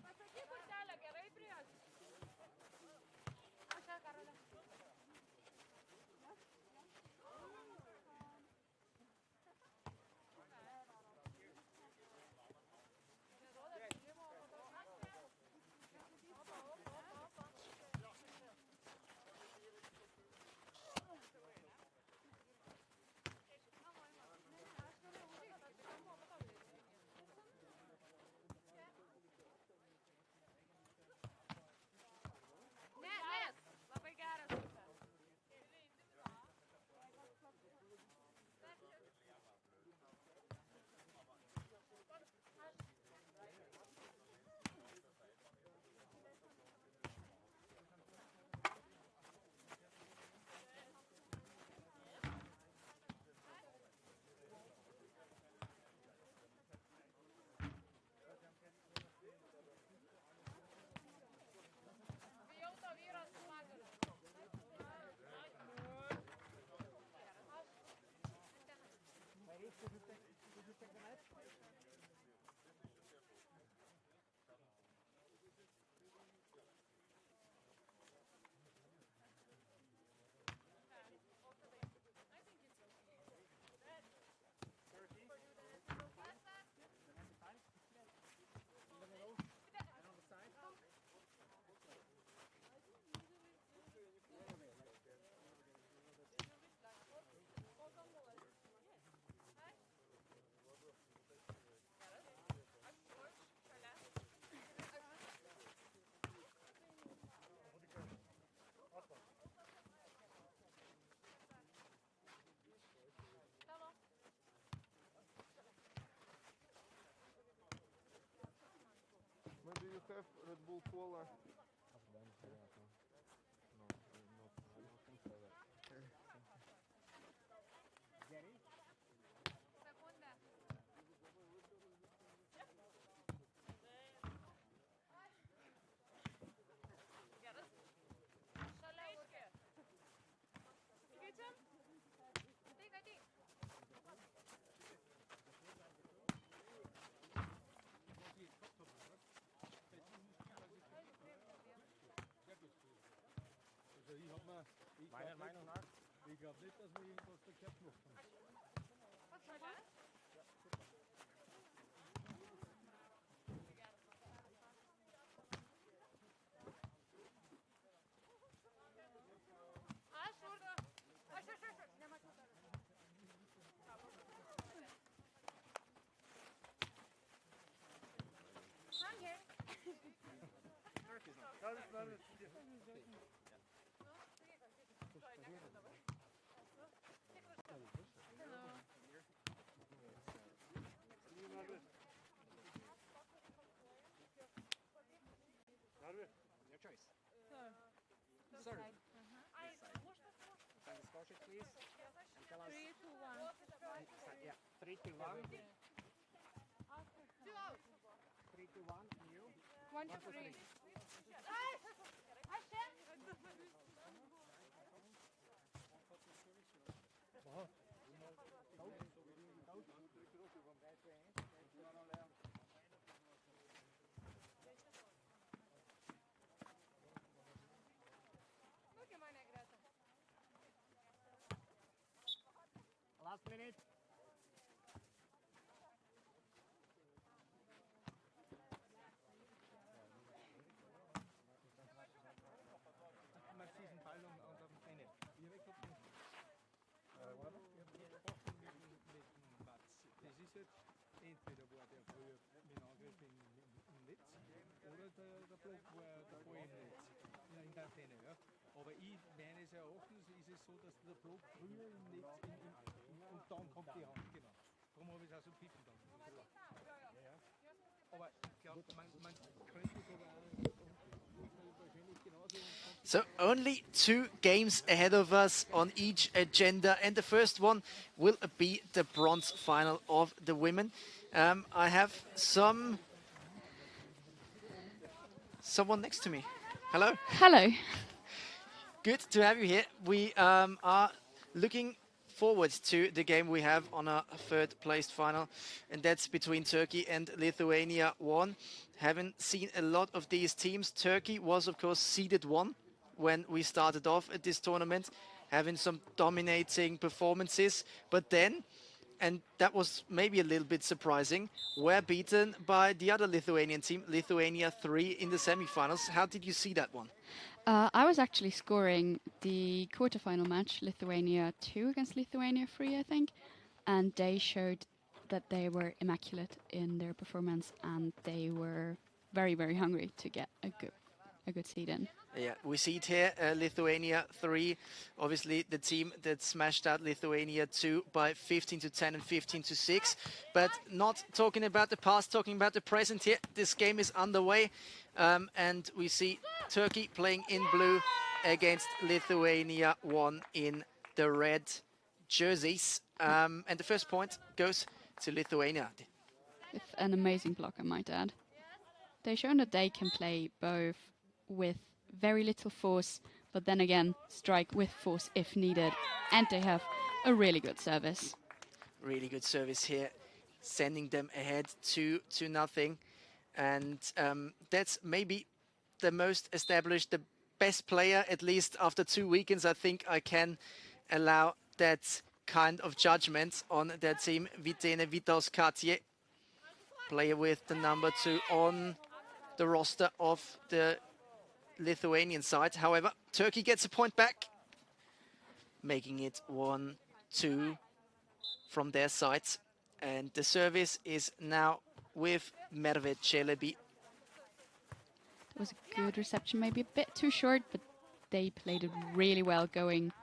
Pasakyk, kurtelė, gerai prieš. Aš čia, Karolė. Labai geras. Bijau to vyro su Vagariu. When do you have Red Bull Cola? Sekundę. Geras. Šalia ūkė. Keičiam? Ateik, ateik. Meiner Meinung nach, ich glaube nicht, dass wir irgendwas verkehrt gemacht haben. Was šalia? Aš kur? Aš. Nemačiau tavęs. Okay. Your choice. Serve. Send the score sheet, please. And tell us. 3, 2, 1. Yeah. 3, 2, 1. 2 out. 3, 2, 1. And you. 1, 2, 3. Aš čia? Nukį mane greta. Last minute. Erachtens ist es so, dass der Block früher im Netz und dann kommt die Hand, genau. Darum habe ich es auch so pfiffen dann. Ja. Aber ich glaube, man könnte es aber auch wahrscheinlich genauso. So only 2 games ahead of us on each agenda, and the first one will be the bronze final of the women. I have someone next to me. Hello. Hello. Good to have you here. We are looking forward to the game we have on our third placed final, and that's between Turkey and Lithuania 1. Haven't seen a lot of these teams. Turkey was, of course, seeded 1 when we started off at this tournament, having some dominating performances, but then, and that was maybe a little bit surprising, were beaten by the other Lithuanian team, Lithuania 3, in the semi-finals. How did you see that one? I was actually scoring the quarterfinal match, Lithuania 2 against Lithuania 3, I think, and they showed that they were immaculate in their performance, and they were very, very hungry to get a good seed in. Yeah, we see it here, Lithuania 3, obviously the team that smashed out Lithuania 2 by 15-10 and 15-6. But not talking about the past, talking about the present here. This game is underway, and we see Turkey playing in blue against Lithuania 1 in the red jerseys. And the first point goes to Lithuania. With an amazing block, I might add. They've shown that they can play both with very little force, but then again, strike with force if needed. And they have a really good service. Really good service here, sending them ahead 2-0. And that's maybe the most established, the best player, at least after 2 weekends. I think I can allow that kind of judgment on their team. Vitene Vitaus-Cartier, player with the number 2 on the roster of the Lithuanian side. However, Turkey gets a point back, making it 1-2 from their side. And the service is now with Merve Çelebi. It was a good reception, maybe a bit too short, but they played it really well, going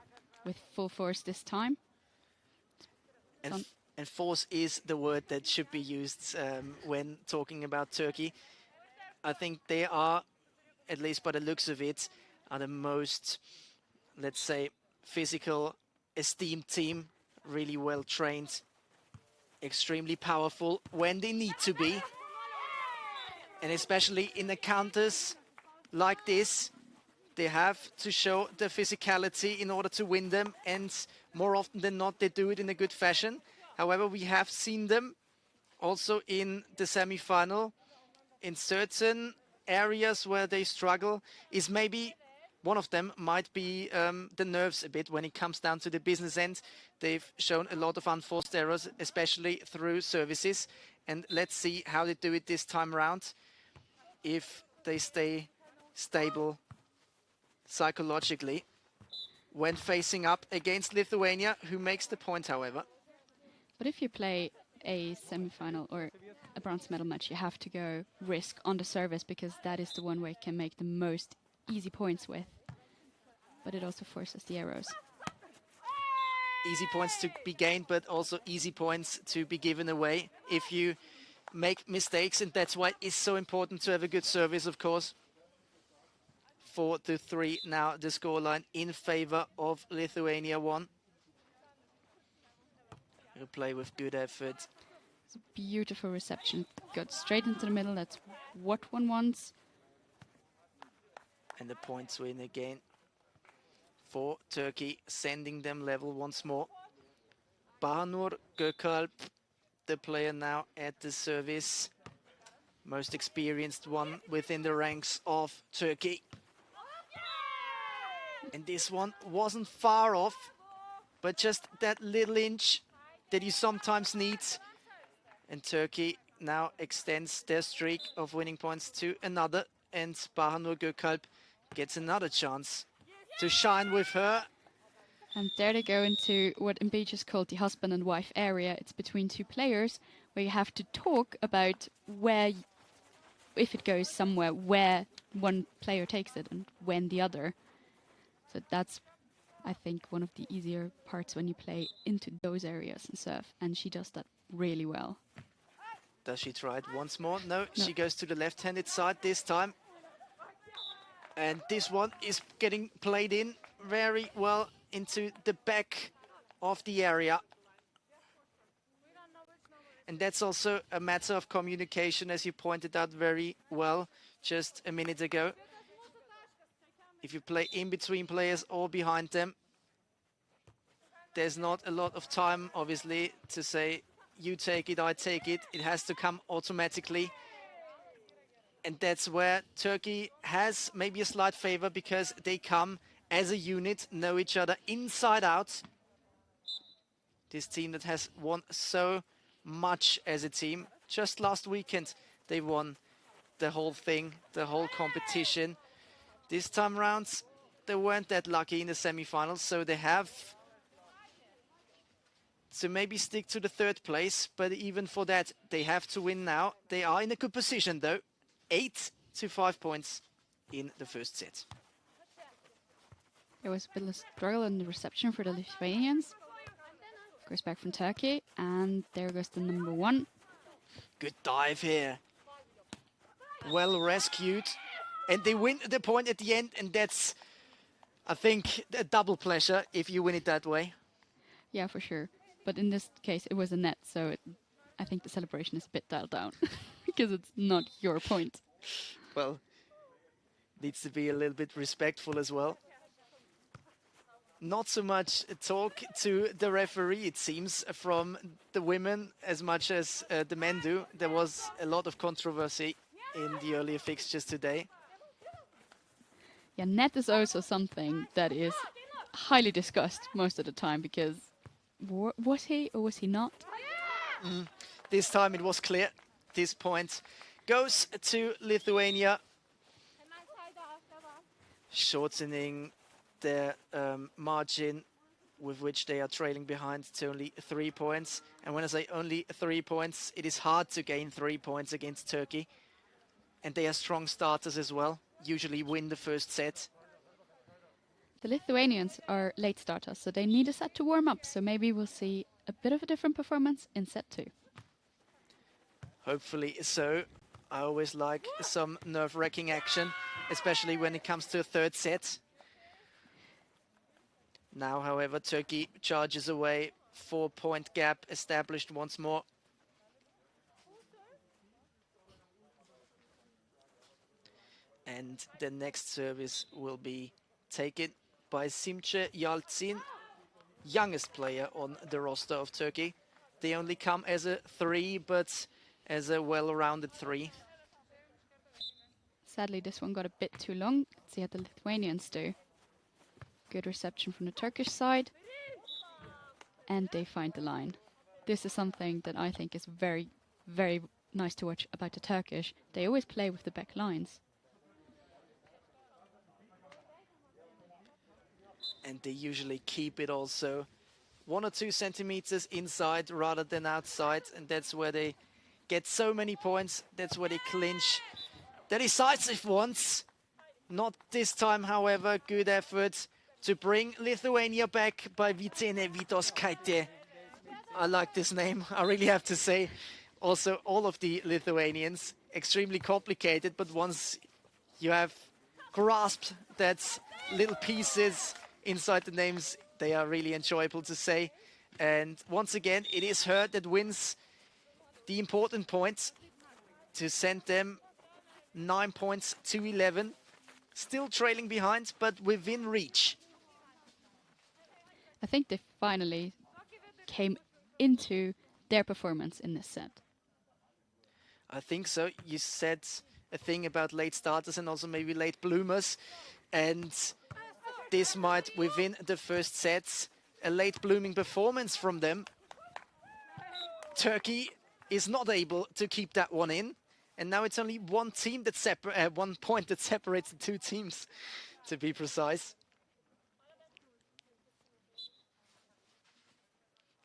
with full force this time. And force is the word that should be used when talking about Turkey. I think they are, at least by the looks of it, are the most, let's say, physical, esteemed team, really well trained, extremely powerful when they need to be. And especially in the counters like this, they have to show the physicality in order to win them, and more often than not, they do it in a good fashion. However, we have seen them also in the semi-final in certain areas where they struggle. Is maybe one of them might be the nerves a bit when it comes down to the business end. They've shown a lot of unforced errors, especially through services. And let's see how they do it this time around, if they stay stable psychologically when facing up against Lithuania, who makes the point, however. But if you play a semi-final or a bronze medal match, you have to go risk on the service, because that is the one way you can make the most easy points with. But it also forces the arrows. Easy points to be gained, but also easy points to be given away if you make mistakes, and that's why it's so important to have a good service, of course. 4-3 now, the scoreline in favor of Lithuania 1. Who play with good effort. It's a beautiful reception. Got straight into the middle. That's what one wants. And the points win again for Turkey, sending them level once more. Bahanur Gökalp, the player now at the service. Most experienced one within the ranks of Turkey. And this one wasn't far off, but just that little inch that you sometimes need. And Turkey now extends their streak of winning points to another, and Bahanur Gökalp gets another chance to shine with her. And there they go into what Mb just called the husband and wife area. It's between two players where you have to talk about where, if it goes somewhere, where one player takes it and when the other. So that's I think, one of the easier parts when you play into those areas and serve, and she does that really well. Does she try it once more? No, she goes to the left-handed side this time. And this one is getting played in very well into the back of the area. And that's also a matter of communication, as you pointed out very well just a minute ago. If you play in between players or behind them, there's not a lot of time, obviously, to say, you take it, I take it. It has to come automatically. And that's where Turkey has maybe a slight favor, because they come as a unit, know each other inside out. This team that has won so much as a team. Just last weekend, they won the whole thing, the whole competition. This time round, they weren't that lucky in the semi-finals, so they have to maybe stick to the third place. But even for that, they have to win now. They are in a good position, though. 8 to 5 points in the first set. There was a bit of a struggle in the reception for the Lithuanians. Goes back from Turkey, and there goes the number 1. Good dive here. Well rescued. And they win the point at the end, and that's, I think, a double pleasure if you win it that way. Yeah, for sure. But in this case, it was a net, so I think the celebration is a bit dialed down because it's not your point. Well, needs to be a little bit respectful as well. Not so much talk to the referee, it seems, from the women as much as the men do. There was a lot of controversy in the earlier fixtures today. Yeah, net is also something that is highly discussed most of the time, because was he or was he not? This time it was clear. This point goes to Lithuania, shortening their margin with which they are trailing behind to only 3 points. And when I say only 3 points, it is hard to gain 3 points against Turkey. And they are strong starters as well, usually win the first set. The Lithuanians are late starters, so they need a set to warm up. So maybe we'll see a bit of a different performance in set 2. Hopefully so. I always like some nerve-wracking action, especially when it comes to a third set. Now, however, Turkey charges away. 4-point gap established once more. And the next service will be taken by Simche Yalçin, youngest player on the roster of Turkey. They only come as a 3, but as a well-rounded 3. Sadly, this one got a bit too long. Let's see how the Lithuanians do. Good reception from the Turkish side. And they find the line. This is something that I think is very, very nice to watch about the Turkish. They always play with the back lines. And they usually keep it also 1 or 2 centimeters inside rather than outside. And that's where they get so many points. That's where they clinch the decisive ones. Not this time, however. Good effort to bring Lithuania back by Vytene Vitoskaitė. I like this name, I really have to say. Also, all of the Lithuanians, extremely complicated, but once you have grasped that little pieces inside the names, they are really enjoyable to say. And once again, it is her that wins the important points to send them 9 points to 11. Still trailing behind, but within reach. I think they finally came into their performance in this set. I think so. You said a thing about late starters and also maybe late bloomers. And this might, within the first sets, a late blooming performance from them. Turkey is not able to keep that one in. And now it's only one team that 1 point that separates the 2 teams, to be precise.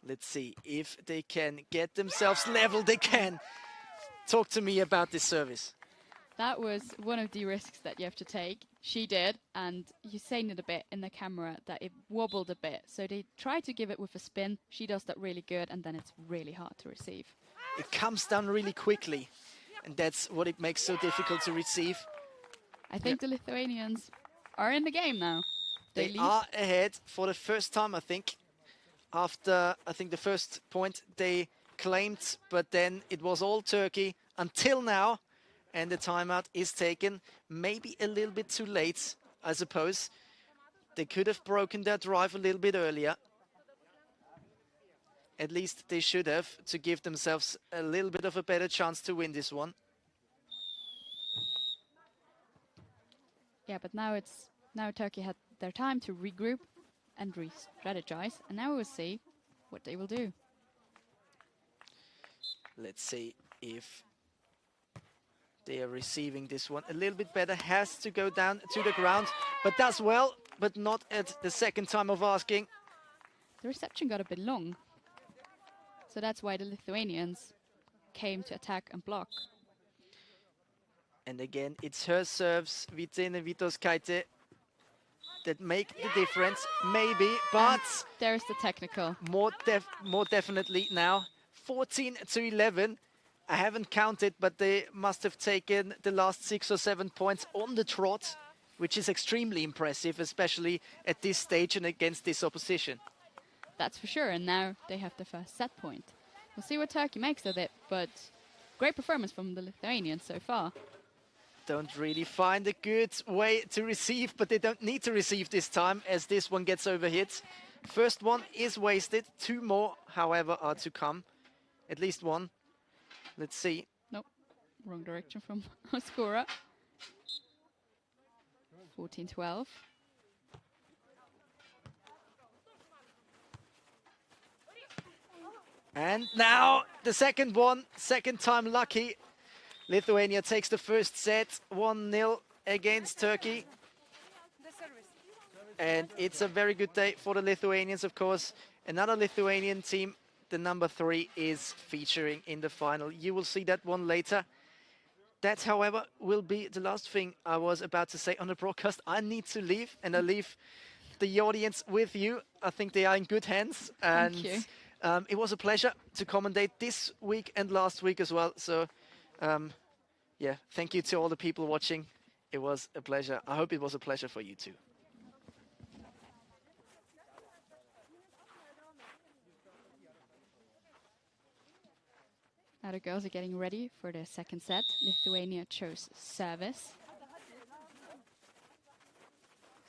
Let's see if they can get themselves level. They can. Talk to me about this service. That was one of the risks that you have to take. She did, and you seen it a bit in the camera that it wobbled a bit. So they try to give it with a spin. She does that really good, and then it's really hard to receive. It comes down really quickly, and that's what it makes so difficult to receive. I think the Lithuanians are in the game now. They lead. are ahead for the first time, I think. After, I think, the first point they claimed, but then it was all Turkey until now, and the timeout is taken. Maybe a little bit too late, I suppose. They could have broken their drive a little bit earlier. At least they should have, to give themselves a little bit of a better chance to win this one. Yeah, but now Turkey had their time to regroup and re-strategize, and now we'll see what they will do. Let's see if they are receiving this one a little bit better. Has to go down to the ground, but does well, but not at the second time of asking. The reception got a bit long, so that's why the Lithuanians came to attack and block. And again, it's her serves, Vitene Vitoskaite, that make the difference, maybe, but There's the technical. more definitely now. 14-11. I haven't counted, but they must have taken the last 6 or 7 points on the trot, which is extremely impressive, especially at this stage and against this opposition. That's for sure, and now they have the first set point. We'll see what Turkey makes of it, but great performance from the Lithuanians so far. Don't really find a good way to receive, but they don't need to receive this time as this one gets overhit. First one is wasted. 2 more, however, are to come. At least one. Let's see. Nope, wrong direction from our scorer. 14-12. And now the second one, second time lucky. Lithuania takes the first set, 1-0 against Turkey. The service. And it's a very good day for the Lithuanians, of course. Another Lithuanian team, the number 3, is featuring in the final. You will see that one later. That, however, will be the last thing I was about to say on the broadcast. I need to leave, and I leave the audience with you. I think they are in good hands. And Thank you. it was a pleasure to commentate this week and last week as well. So, yeah, thank you to all the people watching. It was a pleasure. I hope it was a pleasure for you too. Now the girls are getting ready for their second set. Lithuania chose service.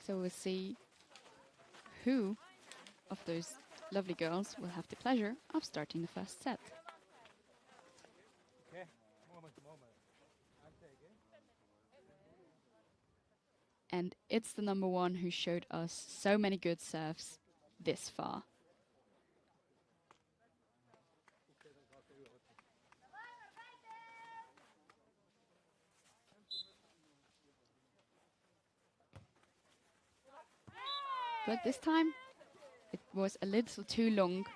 So we'll see who of those lovely girls will have the pleasure of starting the first set. And it's the number 1 who showed us so many good serves this far. But this time, it was a little too long.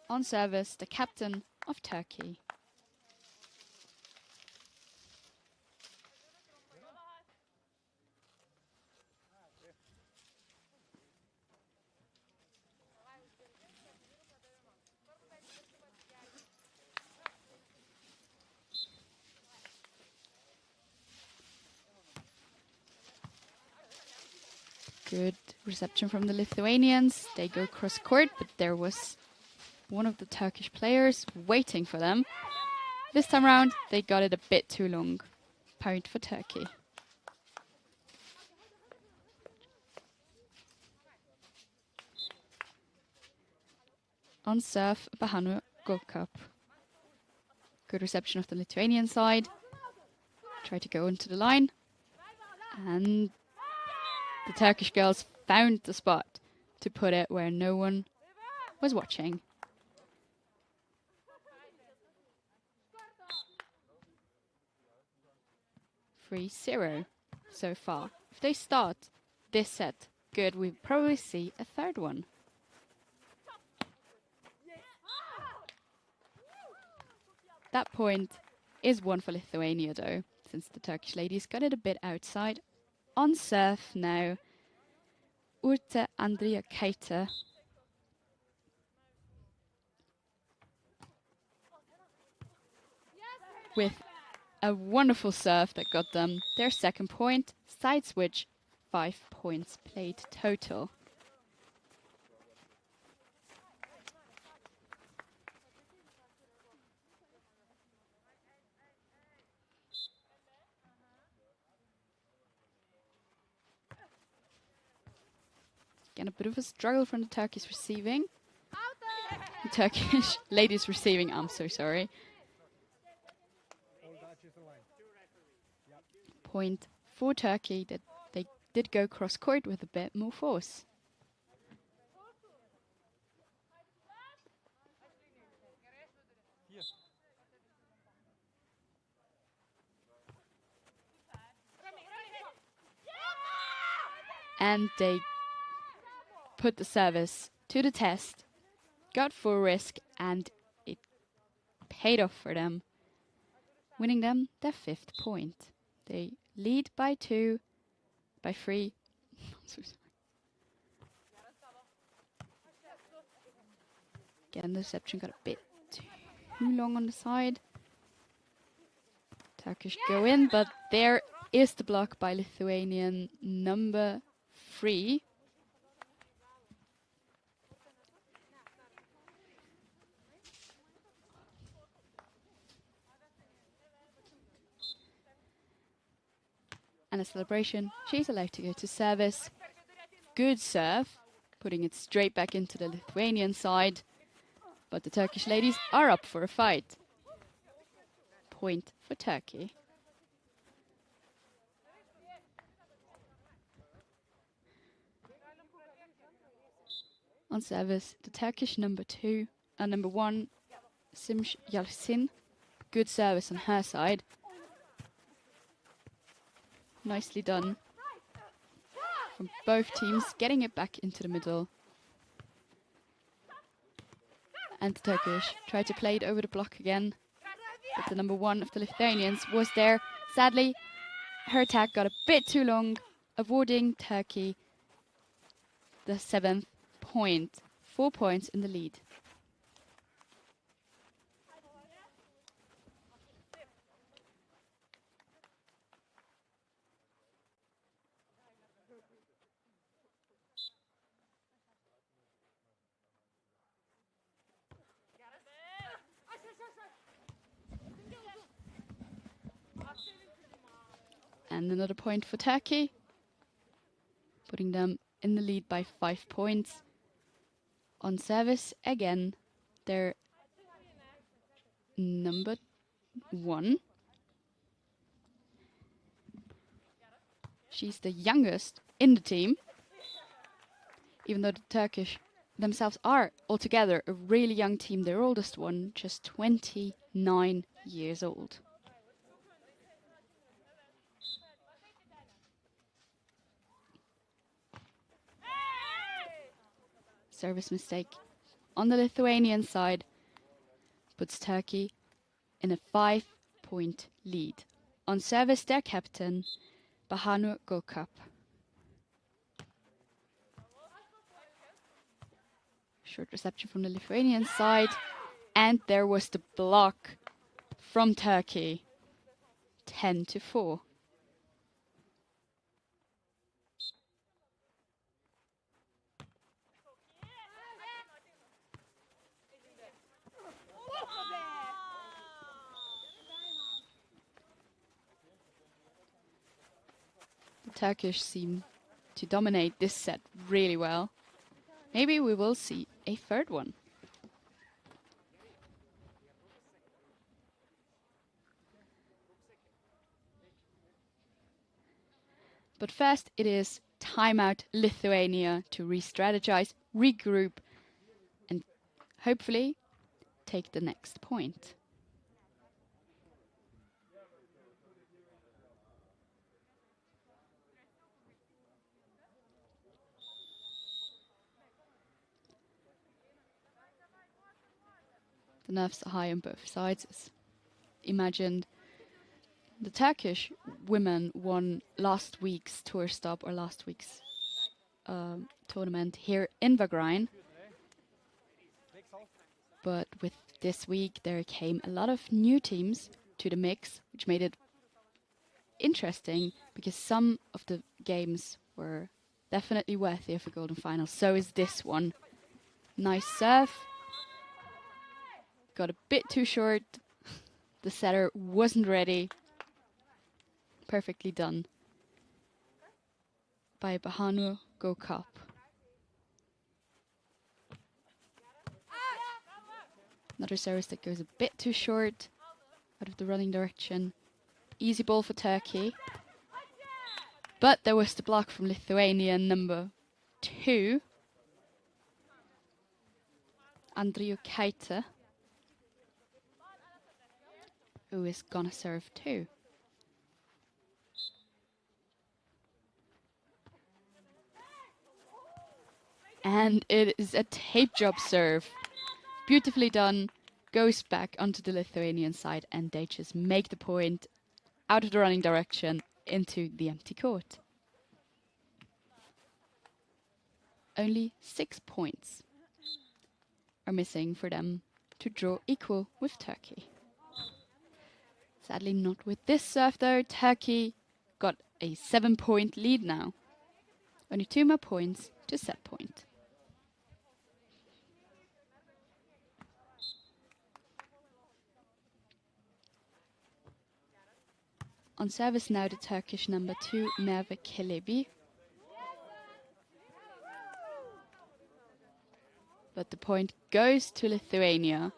On service, the captain of Turkey. Good reception from the Lithuanians. They go cross court, but there was one of the Turkish players waiting for them. This time round, they got it a bit too long. Point for Turkey. On serve, Bahanu Gokap. Good reception of the Lithuanian side. Try to go into the line. And the Turkish girls found the spot to put it where no one was watching. Free 0 so far. If they start this set good, we'll probably see a third one. That point is one for Lithuania though. since the Turkish ladies got it a bit outside. On serve now, Urte Andrea Keita. With a wonderful serve that got them their second point. Side switch, 5 points played total. Again, a bit of a struggle from the Turkish receiving. The Turkish ladies receiving, I'm so sorry. Point for Turkey that they did go cross court with a bit more force. And they put the service to the test, got full risk, and it paid off for them, winning them their 5th point. They lead by 2, by 3. So sorry. Again, the reception got a bit too long on the side. Turkish go in, but there is the block by Lithuanian number 3. And a celebration. She's allowed to go to service. Good serve, putting it straight back into the Lithuanian side. But the Turkish ladies are up for a fight. Point for Turkey. On service, the Turkish number 1, Simsh Yalcin. Good service on her side. Nicely done from both teams, getting it back into the middle. And the Turkish tried to play it over the block again, but the number 1 of the Lithuanians was there. Sadly, her attack got a bit too long, awarding Turkey the 7th point. 4 points in the lead. And another point for Turkey, putting them in the lead by 5 points. On service, again, their number 1. She's the youngest in the team, even though the Turkish themselves are altogether a really young team. Their oldest one, just 29 years old. Service mistake on the Lithuanian side puts Turkey in a 5-point lead. On service, their captain, Bahanu Gokap. Short reception from the Lithuanian side, and there was the block from Turkey. 10-4. Turkish seem to dominate this set really well. Maybe we will see a third one. But first it is timeout Lithuania to re-strategize, regroup, and hopefully take the next point. The nerves are high on both sides, as imagined. The Turkish women won last week's tour stop or last week's tournament here in Wagrain. But with this week there came a lot of new teams to the mix, which made it interesting because some of the games were definitely worthy of a golden final. So is this one. Nice serve. Got a bit too short. The setter wasn't ready. Perfectly done by Bahanu Gokap. Another service that goes a bit too short, out of the running direction. Easy ball for Turkey. But there was the block from Lithuania number 2. Andriukaite, who is gonna serve too. And it is a tape job serve. Beautifully done. Goes back onto the Lithuanian side and they just make the point out of the running direction into the empty court. Only 6 points are missing for them to draw equal with Turkey. Sadly not with this serve though. Turkey got a 7-point lead now. Only 2 more points to set point. On service now the Turkish number 2, Merve Kelebi. But the point goes to Lithuania.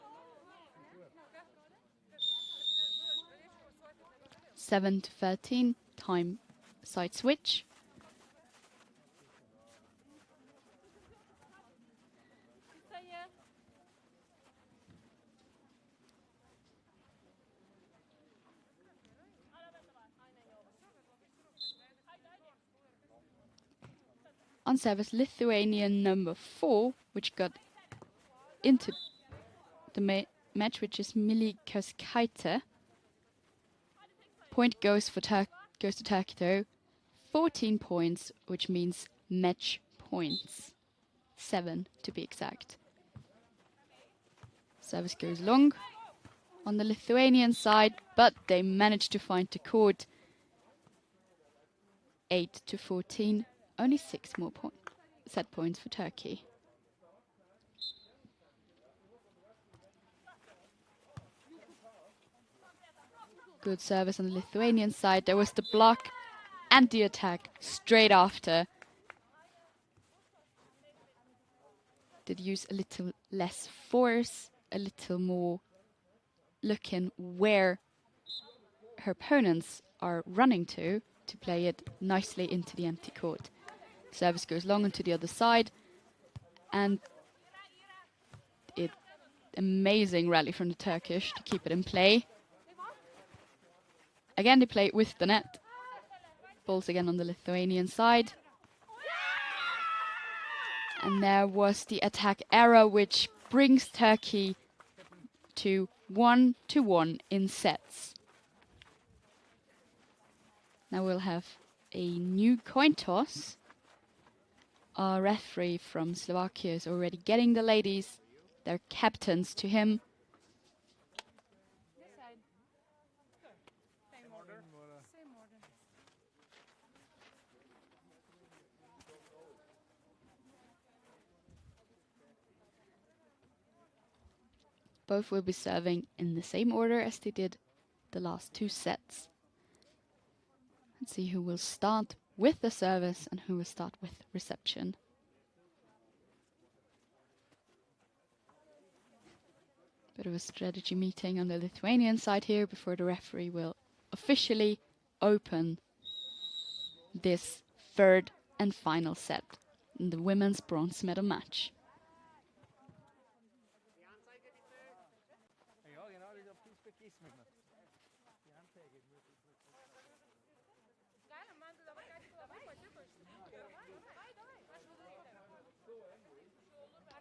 7-13, time side switch. On service Lithuanian number 4, which got into the match, which is Milikauskaite. Point goes to Turkey though. 14 points, which means match points. 7 to be exact. Service goes long on the Lithuanian side, but they managed to find the court. 8-14. Only 6 more set points for Turkey. Good service on the Lithuanian side. There was the block and the attack straight after. Did use a little less force, a little more looking where her opponents are running to play it nicely into the empty court. Service goes long into the other side, and amazing rally from the Turkish to keep it in play. Again, they play with the net. Balls again on the Lithuanian side. And there was the attack error, which brings Turkey to 1-1 in sets. Now we'll have a new coin toss. Our referee from Slovakia is already getting the ladies, their captains, to him. Same order. Same order. Both will be serving in the same order as they did the last 2 sets. Let's see who will start with the service and who will start with reception. Bit of a strategy meeting on the Lithuanian side here before the referee will officially open this 3rd and final set in the women's bronze medal match.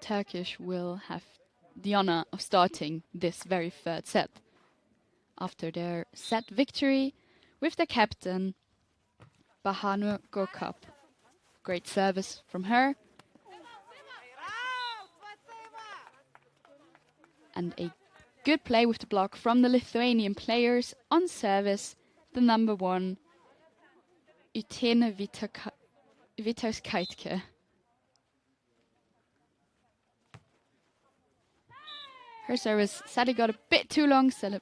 Turkish will have the honor of starting this very 3rd set. After their set victory with the captain, Bahanu Gokap. Great service from her. And a good play with the block from the Lithuanian players. On service, the number 1, Utene Vitauskaitke. Her service sadly got a bit too long. The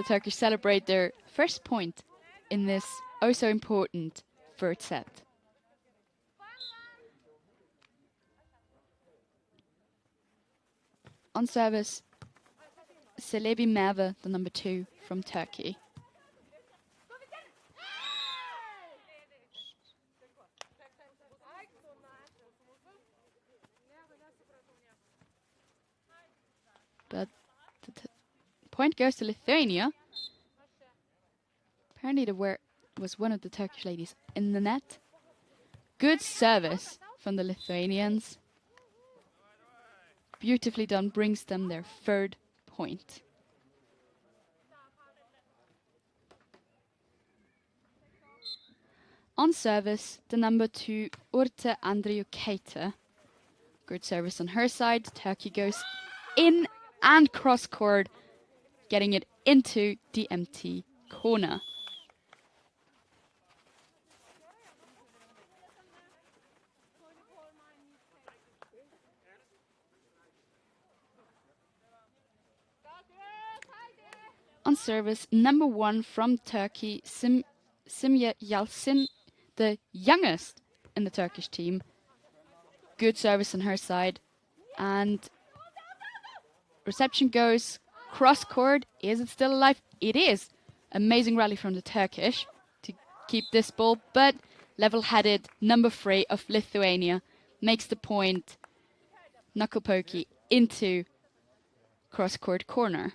Turkish celebrate their first point in this oh so important third set. On service, Celebi Merve, the number 2 from Turkey. But the point goes to Lithuania. Apparently there was one of the Turkish ladies in the net. Good service from the Lithuanians. Beautifully done, brings them their third point. On service, the number 2, Urte Andriukaite. Good service on her side. Turkey goes in and cross court, getting it into the empty corner. On service, number 1 from Turkey, Simye Yalcin, the youngest in the Turkish team. Good service on her side. And reception goes cross court. Is it still alive? It is. Amazing rally from the Turkish to keep this ball, but level-headed number 3 of Lithuania makes the point. Knuckle pokey into cross court corner.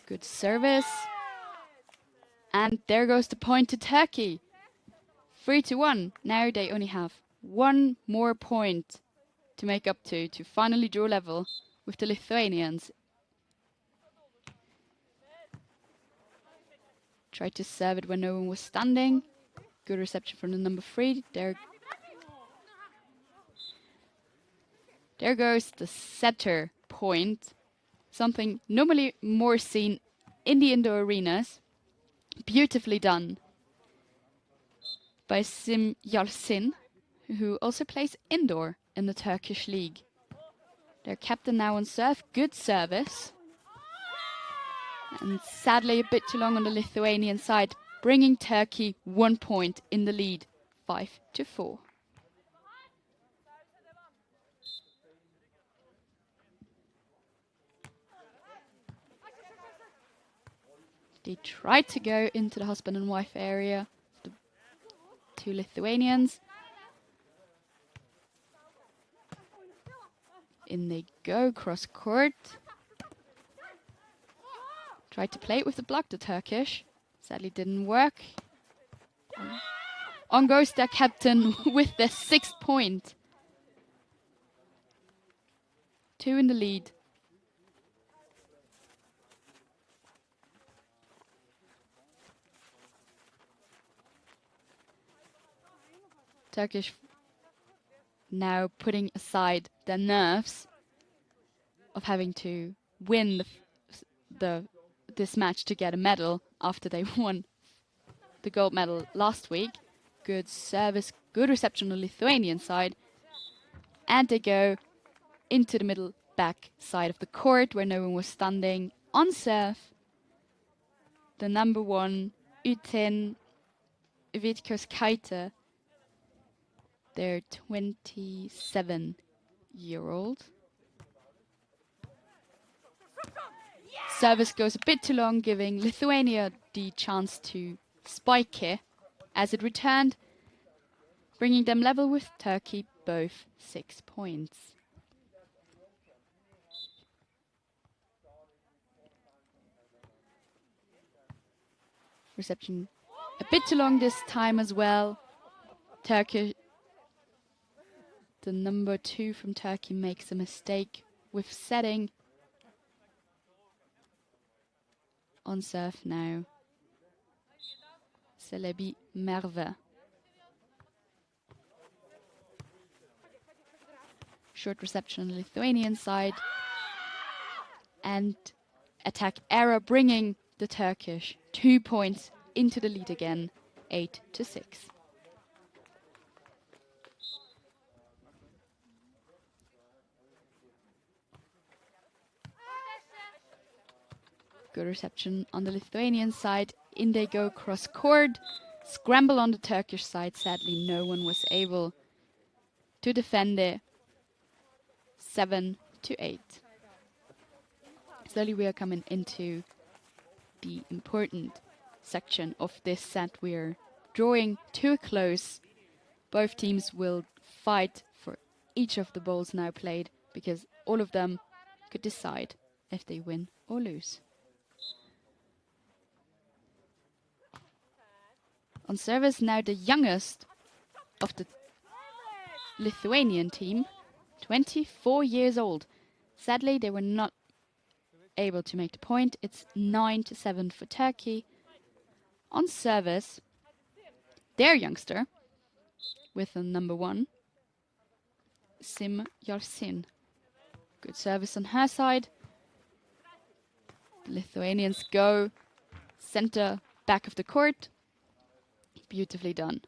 Good service. And there goes the point to Turkey. 3-1. Now they only have one more point to make up to finally draw level with the Lithuanians. Tried to serve it when no one was standing. Good reception from the number 3. There goes the setter point. Something normally more seen in the indoor arenas. Beautifully done by Sim Yalcin, who also plays indoor in the Turkish league. Their captain now on serve. Good service. And sadly a bit too long on the Lithuanian side, bringing Turkey 1 point in the lead, 5-4. They tried to go into the husband and wife area, the 2 Lithuanians. In they go, cross court. Tried to play it with the block, the Turkish. Sadly didn't work. On goes their captain with their 6th point. 2 in the lead. Turkish now putting aside their nerves of having to win this match to get a medal after they won the gold medal last week. Good service, good reception on the Lithuanian side. And they go into the middle back side of the court where no one was standing. On serve, the number 1, Uten Vitkoskaite, their 27-year-old. Service goes a bit too long, giving Lithuania the chance to spike it as it returned, bringing them level with Turkey, both 6 points. Reception a bit too long this time as well. The the number 2 from Turkey makes a mistake with setting. On serve now, Celebi Merve. Short reception on the Lithuanian side. And attack error, bringing the Turkish 2 points into the lead again, 8-6. Good reception on the Lithuanian side. In they go cross court. Scramble on the Turkish side. Sadly, no one was able to defend it. 7-8. Slowly we are coming into the important section of this set. We are drawing to a close. Both teams will fight for each of the balls now played, because all of them could decide if they win or lose. On service now, the youngest of the Lithuanian team, 24 years old. Sadly, they were not able to make the point. It's 9-7 for Turkey. On service, their youngster, with the number 1, Sim Yarsin. Good service on her side. The Lithuanians go center back of the court. Beautifully done.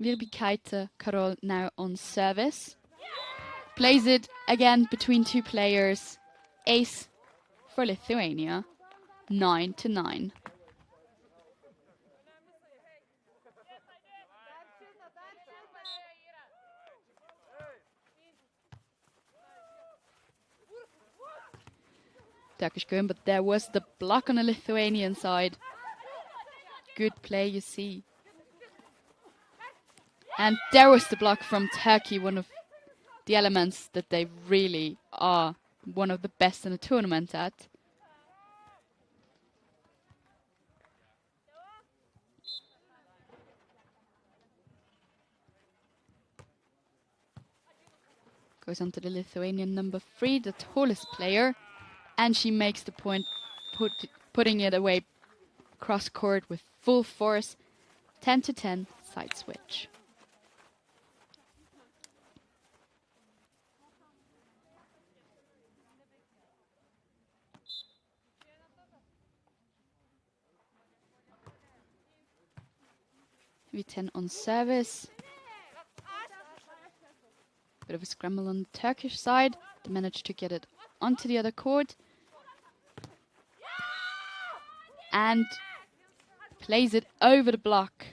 Wagrain-Kleinarl now on service. Plays it again between 2 players. Ace for Lithuania. 9-9. Turkish going, but there was the block on the Lithuanian side. Good play, you see. And there was the block from Turkey, one of the elements that they really are one of the best in the tournament at. Goes on to the Lithuanian number 3, the tallest player. And she makes the point, putting it away cross court with full force. 10-10, side switch. V10 on service. Bit of a scramble on the Turkish side. They managed to get it onto the other court. And plays it over the block.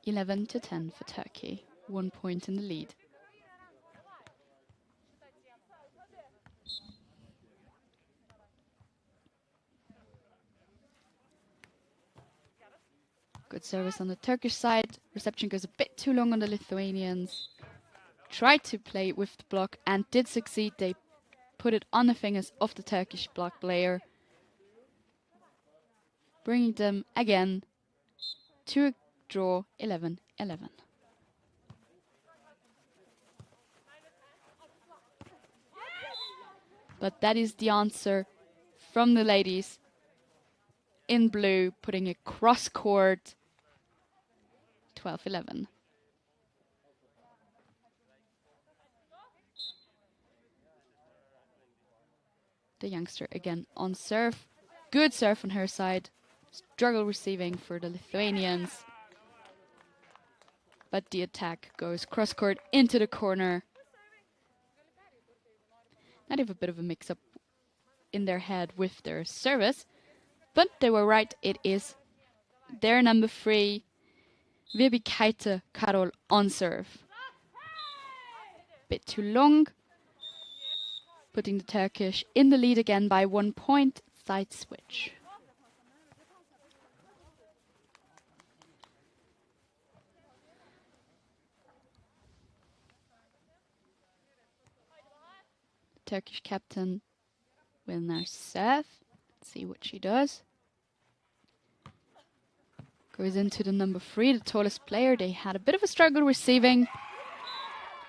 (11-10) for Turkey. 1 point in the lead. Good service on the Turkish side. Reception goes a bit too long on the Lithuanians. Tried to play with the block and did succeed. They put it on the fingers of the Turkish block player, bringing them again to a draw. 11-11. But that is the answer from the ladies in blue, putting a cross court. 12-11. The youngster again on serve. Good serve on her side. Struggle receiving for the Lithuanians. But the attack goes cross court into the corner. Now they have a bit of a mix-up in their head with their service. But they were right. It is their number 3, Wagrain-Kleinarl on serve. Bit too long. Putting the Turkish in the lead again by 1 point. Side switch. Turkish captain will now serve. See what she does. Goes into the number 3, the tallest player. They had a bit of a struggle receiving,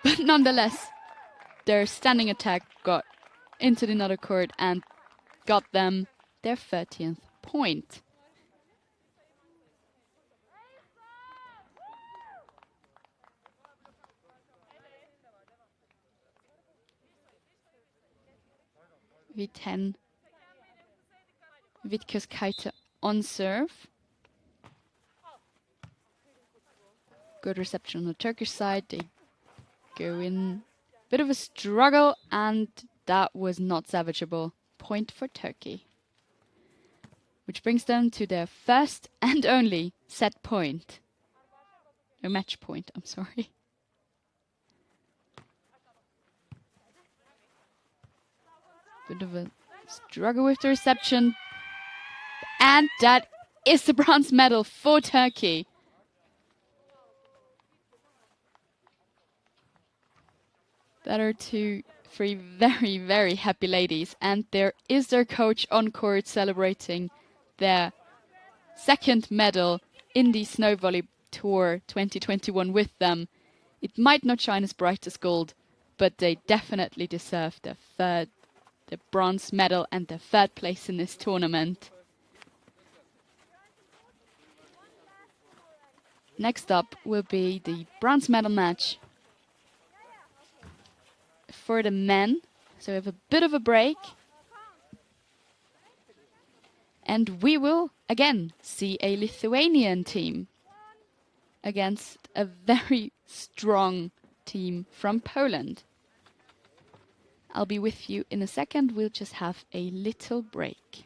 but nonetheless, their standing attack got into the another court and got them their 30th point. V10. Wittges Keite on serve. Good reception on the Turkish side. They go in. Bit of a struggle, and that was not salvageable. Point for Turkey. Which brings them to their first and only set point. A match point, I'm sorry. Bit of a struggle with the reception. And that is the bronze medal for Turkey. That are 2, 3 very, very happy ladies. And there is their coach on court celebrating their second medal in the Snow Volley Tour 2021 with them. It might not shine as bright as gold, but they definitely deserve the bronze medal and the 3rd place in this tournament. Next up will be the bronze medal match for the men. So we have a bit of a break. And we will again see a Lithuanian team against a very strong team from Poland. I'll be with you in a second. We'll just have a little break.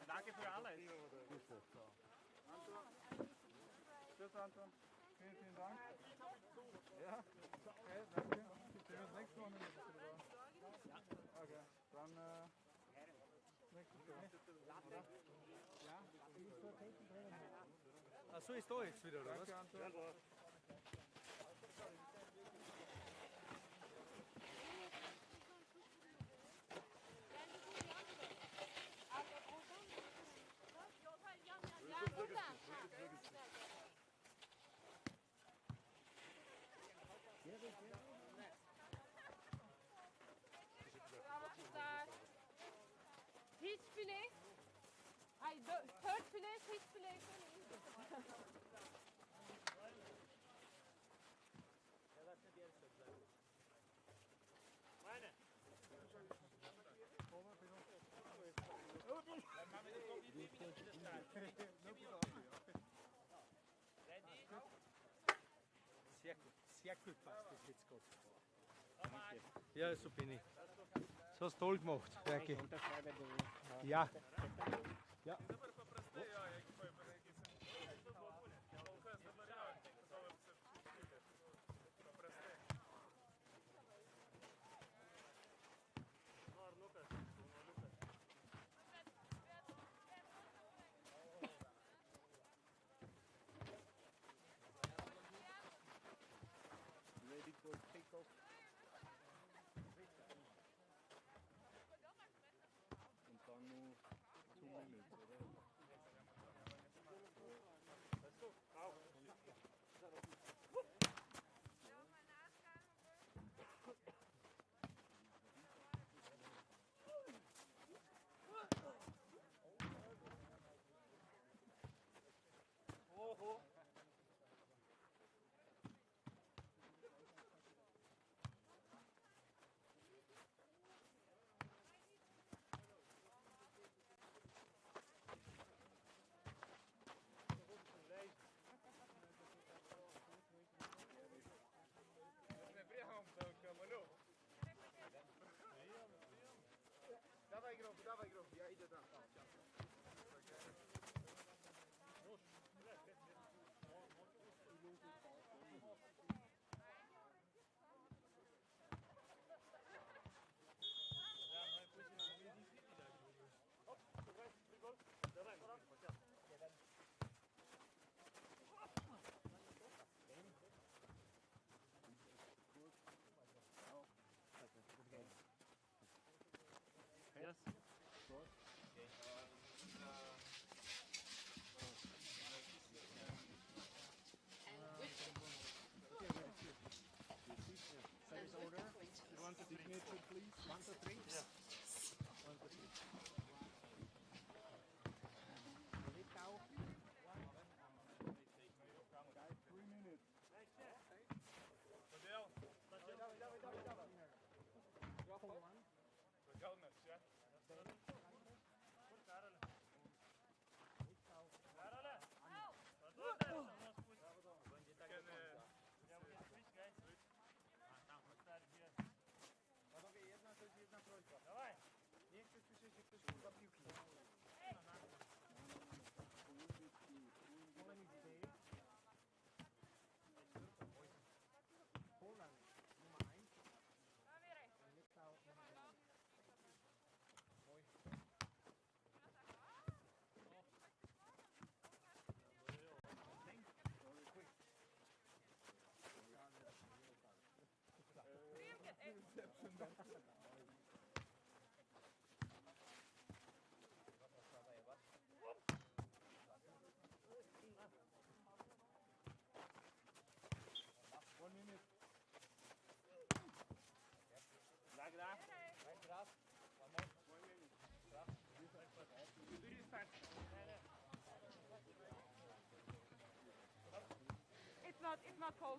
Danke für alles. Tschüss, Anton. Vielen, vielen Dank. Ja, okay, danke. Sehen wir uns nächstes Wochenende wieder da. Okay, dann nächstes Wochenende. Ja? Achso, ist da jetzt wieder, oder was? Danke, Anton. Filet. Third filet, fifth filet. Sehr gut passt das jetzt gut. Ja, so bin ich. Das hast du toll gemacht. Danke. Ja. Ja. Ready for takeoff. Und dann nur 2 Minuten, oder? It's not cold.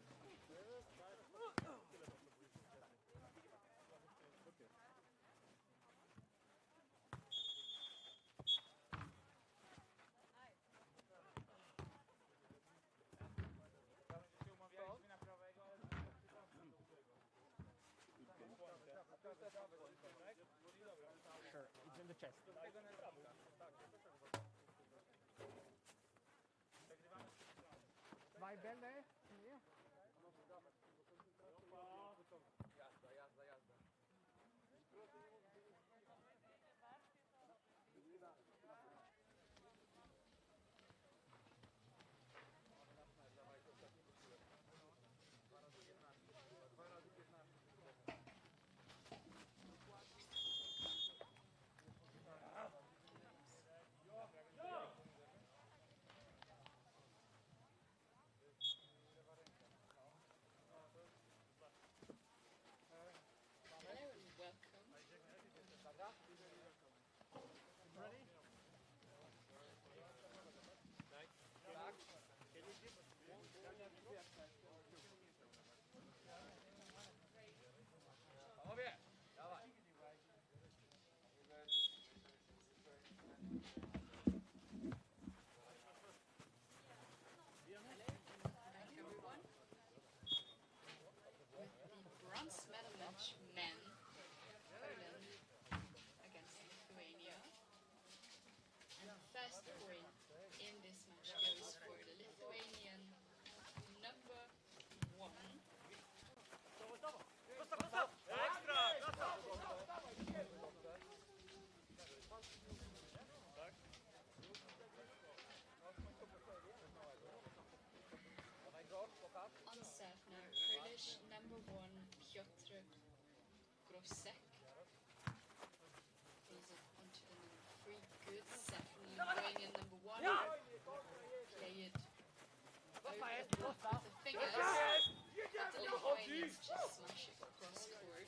Się umawialiśmy na prawego, ale Sure, it's in the chest. Zwei Bälle hier. Hello and welcome. Back everyone. With the bronze medal match men, Poland against Lithuania. And the first point in this match goes for the Lithuanian number 1. On serve now, Polish number 1, Piotr Grosek. Plays it onto the number 3, good serve from Lithuanian number 1. Play it over the block with the fingers, but the Lithuanians just smash it across court.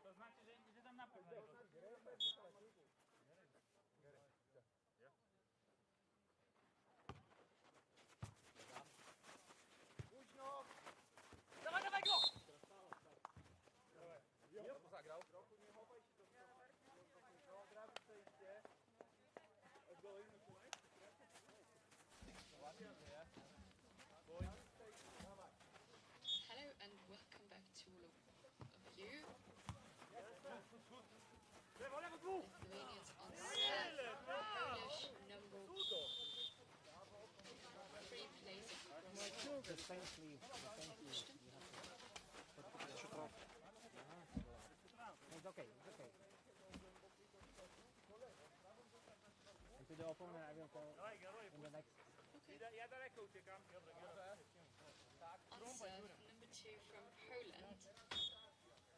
to znaczy, że tam na pewno. Hello and welcome back to all of you. Lithuanians on serve. Polish number 3 plays across. The same sleeve. It's okay, it's okay. And to the opponent, I will call in the next. Ja daleko uciekam. On serve, number 2 from Poland,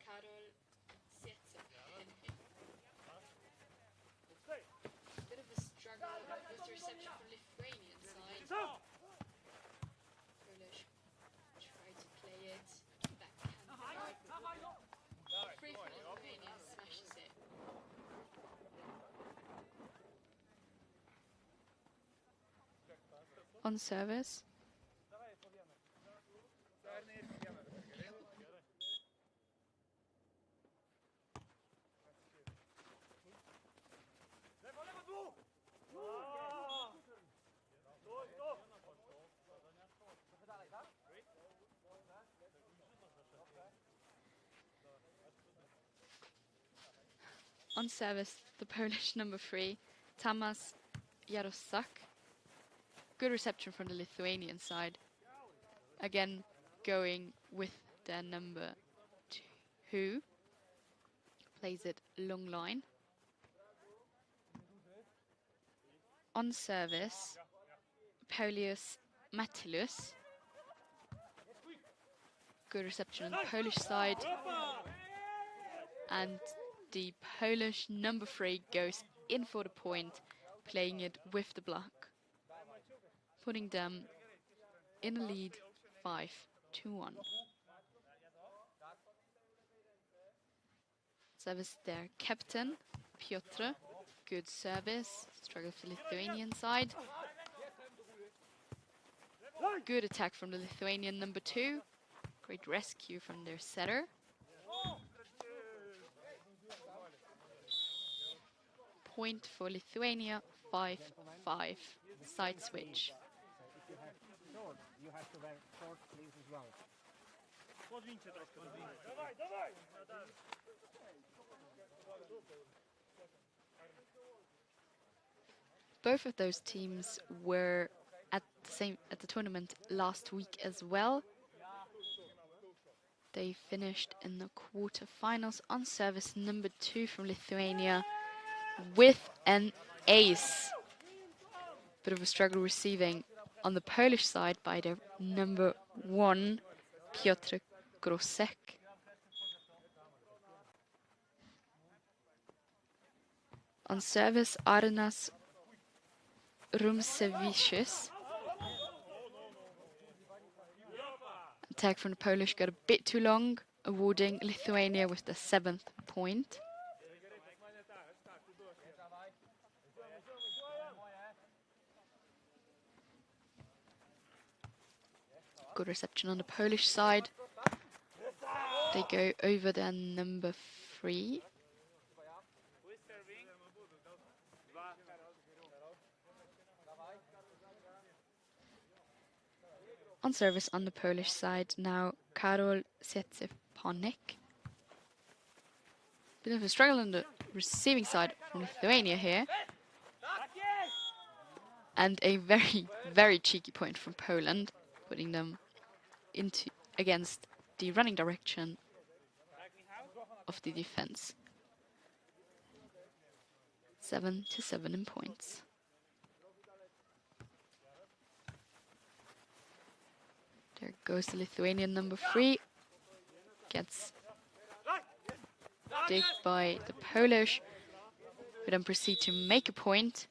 Karol Sietzepenny. Bit of a struggle with the reception from Lithuanian side. Polish try to play it backhand. Free from Lithuanian smashes it. On service. On service, the Polish number 3, Tamas Jaroszak. Good reception from the Lithuanian side. Again, going with their number 2. Plays it long line. On service, Paulius Matilius. Good reception on the Polish side. And the Polish number 3 goes in for the point, playing it with the block, putting them in a lead 5-1. Service their captain, Piotr. Good service. Struggle for Lithuanian side. Good attack from the Lithuanian number 2. Great rescue from their setter. Point for Lithuania, 5-5. Side switch. If you have shorts, you have to wear short sleeves as well. Podwincie troszkę do winy. Both of those teams were at the tournament last week as well. They finished in the quarterfinals on service number 2 from Lithuania with an ace. Bit of a struggle receiving on the Polish side by their number 1, Piotr Grosek. On service, Arnas Rumsevicius. Attack from the Polish got a bit too long, awarding Lithuania with the 7th point. Good reception on the Polish side. They go over their number 3. Who is serving? On service on the Polish side now, Karol Setsepanek. Bit of a struggle on the receiving side from Lithuania here. And a very, very cheeky point from Poland, putting them into against the running direction of the defense. 7-7 in points. There goes the Lithuanian number 3. Gets digged by the Polish, who then proceed to make a point.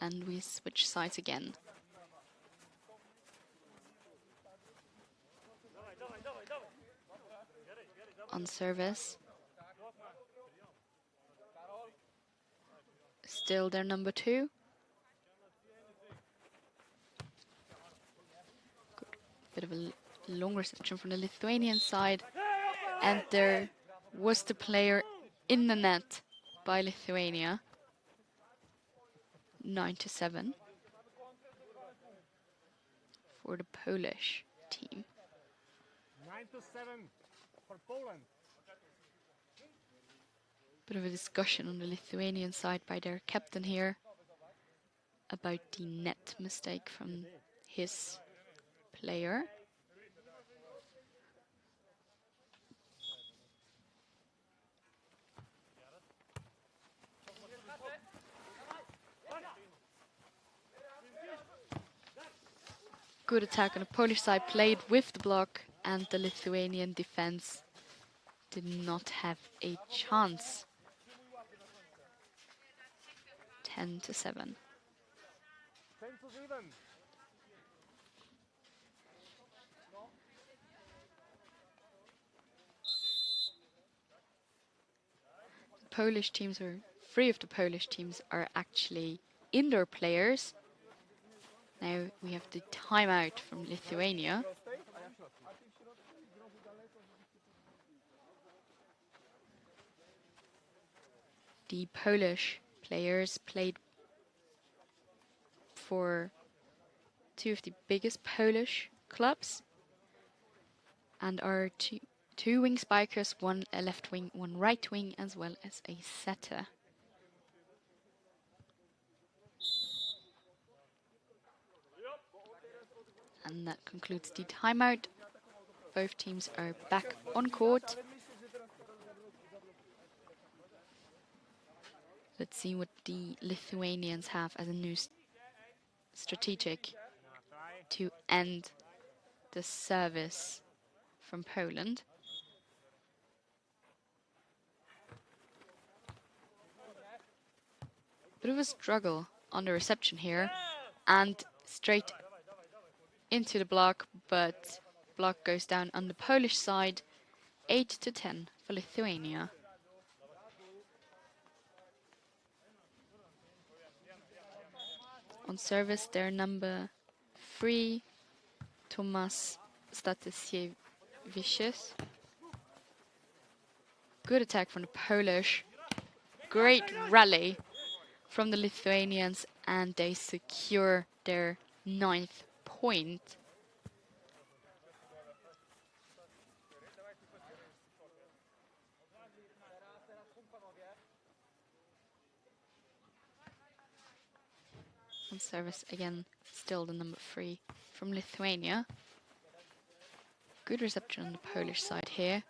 And we switch sides again. On service. Still their number 2. Good. Bit of a long reception from the Lithuanian side. And there was the player in the net by Lithuania. 9-7 for the Polish team. 9-7 for Poland. Bit of a discussion on the Lithuanian side by their captain here about the net mistake from his player. Good attack on the Polish side, played with the block, and the Lithuanian defense did not have a chance. 10-7. 10-7. The Polish teams, or 3 of the Polish teams, are actually indoor players. Now we have the timeout from Lithuania. The Polish players played for 2 of the biggest Polish clubs and are two wing spikers, 1 a left wing, 1 right wing, as well as a setter. And that concludes the timeout. Both teams are back on court. Let's see what the Lithuanians have as a new strategic to end the service from Poland. Bit of a struggle on the reception here, and straight into the block, but block goes down on the Polish side, 8-10 for Lithuania. On service, their number 3, Tomas Statisiewicz. Good attack from the Polish. Great rally from the Lithuanians, and they secure their 9th point. On service again, still the number 3 from Lithuania. Good reception on the Polish side here.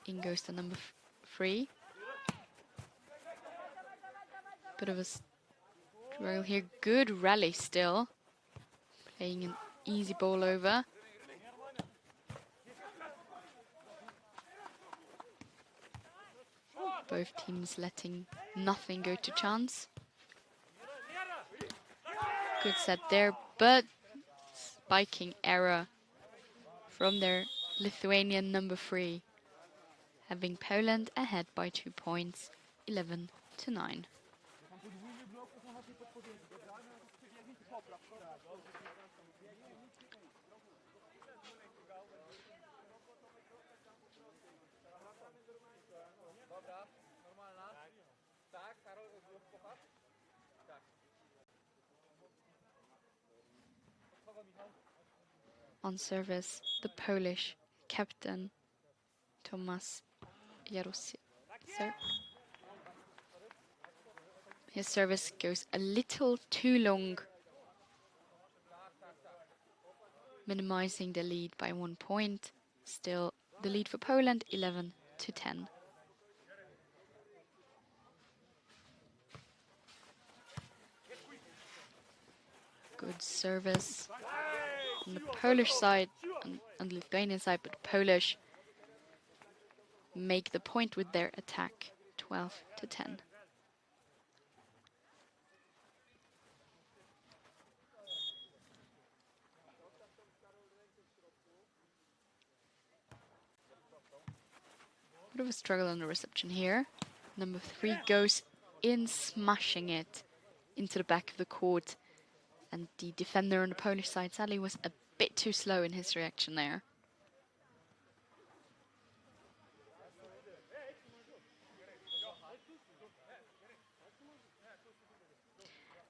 In goes the number 3. Bit of a struggle here. Good rally still. Playing an easy ball over. Both teams letting nothing go to chance. Good set there, but spiking error from their Lithuanian number 3, having Poland ahead by 2 points, 11-9. On service, the Polish captain, Tomas Jarosik. His service goes a little too long, minimizing the lead by 1 point. Still, the lead for Poland, 11-10. Good service on the Polish side and the Lithuanian side, but the Polish make the point with their attack, 12-10. Bit of a struggle on the reception here. Number 3 goes in, smashing it into the back of the court. And the defender on the Polish side sadly was a bit too slow in his reaction there.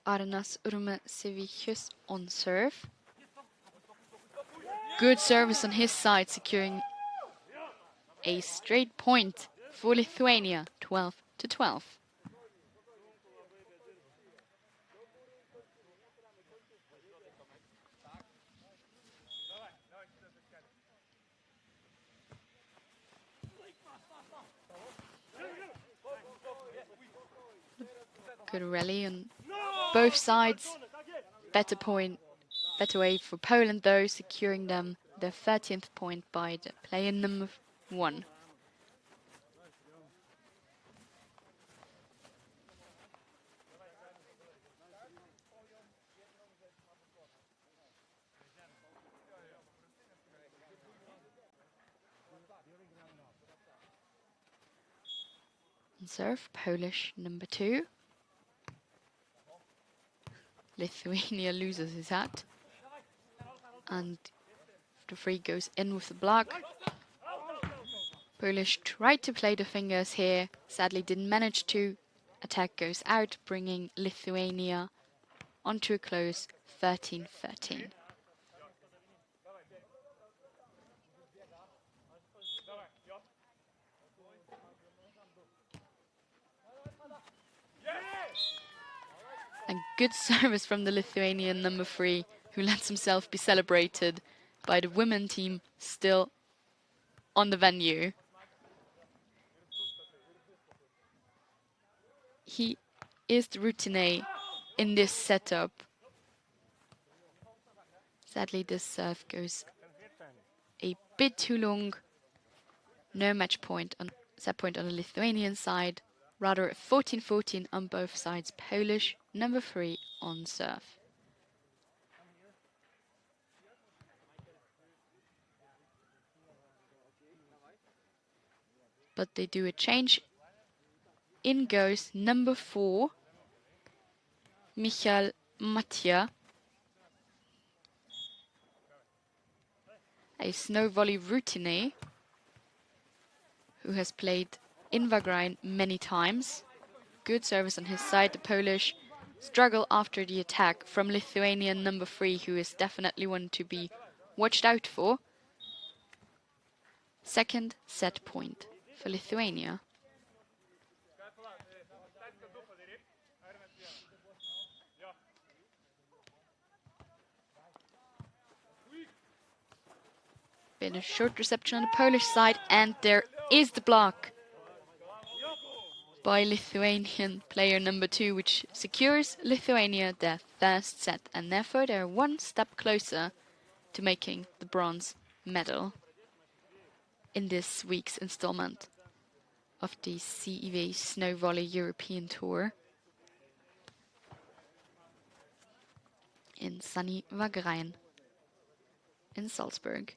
Arnas Urmesevicius on serve. Good service on his side, securing a straight point for Lithuania, 12-12. Good rally on both sides. Better way for Poland though, securing them their 13th point by the player number 1. And serve, Polish number 2. Lithuania loses his hat. And the free goes in with the block. Polish tried to play the fingers here. Sadly didn't manage to. Attack goes out, bringing Lithuania onto a close 13-13. And good service from the Lithuanian number 3, who lets himself be celebrated by the women team still on the venue. He is the routine in this setup. Sadly, this serve goes a bit too long. No match point on set point on the Lithuanian side. Rather 14-14 on both sides. Polish number 3 on serve. but they do a change. In goes number 4, Michael Mattia, a snow volley routine who has played in Wagrain many times. Good service on his side. The Polish struggle after the attack from Lithuanian number 3, who is definitely one to be watched out for. Second set point for Lithuania. Been a short reception on the Polish side, and there is the block by Lithuanian player number 2, which secures Lithuania their first set, and therefore they're one step closer to making the bronze medal in this week's installment of the CEV Snow Volley European Tour in sunny Wagrain in Salzburg.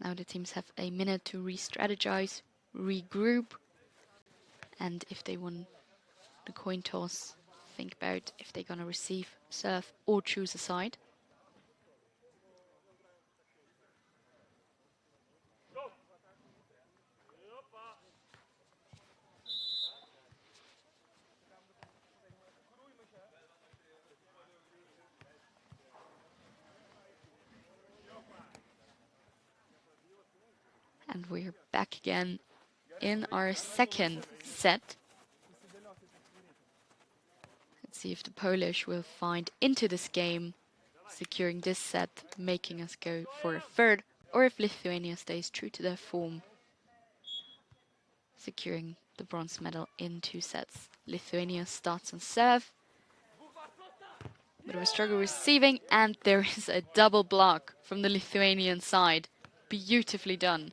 Now the teams have a minute to re-strategize, regroup, and if they won the coin toss, think about if they're gonna receive, serve, or choose a side. And we're back again in our second set. Let's see if the Polish will find into this game, securing this set, making us go for a third, or if Lithuania stays true to their form, securing the bronze medal in 2 sets. Lithuania starts on serve, bit of a struggle receiving, and there is a double block from the Lithuanian side. Beautifully done,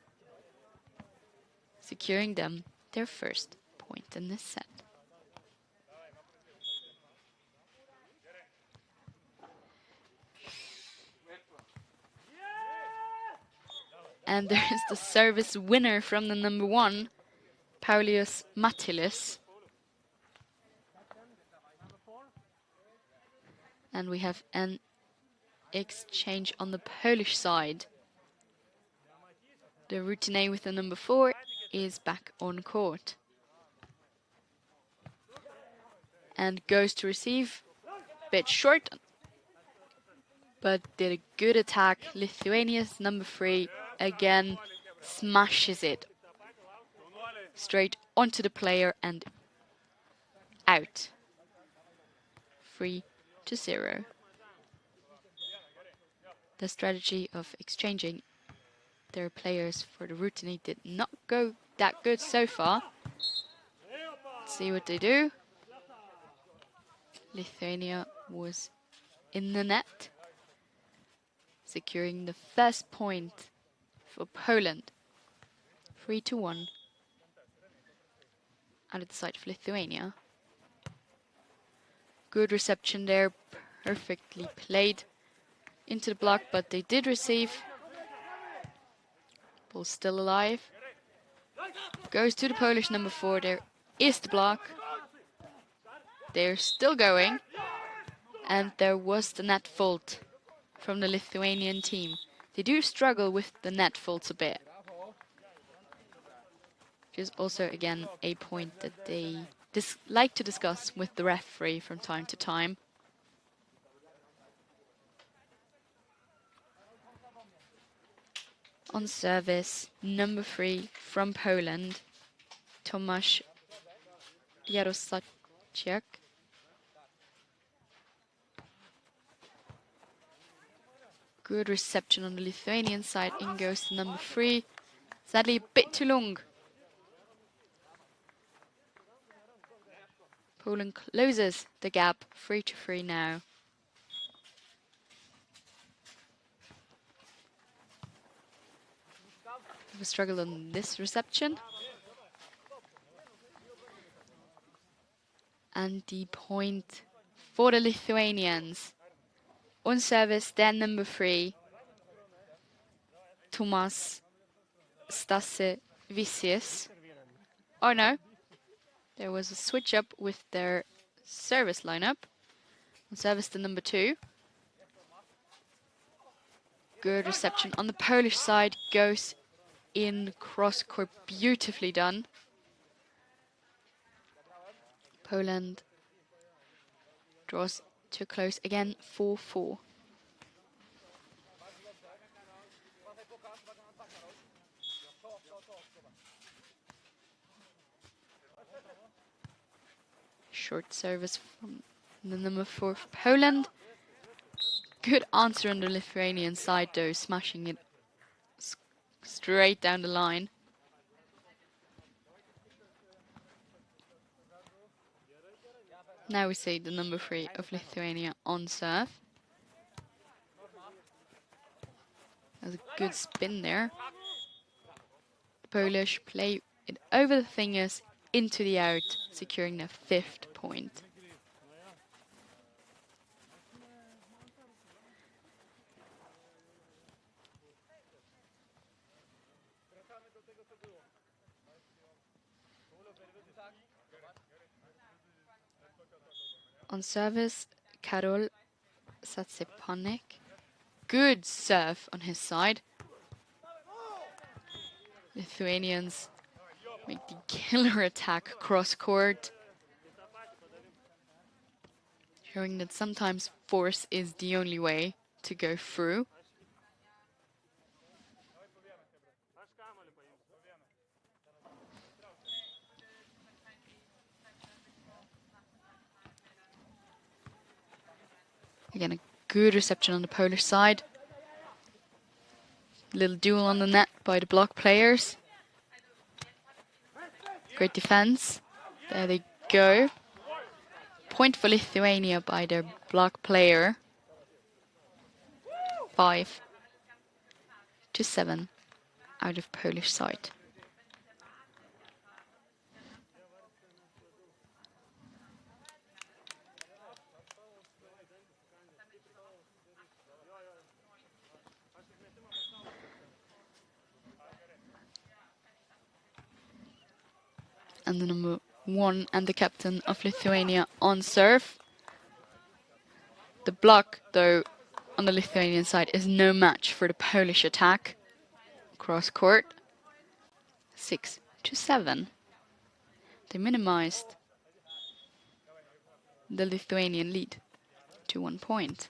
securing them their first point in this set. And there is the service winner from the number 1, Paulius Mattilis. And we have an exchange on the Polish side. The routine with the number 4 is back on court. And goes to receive. Bit short, but did a good attack. Lithuania's number 3 again smashes it straight onto the player and out. 3-0. The strategy of exchanging their players for the routine did not go that good so far. Let's see what they do. Lithuania was in the net, securing the first point for Poland. 3-1. Out of the side for Lithuania. Good reception there, perfectly played into the block, but they did receive. Ball still alive. Goes to the Polish number 4. There is the block. They're still going. And there was the net fault from the Lithuanian team. They do struggle with the net faults a bit. Which is also, again, a point that they like to discuss with the referee from time to time. On service, number 3 from Poland, Tomasz Jarosławiak. Good reception on the Lithuanian side. In goes to number 3. Sadly, a bit too long. Poland closes the gap, 3-3 now. We struggled on this reception. And the point for the Lithuanians. On service, then number 3, Thomas Stasevicius. Oh no, there was a switch up with their service lineup. On service, the number 2. Good reception on the Polish side, goes in cross court, beautifully done. Poland draws to a close again, 4-4. Short service from the number 4 for Poland. Good answer on the Lithuanian side though, smashing it straight down the line. Now we see the number 3 of Lithuania on serve. That's a good spin there. The Polish play it over the fingers into the out, securing their 5th point. On service, Karol Satsepanek. Good serve on his side. Lithuanians make the killer attack cross court, showing that sometimes force is the only way to go through. Again, a good reception on the Polish side. Little duel on the net by the block players. Great defense. There they go. Point for Lithuania by their block player. 5-7 out of Polish side. And the number 1 and the captain of Lithuania on serve. The block, though, on the Lithuanian side is no match for the Polish attack. Cross court. 6-7. They minimized the Lithuanian lead to 1 point.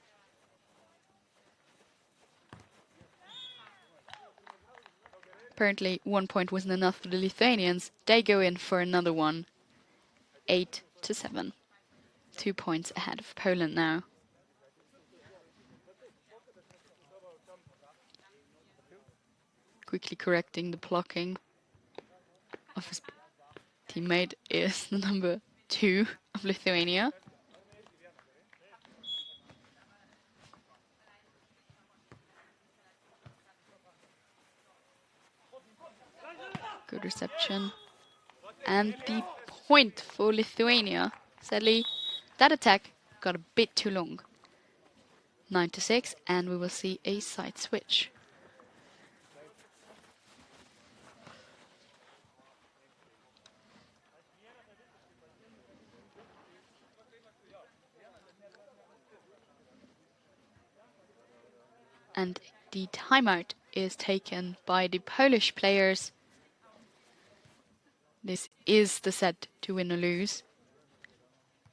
Apparently 1 point wasn't enough for the Lithuanians. They go in for another one. 8-7. 2 points ahead of Poland now. Quickly correcting the blocking of his teammate is the number 2 of Lithuania. Good reception. And the point for Lithuania. Sadly, that attack got a bit too long. 9-6, and we will see a side switch. And the timeout is taken by the Polish players. This is the set to win or lose.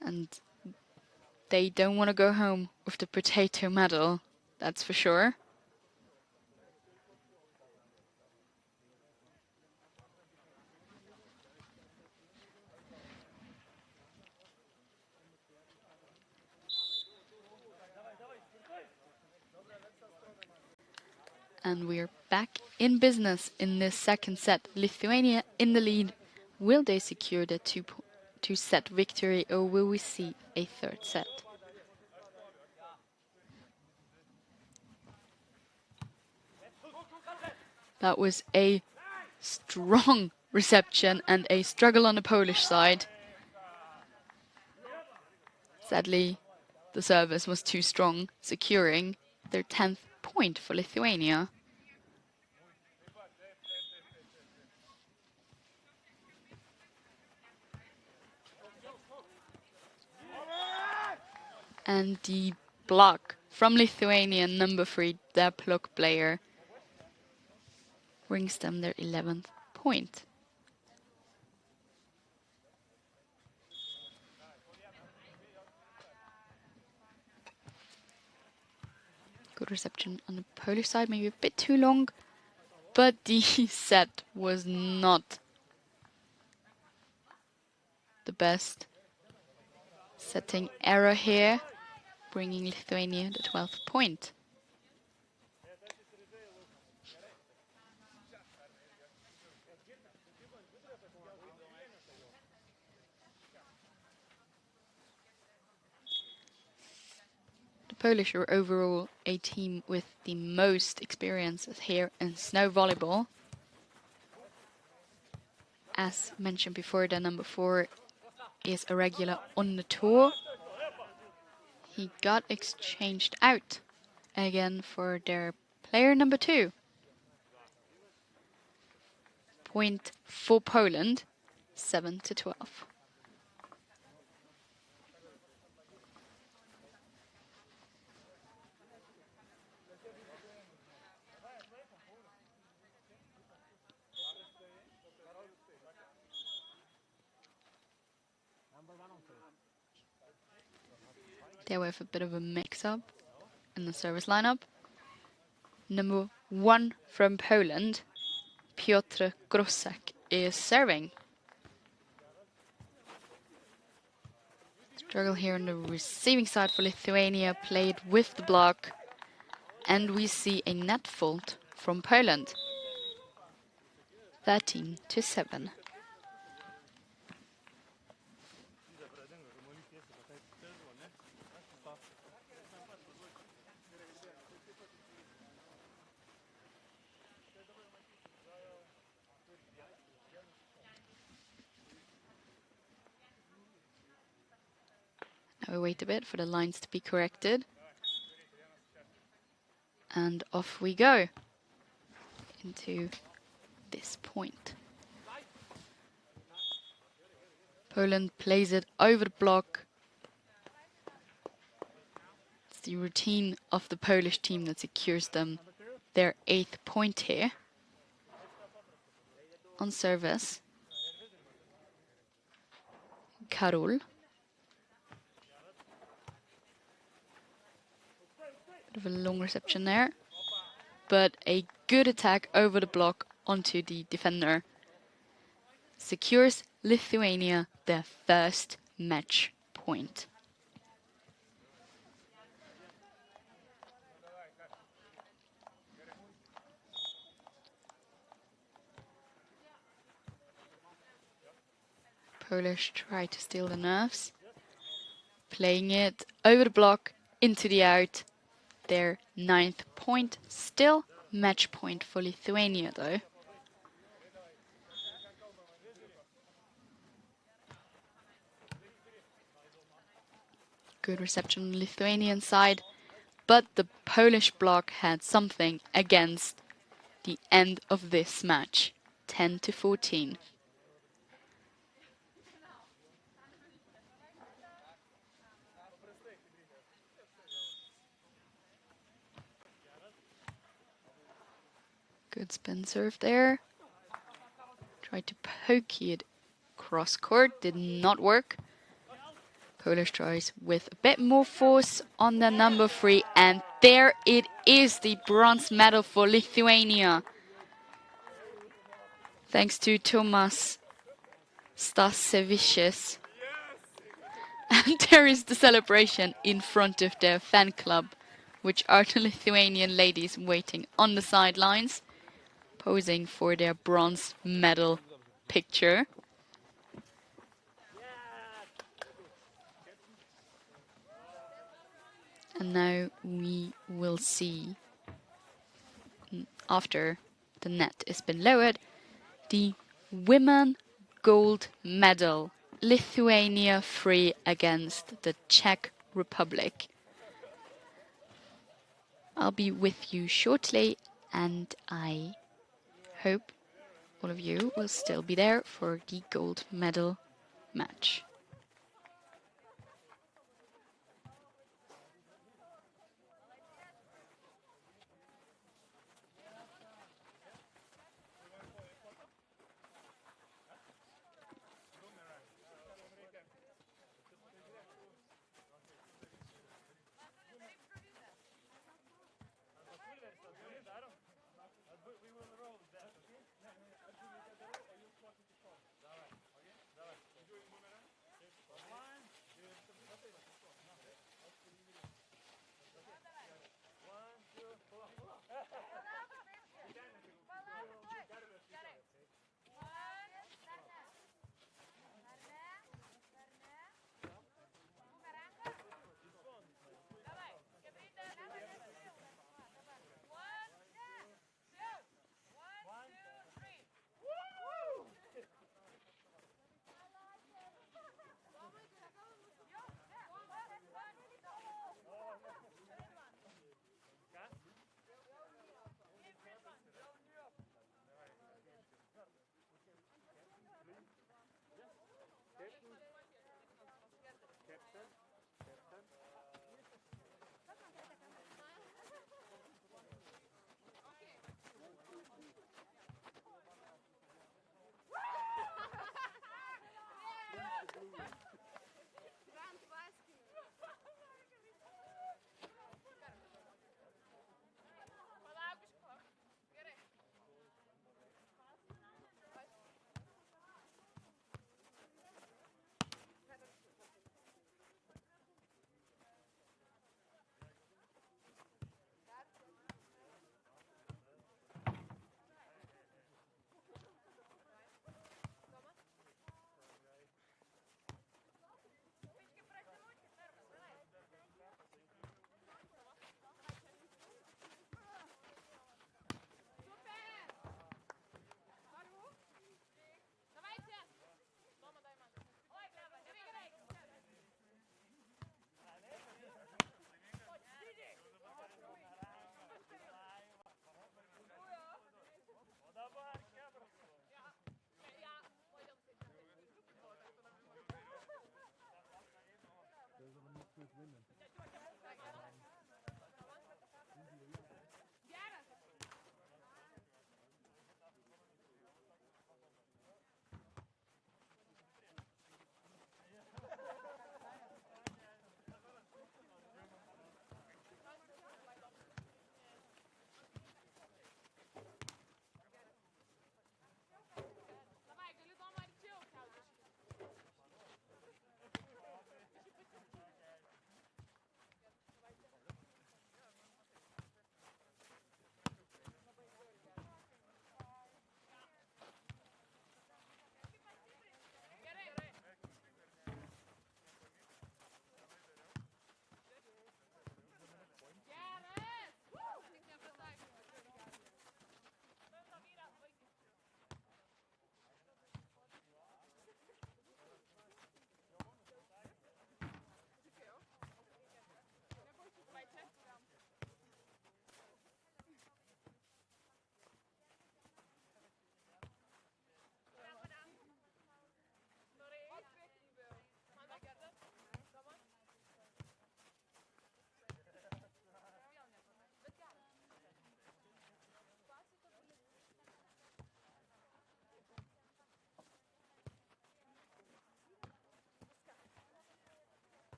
And they don't want to go home with the potato medal, that's for sure. And we're back in business in this second set. Lithuania in the lead. Will they secure the two-set victory, or will we see a third set? That was a strong reception and a struggle on the Polish side. Sadly, the service was too strong, securing their 10th point for Lithuania. And the block from Lithuania, number 3, their block player, brings them their 11th point. Good reception on the Polish side, maybe a bit too long, but the set was not the best. Setting error here, bringing Lithuania the 12th point. The Polish are overall a team with the most experience here in Snow Volleyball. As mentioned before, the number 4 is a regular on the tour. He got exchanged out again for their player number 2. Point for Poland, 7-12. There we have a bit of a mix-up in the service lineup. Number 1 from Poland, Piotr Grosek, is serving. Struggle here on the receiving side for Lithuania, played with the block. And we see a net fault from Poland. 13-7. Now we wait a bit for the lines to be corrected. And off we go into this point. Poland plays it over the block. It's the routine of the Polish team that secures them their 8th point here. On service, Karol. Bit of a long reception there, but a good attack over the block onto the defender secures Lithuania their first match point. Polish try to steal the nerves, playing it over the block into the out. Their 9th point, still match point for Lithuania though. Good reception on the Lithuanian side, but the Polish block had something against the end of this match, 10-14. Good spin serve there. Tried to poke it cross court, did not work. Polish tries with a bit more force on the number 3, and there it is, the bronze medal for Lithuania. Thanks to Tomas Stasevicius. And there is the celebration in front of their fan club, which are the Lithuanian ladies waiting on the sidelines, posing for their bronze medal picture. And now we will see, after the net has been lowered, the women gold medal. Lithuania 3 against the Czech Republic. I'll be with you shortly, and I hope all of you will still be there for the gold medal match.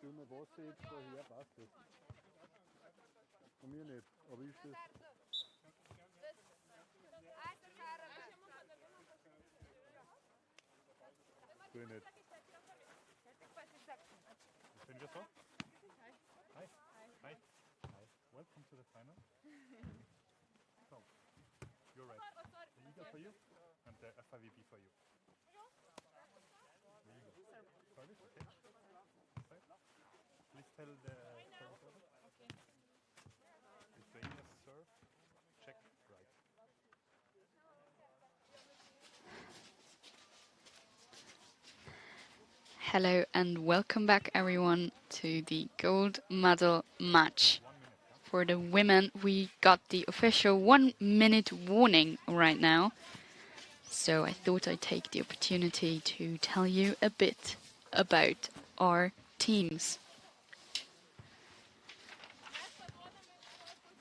Stell mir Wasser jetzt da her, passt das. Von mir nicht, aber ist das... Tu ich nicht. Sind wir so? Hi. Hi. Hi. Welcome to the final. So, you're right. The eagle for you and the FIVB for you. There you go. Service, okay. Side. Please tell the service order. Lithuania serve, check right. Hello and welcome back everyone to the gold medal match. For the women, we got the official 1 minute warning right now. So I thought I'd take the opportunity to tell you a bit about our teams.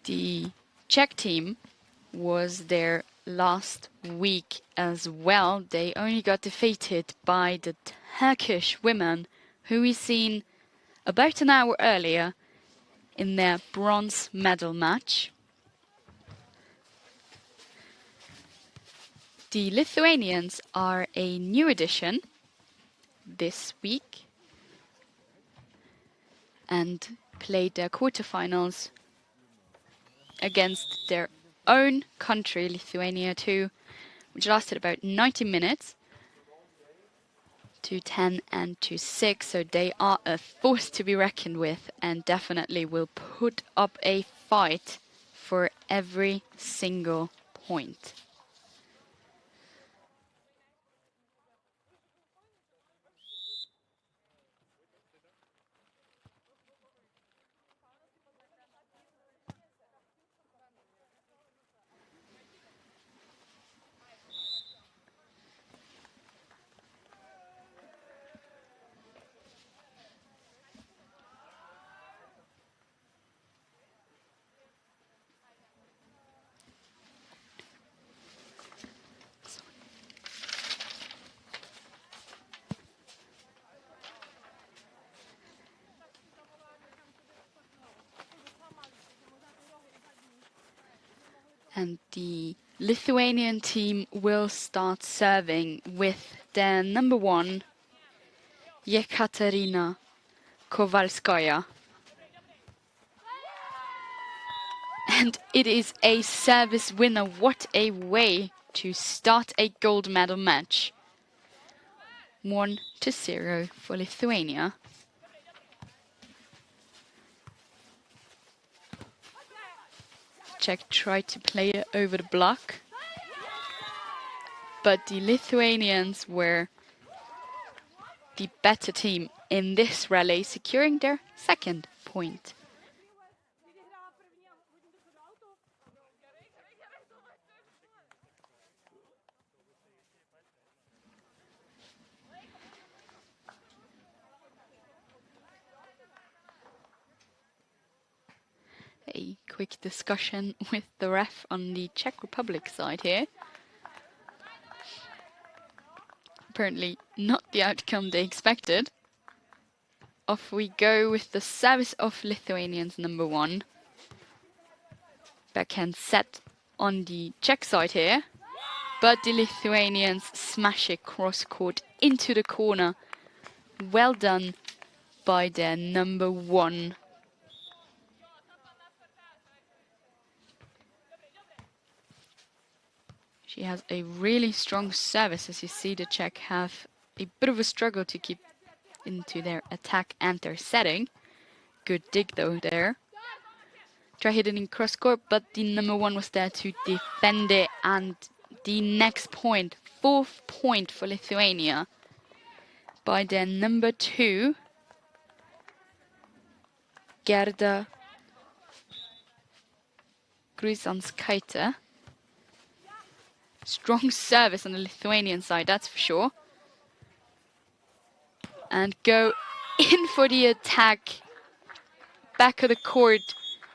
The Czech team was there last week as well. They only got defeated by the Turkish women, who we seen about an hour earlier in their bronze medal match. The Lithuanians are a new addition this week and played their quarterfinals against their own country, Lithuania too, which lasted about 90 minutes. 2-10 and 2-6, so they are a force to be reckoned with and definitely will put up a fight for every single point. And the Lithuanian team will start serving with their number 1, Yekaterina Kowalskaya. And it is a service winner. What a way to start a gold medal match. 1-0 for Lithuania. Czech tried to play it over the block, but the Lithuanians were the better team in this rally, securing their second point. A quick discussion with the ref on the Czech Republic side here. Apparently not the outcome they expected. Off we go with the service of Lithuanians number 1. Backhand set on the Czech side here, but the Lithuanians smash it cross court into the corner. Well done by their number 1. She has a really strong service. As you see, the Czech have a bit of a struggle to keep into their attack and their setting. Good dig though there. Try hitting in cross court, but the number 1 was there to defend it. And the next point, 4th point for Lithuania by their number 2, Gerda Grusanskaite. Strong service on the Lithuanian side, that's for sure. And go in for the attack. Back of the court,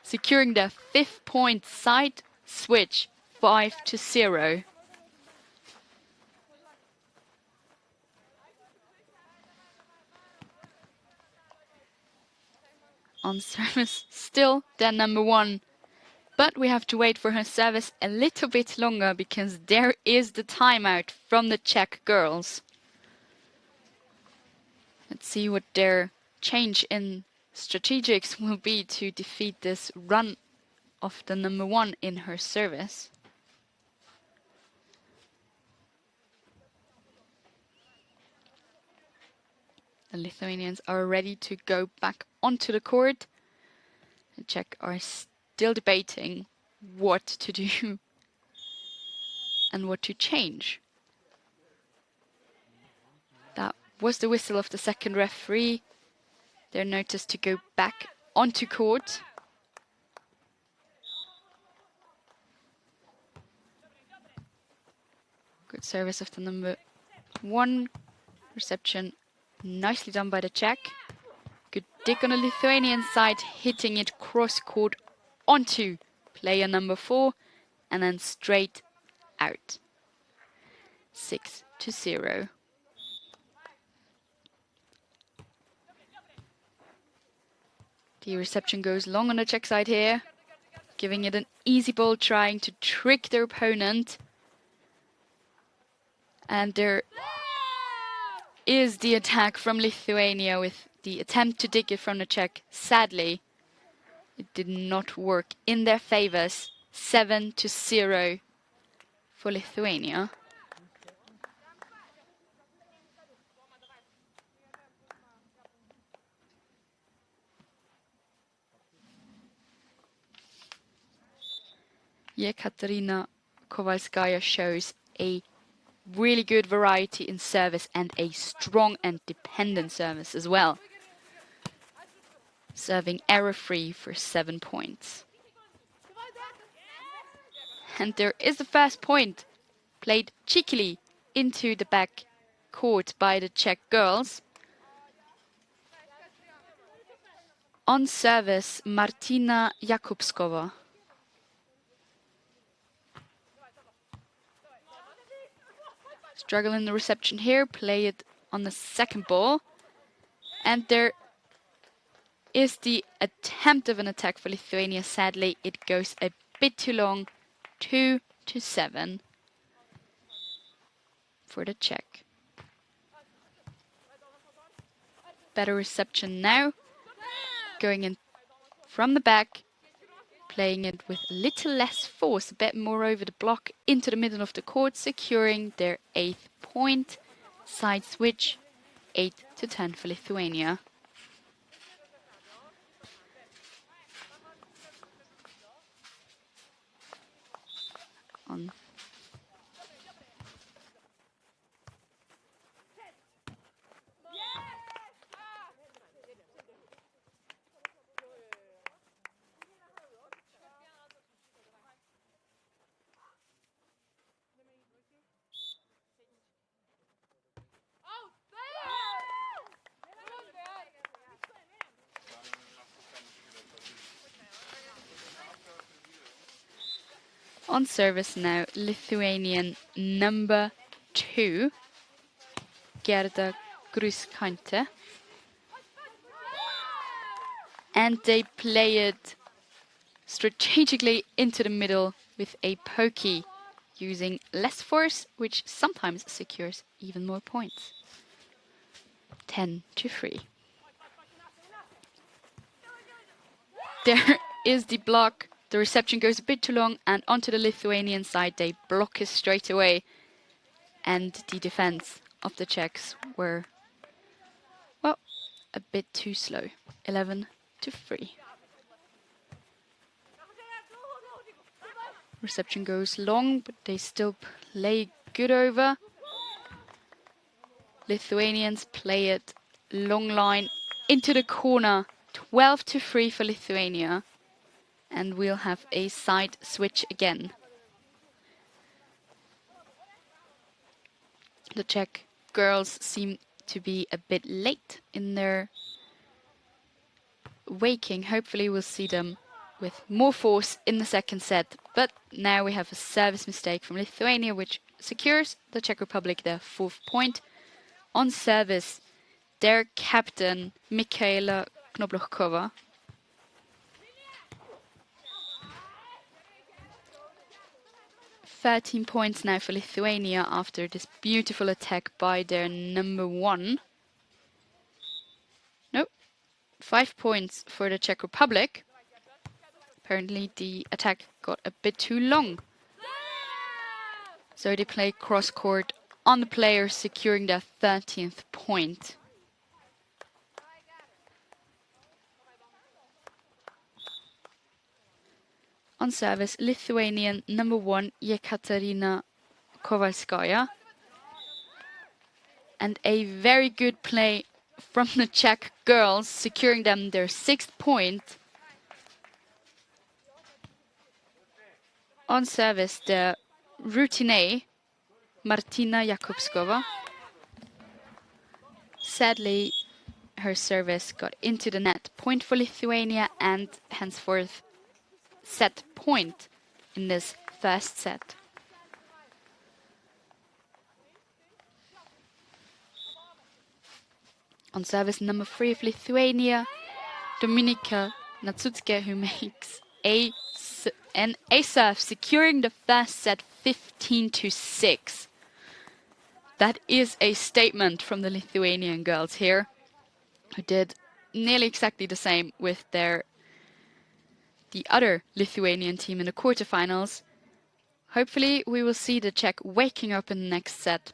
securing their 5th point. Side switch, 5-0. on service, still their number one. But we have to wait for her service a little bit longer because there is the timeout from the Czech girls. Let's see what their change in strategics will be to defeat this run of the number one in her service. The Lithuanians are ready to go back onto the court. The Czech are still debating what to do and what to change. That was the whistle of the second referee. They're noticed to go back onto court. Good service of the number one. Reception nicely done by the Czech. Good dig on the Lithuanian side, hitting it cross court onto player number 4 and then straight out. 6-0. The reception goes long on the Czech side here, giving it an easy ball, trying to trick their opponent. And there is the attack from Lithuania with the attempt to dig it from the Czech. Sadly, it did not work in their favors. 7-0 for Lithuania. Katarina Kowalskaya shows a really good variety in service and a strong and dependent service as well. Serving error-free for 7 points. And there is the first point, played cheekily into the back court by the Czech girls. On service, Martina Jakubskova. Struggle in the reception here, play it on the second ball. And there is the attempt of an attack for Lithuania. Sadly, it goes a bit too long. 2-7 for the Czech. Better reception now. Going in from the back. Playing it with a little less force, a bit more over the block, into the middle of the court, securing their 8th point. Side switch, 8-10 for Lithuania. On On service now, Lithuanian number 2, Gerda Gruskante. And they play it strategically into the middle with a pokey, using less force, which sometimes secures even more points. 10-3. There is the block. The reception goes a bit too long, and onto the Lithuanian side they block it straight away. And the defense of the Czechs were, well, a bit too slow. 11-3. Reception goes long, but they still play good over. Lithuanians play it long line into the corner. 12-3 for Lithuania. And we'll have a side switch again. The Czech girls seem to be a bit late in their waking. Hopefully we'll see them with more force in the second set. But now we have a service mistake from Lithuania, which secures the Czech Republic their 4th point. On service, their captain, Mikhaila Knoblochkova. 13 points now for Lithuania after this beautiful attack by their number 1. Nope. 5 points for the Czech Republic. Apparently the attack got a bit too long. So they play cross-court on the player, securing their 13th point. On service, Lithuanian number 1 Yekaterina Kovalskaya. And a very good play from the Czech girls, securing them their 6th point. On service, the routine Martina Jakubskova. Sadly, her service got into the net. Point for Lithuania and henceforth set point in this first set. On service number 3 of Lithuania, Dominika Natsutske, who makes an serve, securing the first set 15-6. That is a statement from the Lithuanian girls here, who did nearly exactly the same with the other Lithuanian team in the quarterfinals. Hopefully we will see the Czech waking up in the next set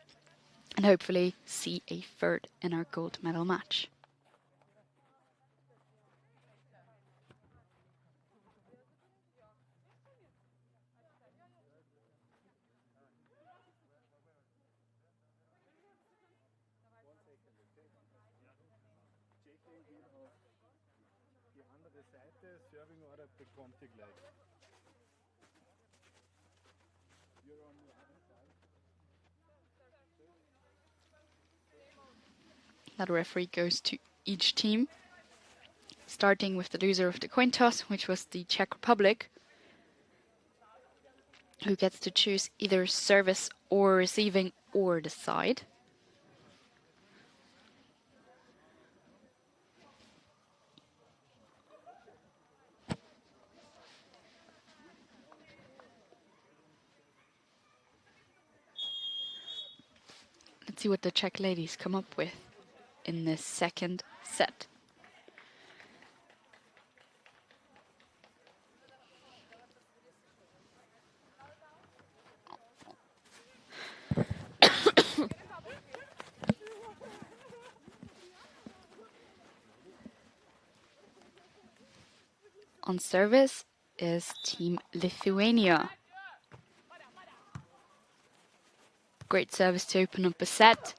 and hopefully see a third in our gold medal match. Die andere Seite, Serving Order bekommt ihr gleich. You're on your own side. That referee goes to each team, starting with the loser of the coin toss, which was the Czech Republic, who gets to choose either service or receiving or the side. Let's see what the Czech ladies come up with in this second set. On service is Team Lithuania. Great service to open up a set.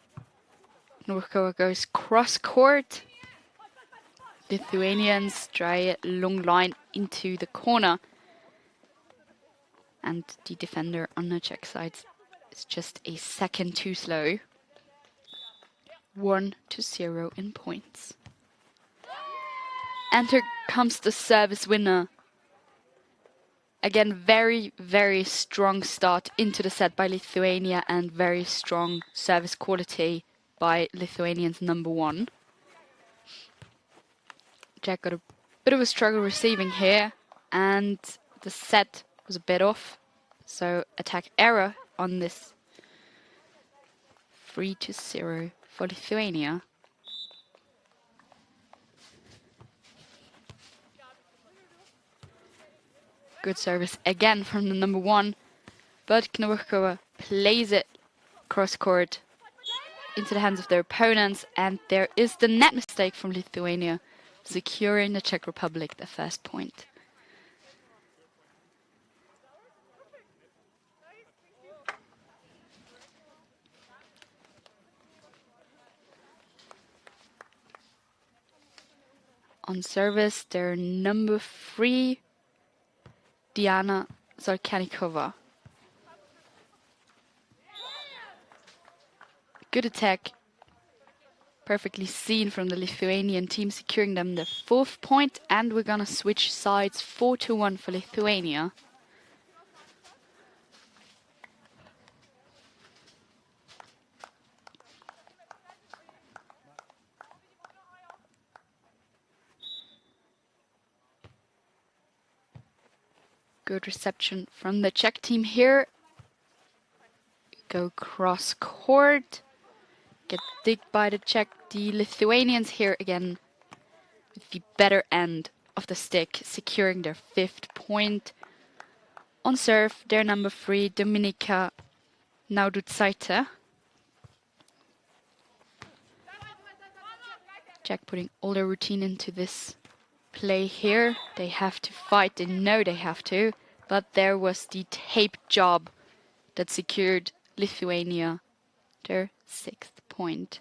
Norkova goes cross-court. Lithuanians try a long line into the corner. And the defender on the Czech side is just a second too slow. 1-0 in points. And here comes the service winner. Again, very, very strong start into the set by Lithuania and very strong service quality by Lithuanians number 1. Jack got a bit of a struggle receiving here, and the set was a bit off. So attack error on this 3-0 for Lithuania. Good service again from the number 1, but Knurkova plays it cross-court into the hands of their opponents, and there is the net mistake from Lithuania, securing the Czech Republic the first point. On service, their number 3, Diana Zarkanikova. Good attack. Perfectly seen from the Lithuanian team, securing them the 4th point, and we're gonna switch sides 4-1 for Lithuania. Good reception from the Czech team here. go cross court. Get digged by the Czech. The Lithuanians here again with the better end of the stick, securing their 5th point. On serve, their number 3, Dominika Naududzaite. Czech putting all their routine into this play here. They have to fight, they know they have to, but there was the tape job that secured Lithuania their 6th point.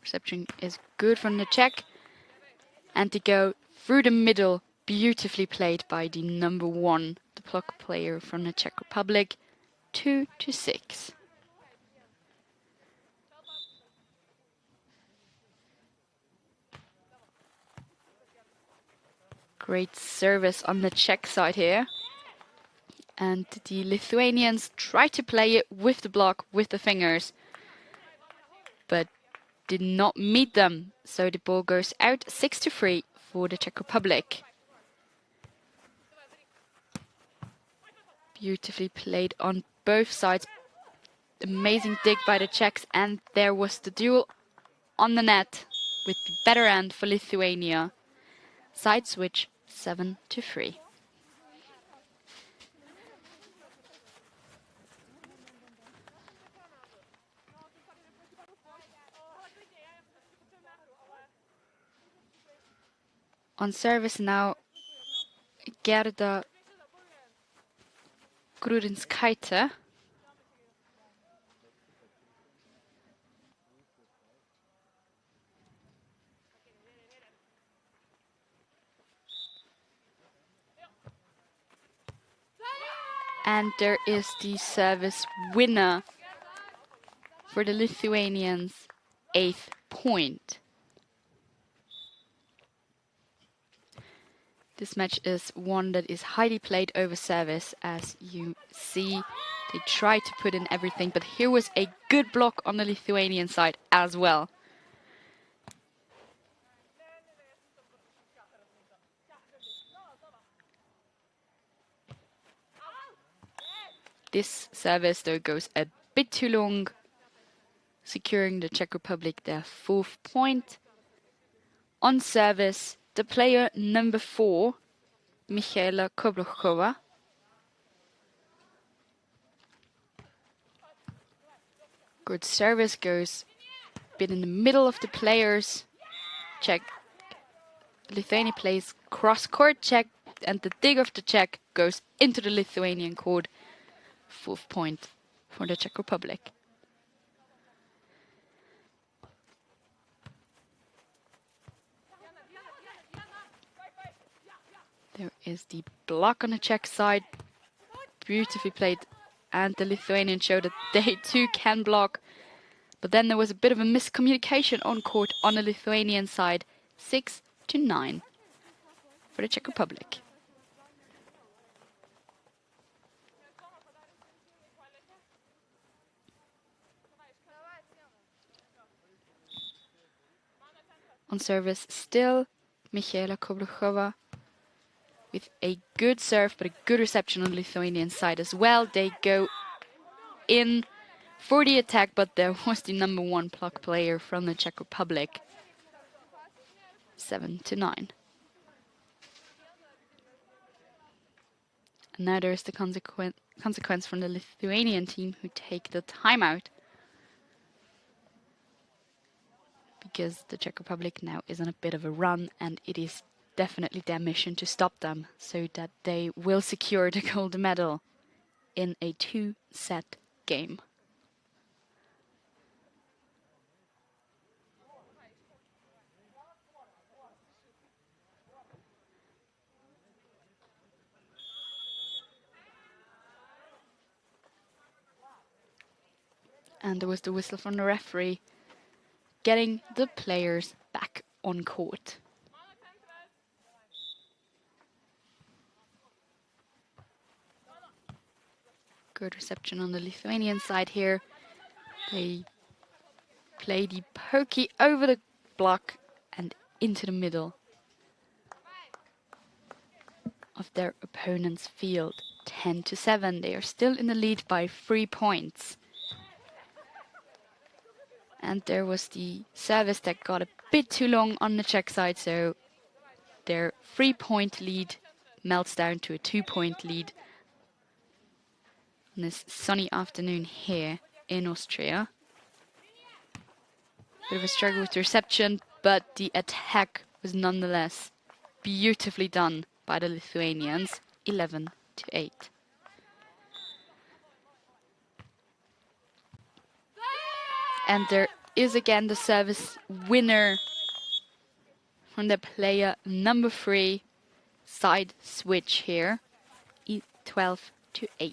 Reception is good from the Czech, and they go through the middle, beautifully played by the number 1, the block player from the Czech Republic, 2-6. Great service on the Czech side here. And the Lithuanians try to play it with the block, with the fingers, but did not meet them. So the ball goes out 6-3 for the Czech Republic. Beautifully played on both sides. Amazing dig by the Czechs, and there was the duel on the net with the better end for Lithuania. Side switch 7-3. On service now, Gerda Grudinskaite. And there is the service winner for the Lithuanians, 8th point. This match is one that is highly played over service, as you see. They try to put in everything, but here was a good block on the Lithuanian side as well. This service, though, goes a bit too long, securing the Czech Republic their 4th point. On service, the player number 4, Michaela Koblochova. Good service, goes a bit in the middle of the players. Czech. Lithuania plays cross-court Czech, and the dig of the Czech goes into the Lithuanian court. 4th point for the Czech Republic. There is the block on the Czech side. Beautifully played. And the Lithuanians show that they too can block. But then there was a bit of a miscommunication on court on the Lithuanian side. 6-9 for the Czech Republic. On service still, Michaela Koblochova with a good serve, but a good reception on the Lithuanian side as well. They go in for the attack, but there was the number 1 block player from the Czech Republic. 7-9. And now there is the consequence from the Lithuanian team, who take the timeout, because the Czech Republic now is on a bit of a run, and it is definitely their mission to stop them, so that they will secure the gold medal in a 2-set game. And there was the whistle from the referee, getting the players back on court. Good reception on the Lithuanian side here. They play the pokey over the block, and into the middle of their opponent's field. 10-7. They are still in the lead by 3 points. And there was the service that got a bit too long on the Czech side, so their 3-point lead melts down to a 2-point lead on this sunny afternoon here in Austria. Bit of a struggle with the reception, but the attack was nonetheless beautifully done by the Lithuanians. 11-8. And there is again the service winner from the player number 3. Side switch here. 12-8.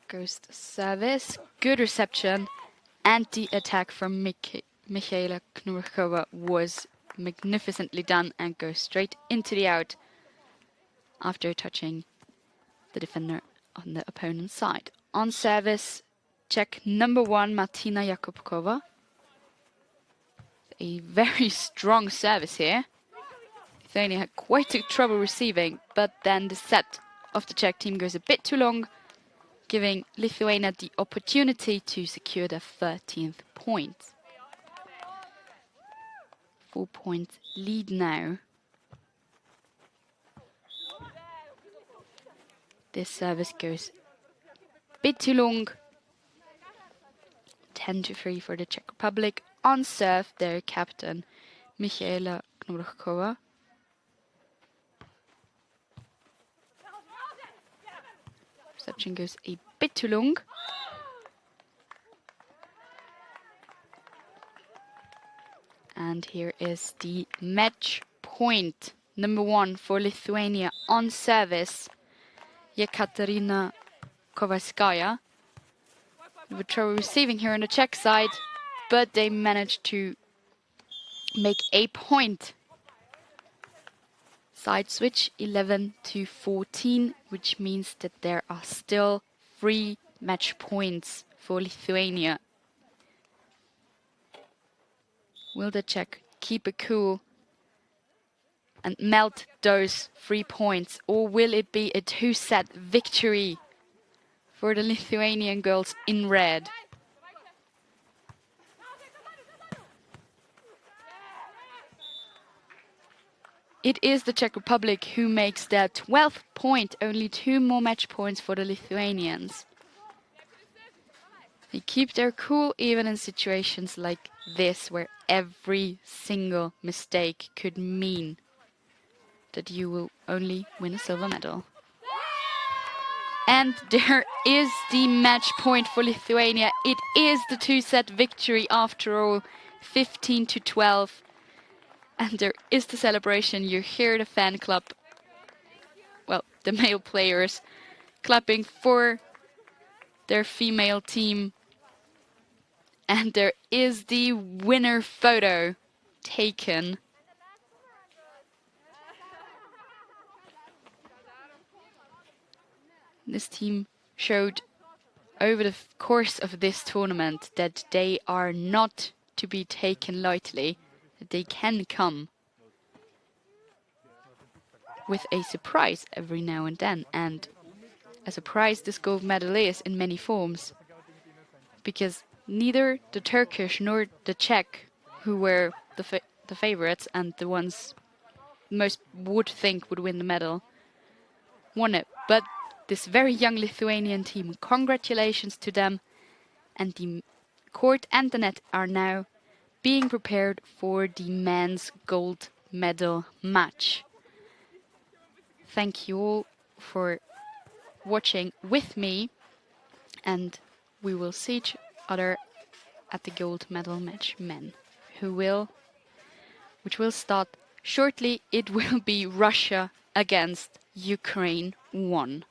Goes the service. Good reception. And the attack from Michaela Knurkova was magnificently done and goes straight into the out after touching the defender on the opponent's side. On service, Czech number 1, Martina Jakubkova. A very strong service here. Lithuania had quite a trouble receiving, but then the set of the Czech team goes a bit too long, giving Lithuania the opportunity to secure their 13th point. 4-point lead now. This service goes a bit too long. 10-3 for the Czech Republic. On serve, their captain, Michaela Knurkova. Reception goes a bit too long. And here is the match point. Number 1 for Lithuania on service. Yekaterina Kovalskaya. We have trouble receiving here on the Czech side, but they managed to make a point. Side switch 11-14, which means that there are still 3 match points for Lithuania. Will the Czech keep it cool and melt those 3 points, or will it be a 2-set victory for the Lithuanian girls in red? It is the Czech Republic who makes their 12th point, only 2 more match points for the Lithuanians. They keep their cool even in situations like this, where every single mistake could mean that you will only win a silver medal. And there is the match point for Lithuania. It is the 2-set victory after all, 15-12. And there is the celebration. You hear the fan club, well, the male players, clapping for their female team. And there is the winner photo taken. This team showed over the course of this tournament that they are not to be taken lightly, that they can come with a surprise every now and then. And a surprise this gold medal is in many forms, because neither the Turkish nor the Czech, who were the favorites and the ones most would think would win the medal, won it. But this very young Lithuanian team, congratulations to them. And the court and the net are now being prepared for the men's gold medal match. Thank you all for watching with me, and we will see each other at the gold medal match men, which will start shortly. It will be Russia against Ukraine 1.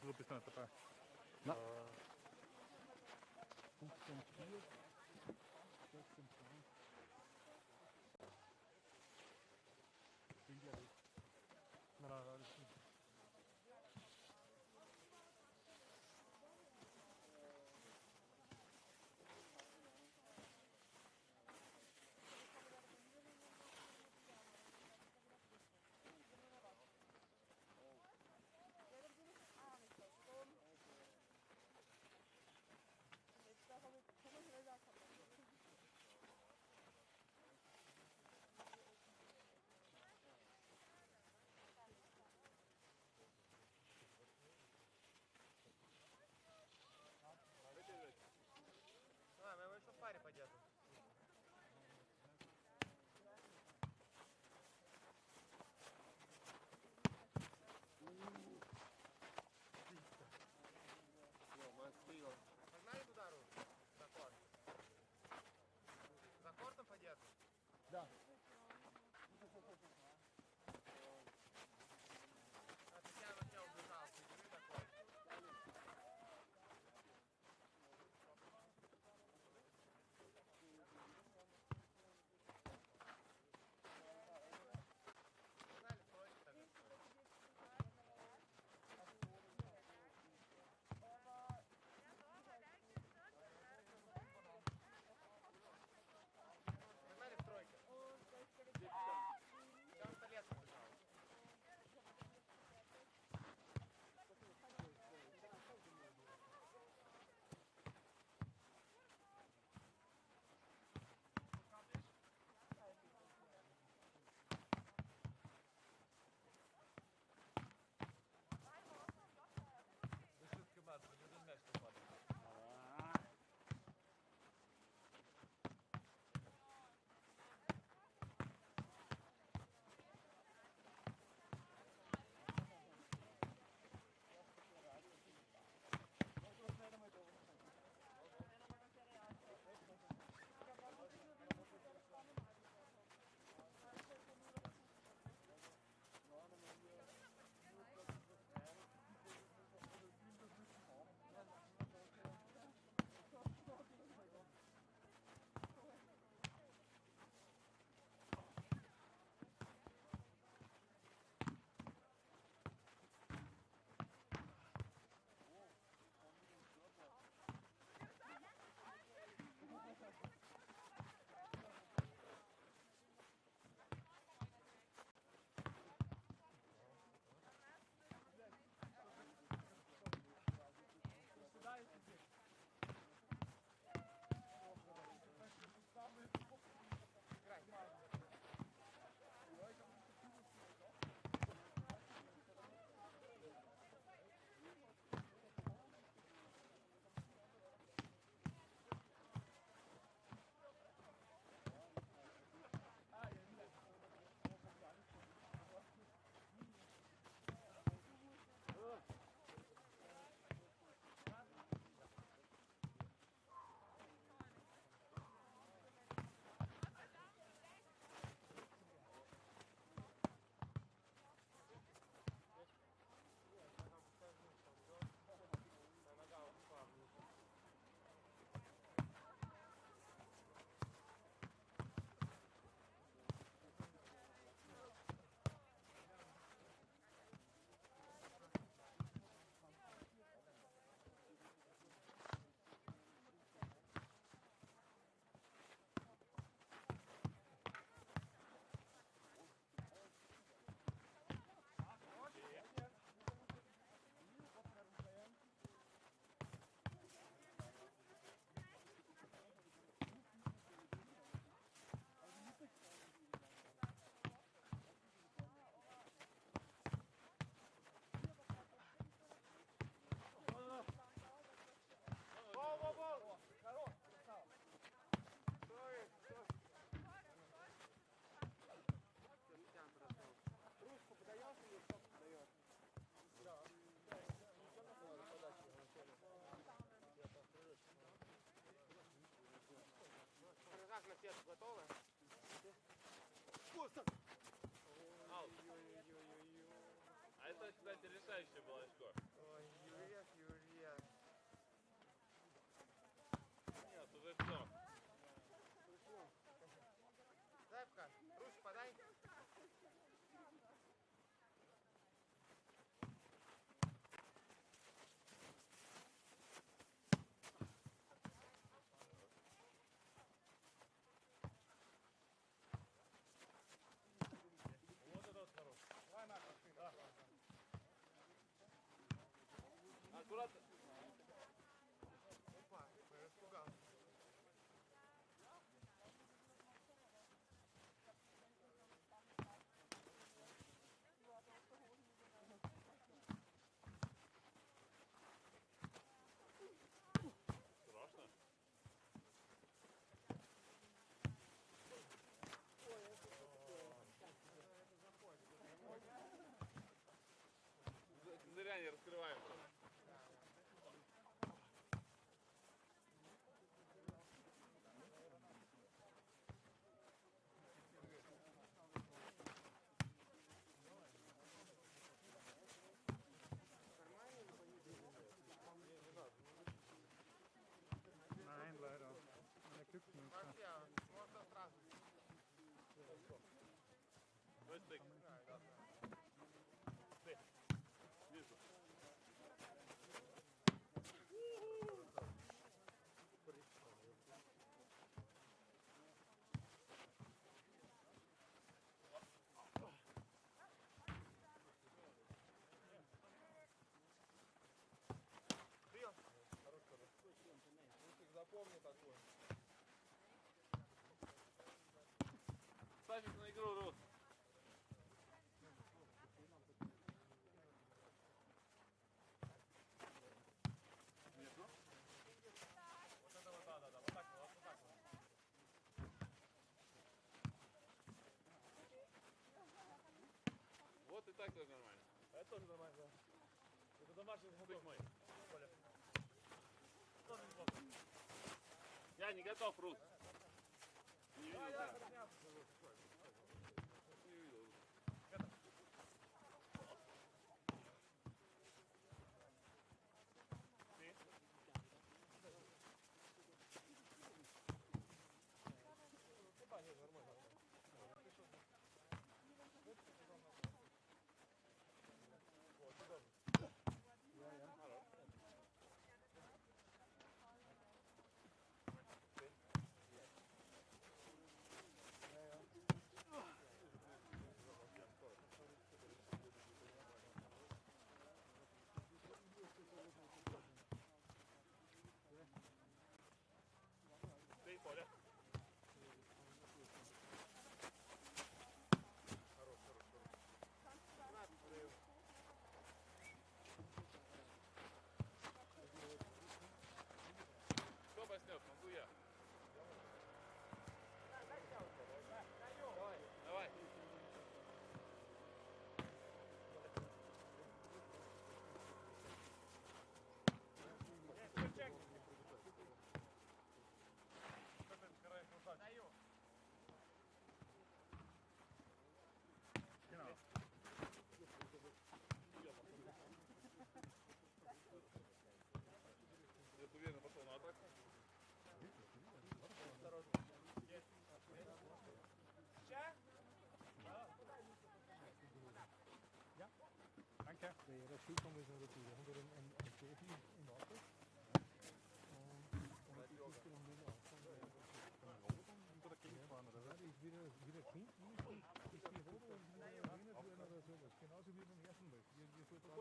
du bist noch nicht dabei. Na. 15, 4, 16, 2. Bin ja nicht. Nein, alles gut. Мы его еще в паре подержим. Погнали туда руку? За корт. За кортом подержим? Да. А Татьяна от меня убежал. Ты такой. Погнали, стройки тогда. Погнали в тройке. Там столец убежал. Шутка бац, не один мяч не падает. Как на сетку готовы? Аут. А это, кстати, решающее было очко. Respekt. Вижу. Запомни такое. Ставь их на игру, Рус. Нету? Вот это вот, да, вот так вот, вот так вот. Вот и так тоже нормально. Это тоже нормально, да. Это домашний стык мой. Коля. Тоже неплохо. Я не готов, Рус. Не видел, да. Не видел. Ты? Да, нет, нормально. Вот, удобно. Хорош. Ты, Коля. Хорош, хорош, хорош. Кто возьмет? Могу я. Давай. Genau. Я уверенно пошел на атаку. Осторожно. Danke. Bei jeder Schulform ist noch dazu. Wir haben da ein CEV im Auto. Und das ist dann am Ende angefangen. Oder gegenfahren oder Ja, was? die ist wieder Kind, ist die Robo und wieder erinnert werden oder sowas. Genauso wie beim ersten Mal. Wir so dran,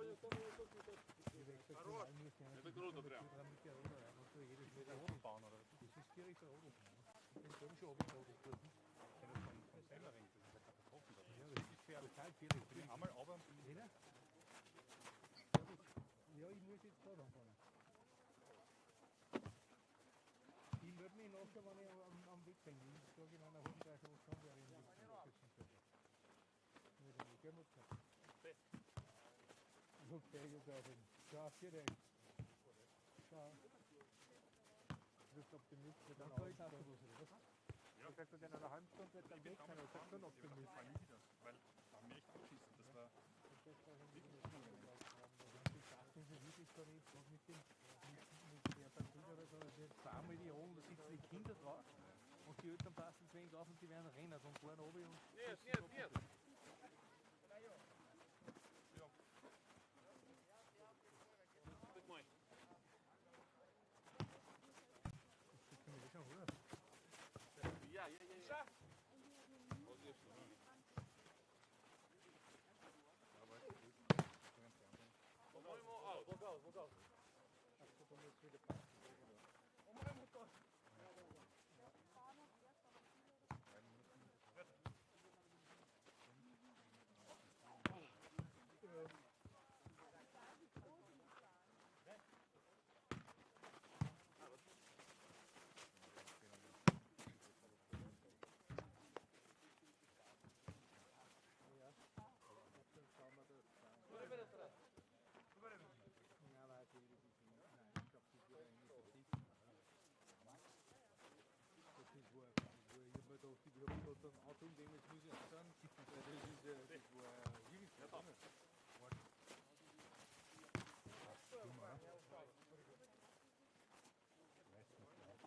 die Wechselkanal müssen ja Это круто прям. mit der Robo rein und so jedes Mal. Rodelbahn oder was? Das ist direkt der Rodelbahn. Ich bin dann schon abgerodelt worden. Ich kenne das vom Semmering, das ist ja Katastrophen da. Ja, das ist gefährlich, total gefährlich. Ich bin einmal runter und bin Jeder? Ja, ich muss jetzt da anfangen. Ich melde mich nachher, wenn ich am Weg bin. Ich sage in einer halben Stunde, was kann der in die Zwischenzeit. Nur dann gehen wir jetzt. Okay, you got it. Ciao, vielen Dank. Ciao. Du bist Optimist mit einer halben Stunde, was? Ja. Ich sag, in einer halben Stunde wird Ich am bin Weg sein, damals ich sag schon gefahren, ich Optimist. war nie wieder, weil da haben wir echt abgeschissen. Das war Wirklich so nicht, was mit der Partei oder so, das ist zweimal die oben, da sitzen die Kinder drauf und die Eltern passen zu wenig auf und die werden rennen und fahren runter und Нет, нет, нет. Стык мой. das kann ich schon rüber. Я. Вот здесь. По-моему, аут. Ach so, dann muss wieder passen. По-моему, тоже. Ja, aber die, nein, ich glaube, die wäre nicht so dick. Das ist wo ich hab mir gedacht, ich habe da ein Auto, in dem jetzt muss ich anschauen, weil das war wirklich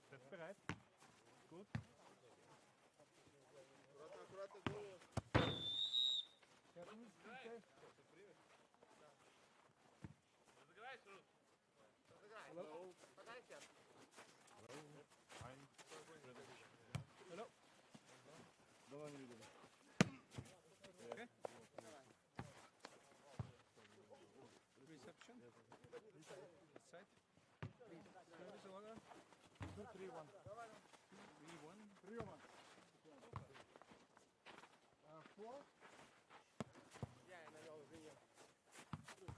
Seid bereit? Gut. Аккуратно голову. 3-1. 3-1. 4. Yeah, and then all 3. 2.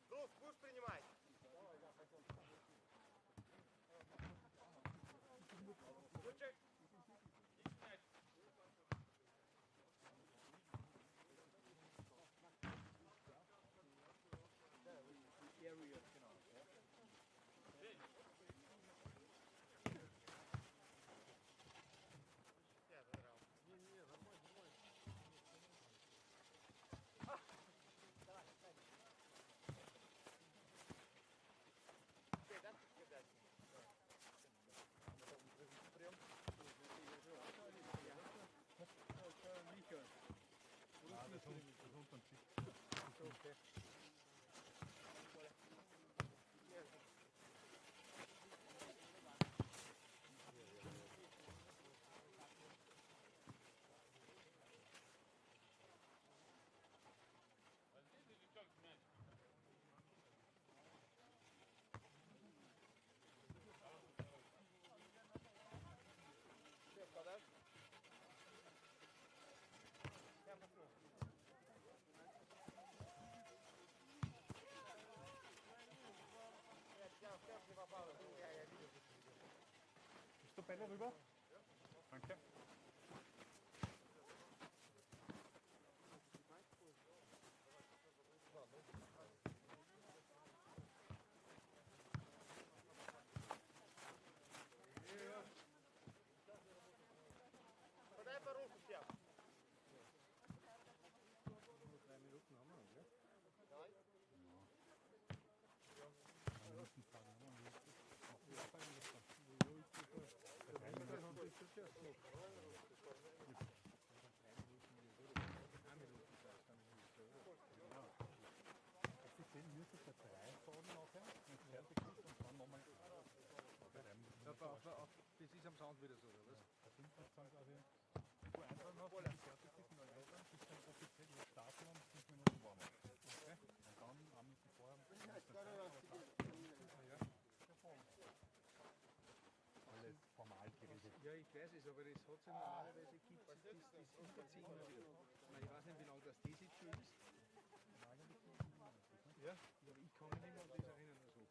Рус, будешь принимать? Лучик. Bist du Bälle rüber? Danke. Подай по руку всем. 3 Minuten haben wir noch, gell? Offiziell müsste es ja 3 fahren nachher, wenn es fertig ist und dann nochmal. Das ist am Sound wieder so, oder was? Da sind wir dann quasi, wenn du einfach noch, wenn es fertig ist, in Europa, bist dann offiziell jetzt starten und 5 Minuten warm. Okay? Und dann am Minuten vorher. Alles formal geregelt. Ja, ich weiß es, aber das hat es ja normalerweise gibt das Unterziehen immer wieder. Ich meine, ich weiß nicht, wie lange das jetzt schon ist. Ja, aber ich kann mich nicht mehr an das erinnern, also,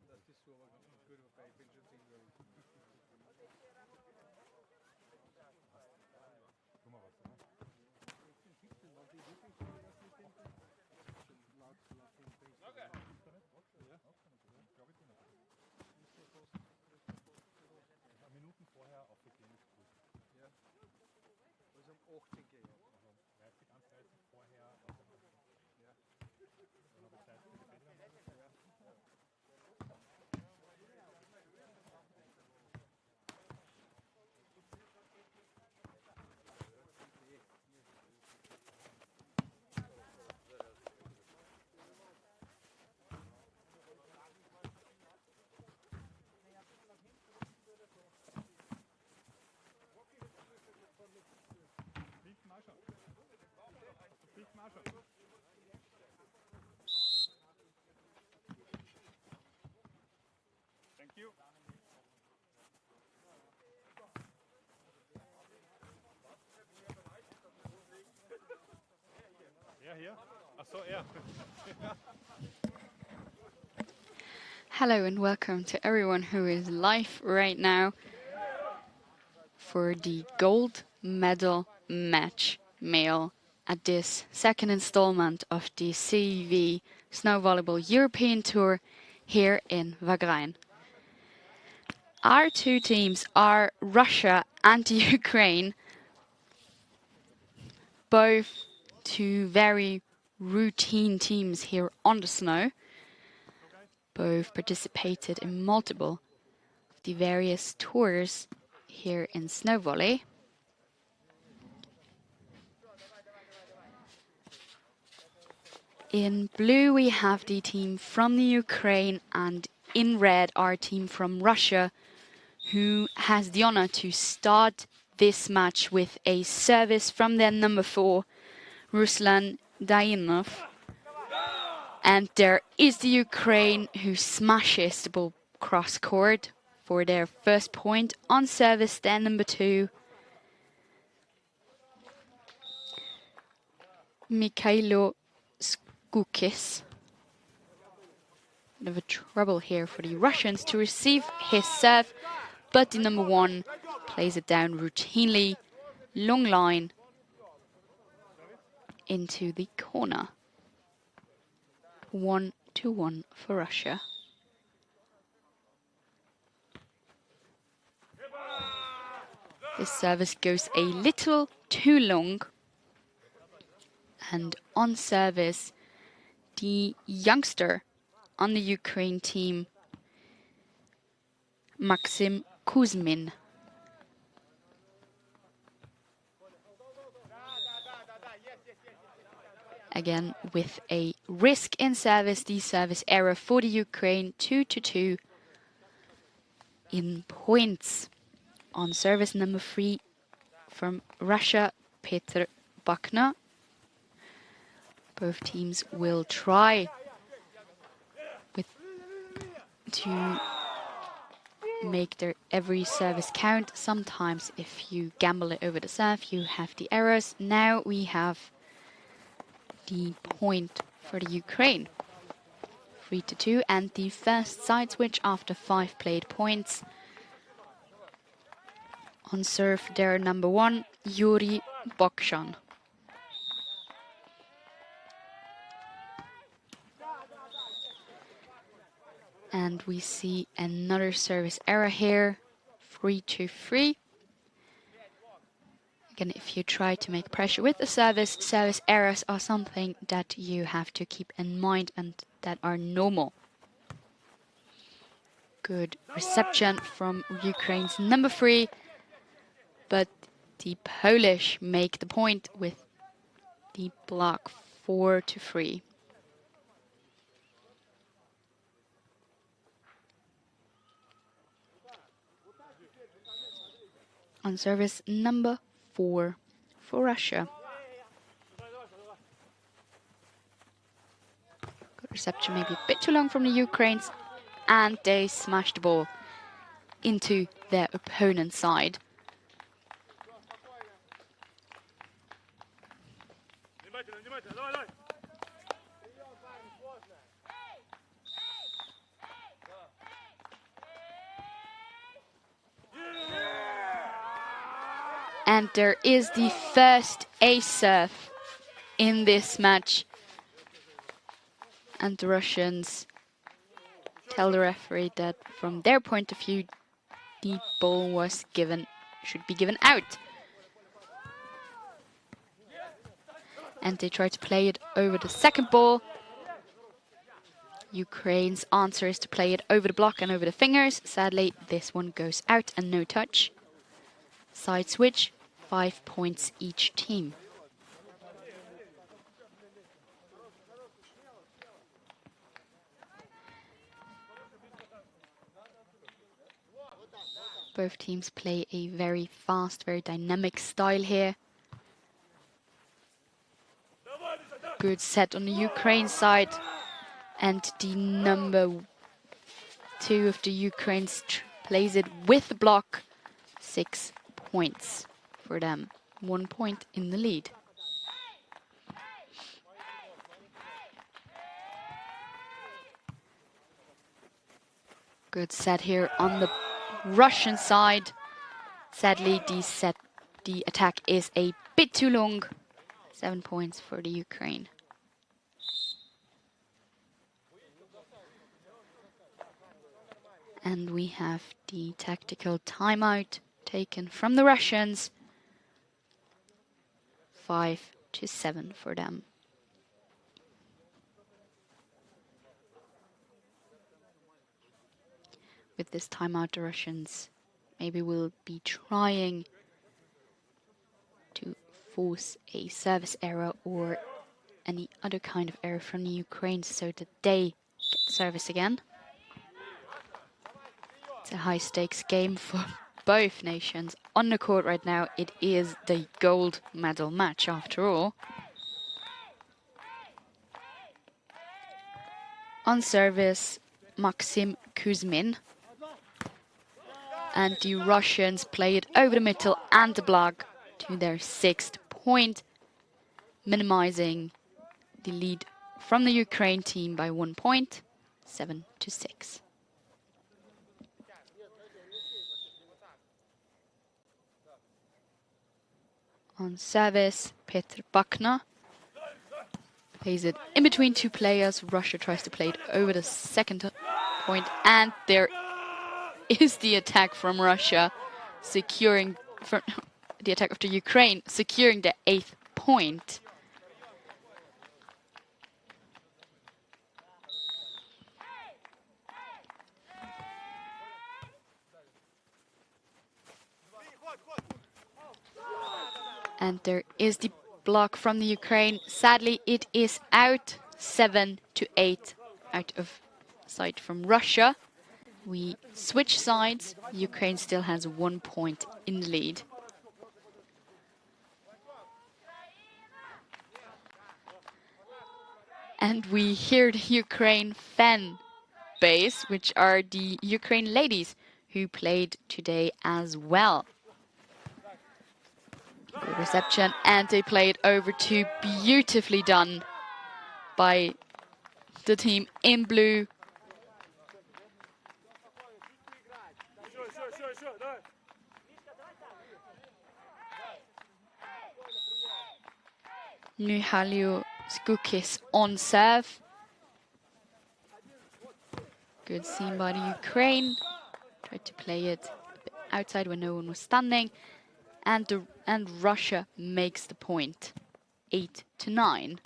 dass das so aber gut vorbei, ich bin schon 10 Jahre alt. Tu mal was, oder? Wenn die wirklich so was mit dem schon laut dem Text. Okay. Ist da nicht? Ja. Glaube ich, nicht. Also Minuten vorher aufgegeben ist gut. Ja. Also um 18 Jahre. Also 30, 31 vorher aufgegeben. Ja. Dann habe ich Zeit für die Bälle. Fliegt mal schon. Fliegt mal schon. Thank you. Er hier? Ach so, er. Hello and welcome to everyone who is live right now for the gold medal match male at this second installment of the CEV Snow Volleyball European Tour here in Wagrain. Our two teams are Russia and Ukraine, both two very routine teams here on the snow. Both participated in multiple of the various tours here in snow volley. In blue we have the team from the Ukraine, and in red, our team from Russia, who has the honor to start this match with a service from their number 4, Ruslan Dainov. And there is the Ukraine, who smashes the ball cross court for their first point. On service, their number 2, Mikhailo Skukis. Bit of a trouble here for the Russians to receive his serve, but the number 1 plays it down routinely, long line into the corner. 1-1 for Russia. This service goes a little too long, and on service, the youngster on the Ukraine team, Maxim Kuzmin. Again, with a risk in service, the service error for the Ukraine, 2-2 in points. On service, number 3 from Russia, Petr Bakna. Both teams will try to make their every service count. Sometimes if you gamble it over the serve, you have the errors. Now we have the point for the Ukraine, 3-2, and the first side switch after 5 played points. On serve, their number 1, Yuri Bokshan. And we see another service error here, 3-3. Again, if you try to make pressure with the service, service errors are something that you have to keep in mind and that are normal. Good reception from Ukraine's number 3, but the Polish make the point with the block, 4-3. On service, number 4 for Russia. Good reception, maybe a bit too long from the Ukrainians, and they smash the ball into their opponent's side. And there is the first ace serve in this match. And the Russians tell the referee that from their point of view, the ball should be given out. And they try to play it over the second ball. Ukraine's answer is to play it over the block and over the fingers. Sadly, this one goes out and no touch. Side switch, 5 points each team. Both teams play a very fast, very dynamic style here. Good set on the Ukraine side. And the number 2 of the Ukrainians plays it with the block. 6 points for them. 1 point in the lead. Good set here on the Russian side. Sadly, the attack is a bit too long. 7 points for the Ukraine. And we have the tactical timeout taken from the Russians. 5-7 for them. With this timeout, the Russians maybe will be trying to force a service error or any other kind of error from the Ukraine so that they get service again. It's a high-stakes game for both nations. On the court right now, it is the gold medal match after all. On service, Maxim Kuzmin. And the Russians play it over the middle and the block to their 6th point, minimizing the lead from the Ukraine team by 1 point, 7-6. On service, Petr Bakna plays it in between two players. Russia tries to play it over the 2nd point, and there is the attack from Russia, securing from the attack of the Ukraine, securing the 8th point. And there is the block from the Ukraine. Sadly, it is out, 7-8 out of sight from Russia. We switch sides. Ukraine still has 1 point in the lead. And we hear the Ukraine fan base, which are the Ukraine ladies who played today as well. Good reception, and they played over to, beautifully done by the team in blue. Mihailo Skukis on serve. Good scene by the Ukraine. Tried to play it a bit outside when no one was standing. And Russia makes the point, 8-9.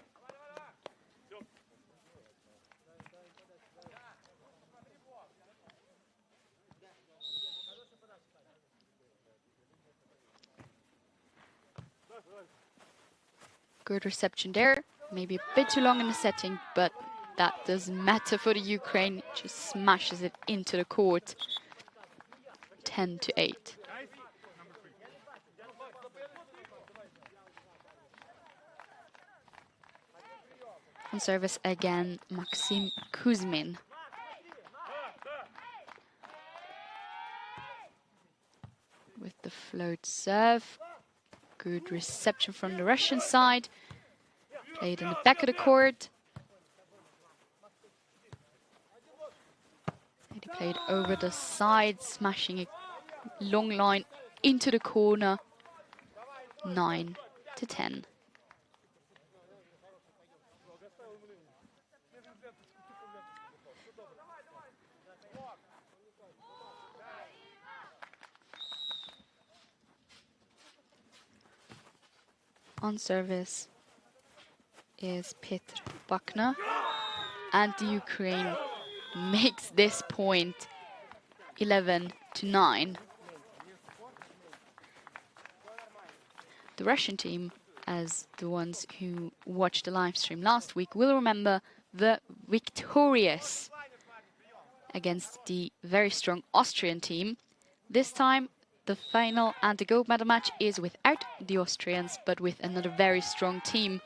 Good reception there. Maybe a bit too long in the setting, but that doesn't matter for the Ukraine. Just smashes it into the court. 10-8. On service again, Maxim Kuzmin. With the float serve. Good reception from the Russian side. Played in the back of the court. And he played over the side, smashing a long line into the corner. 9-10. On service is Petr Bakna, and the Ukraine makes this point 11-9. The Russian team, as the ones who watched the live stream last week, will remember the victorious against the very strong Austrian team. This time, the final and the gold medal match is without the Austrians, but with another very strong team.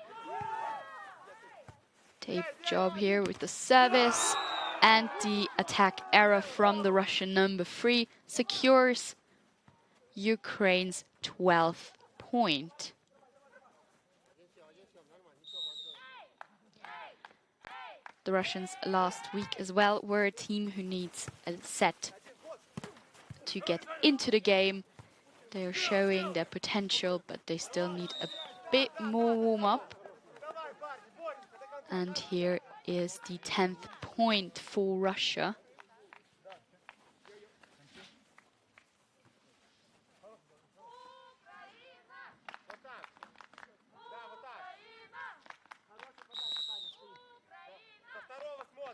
Tape job here with the service, and the attack error from the Russian number 3 secures Ukraine's 12th point. The Russians last week as well were a team who needs a set to get into the game. They are showing their potential, but they still need a bit more warm-up. And here is the 10th point for Russia.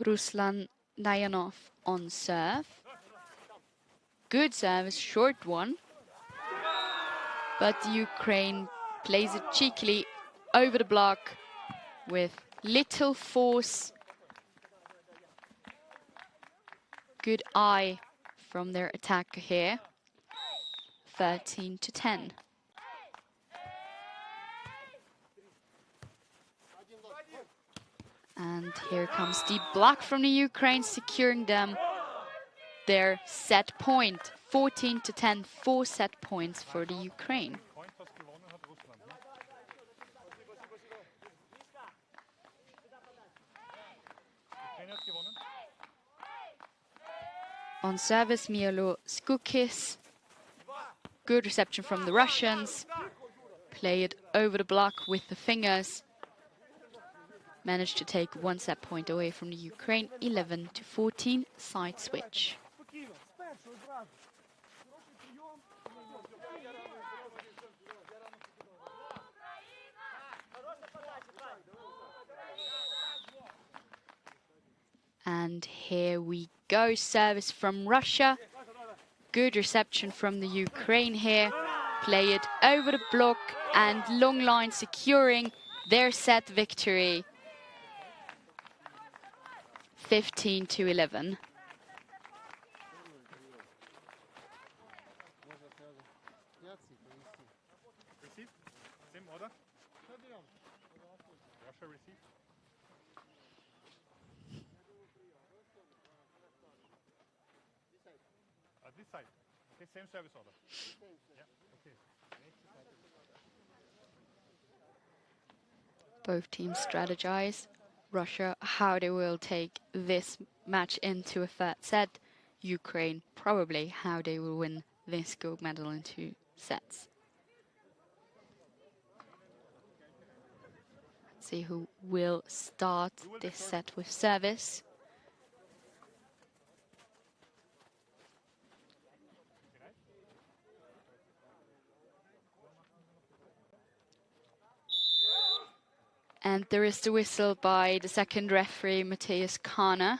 Ruslan Dayanov on serve. Good service, short one. But Ukraine plays it cheekily over the block with little force. Good eye from their attacker here. 13-10. And here comes the block from the Ukraine, securing them their set point. 14-10, 4 set points for the Ukraine. Point, was gewonnen hat Russland. Ne? Ukraine hat gewonnen. On service, Mielo Skukis. Good reception from the Russians. Play it over the block with the fingers. Managed to take 1 set point away from the Ukraine. 11-14, side switch. And here we go, service from Russia. Good reception from the Ukraine here. Play it over the block and long line, securing their set victory. 15-11. Receive? Same order? Russia receive? This side. Okay, same service order. Yeah, okay. Both teams strategize. Russia, how they will take this match into a third set. Ukraine, probably how they will win this gold medal in 2 sets. Let's see who will start this set with service. And there is the whistle by the second referee, Matthias Kahner.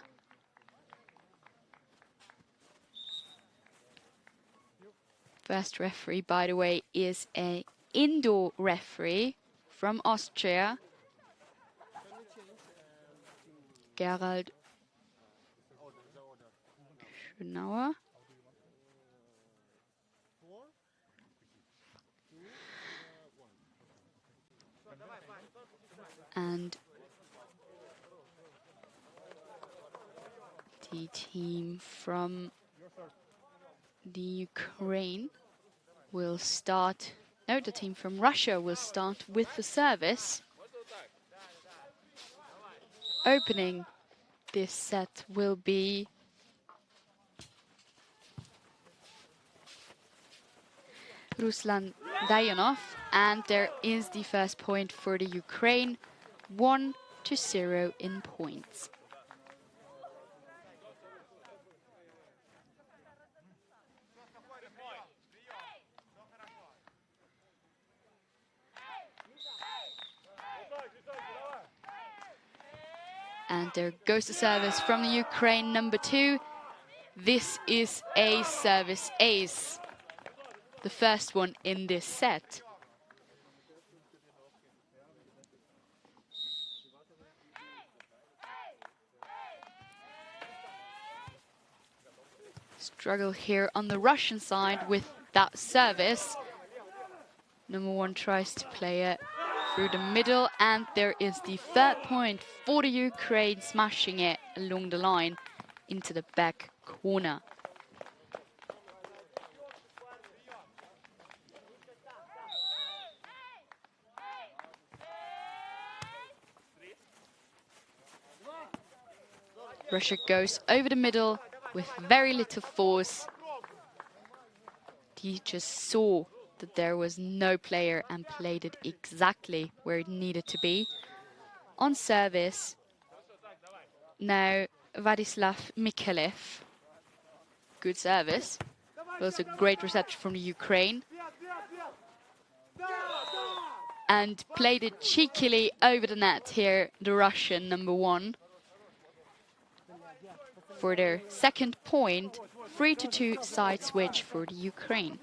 First referee, by the way, is an indoor referee from Austria, Gerald Schönauer. And the team from the Ukraine will start, no, the team from Russia will start with the service. Opening this set will be Ruslan Dayanov, and there is the first point for the Ukraine. 1-0 in points. And there goes the service from the Ukraine, number 2. This is a service ace, the first one in this set. Struggle here on the Russian side with that service. Number 1 tries to play it through the middle, and there is the third point for the Ukraine, smashing it along the line into the back corner. Russia goes over the middle with very little force. He just saw that there was no player and played it exactly where it needed to be. On service, now Vladislav Mikhailev. Good service. Also great reception from the Ukraine. And played it cheekily over the net here, the Russian number 1. For their second point, 3-2 side switch for the Ukraine.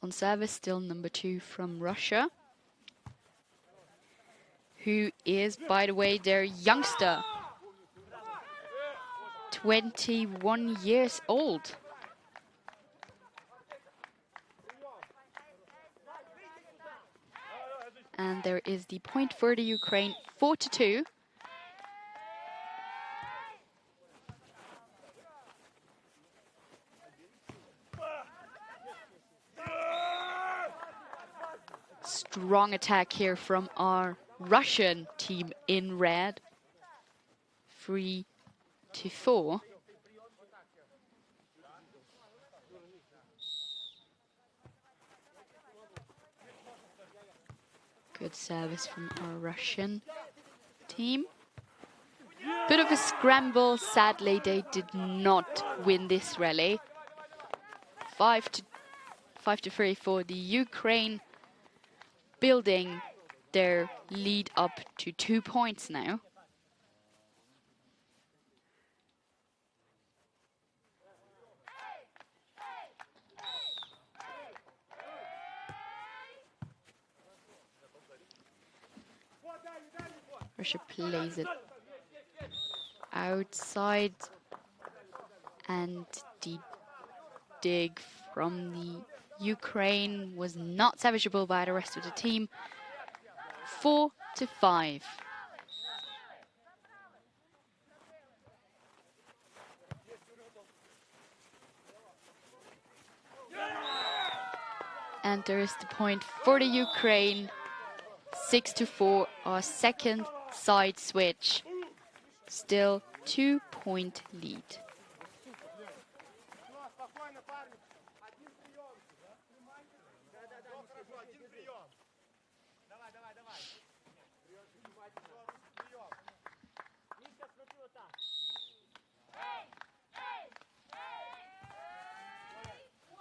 On service, still number 2 from Russia, who is, by the way, their youngster, 21 years old. And there is the point for the Ukraine, 4-2. Strong attack here from our Russian team in red. 3-4. Good service from our Russian team. Bit of a scramble. Sadly, they did not win this rally. 5-3 for the Ukraine, building their lead up to 2 points now. Russia plays it outside, and the dig from the Ukraine was not salvageable by the rest of the team. 4-5. And there is the point for the Ukraine. 6-4, our second side switch. Still 2-point lead.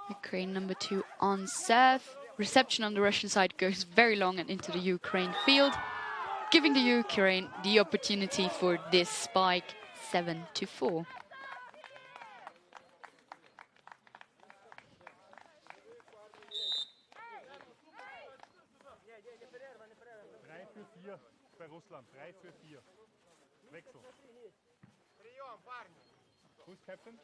Ukraine number 2 on serve. Reception on the Russian side goes very long and into the Ukraine field, giving the Ukraine the opportunity for this spike. 7-4. Bei Russland. 3-4. Wechsel. Who's captain?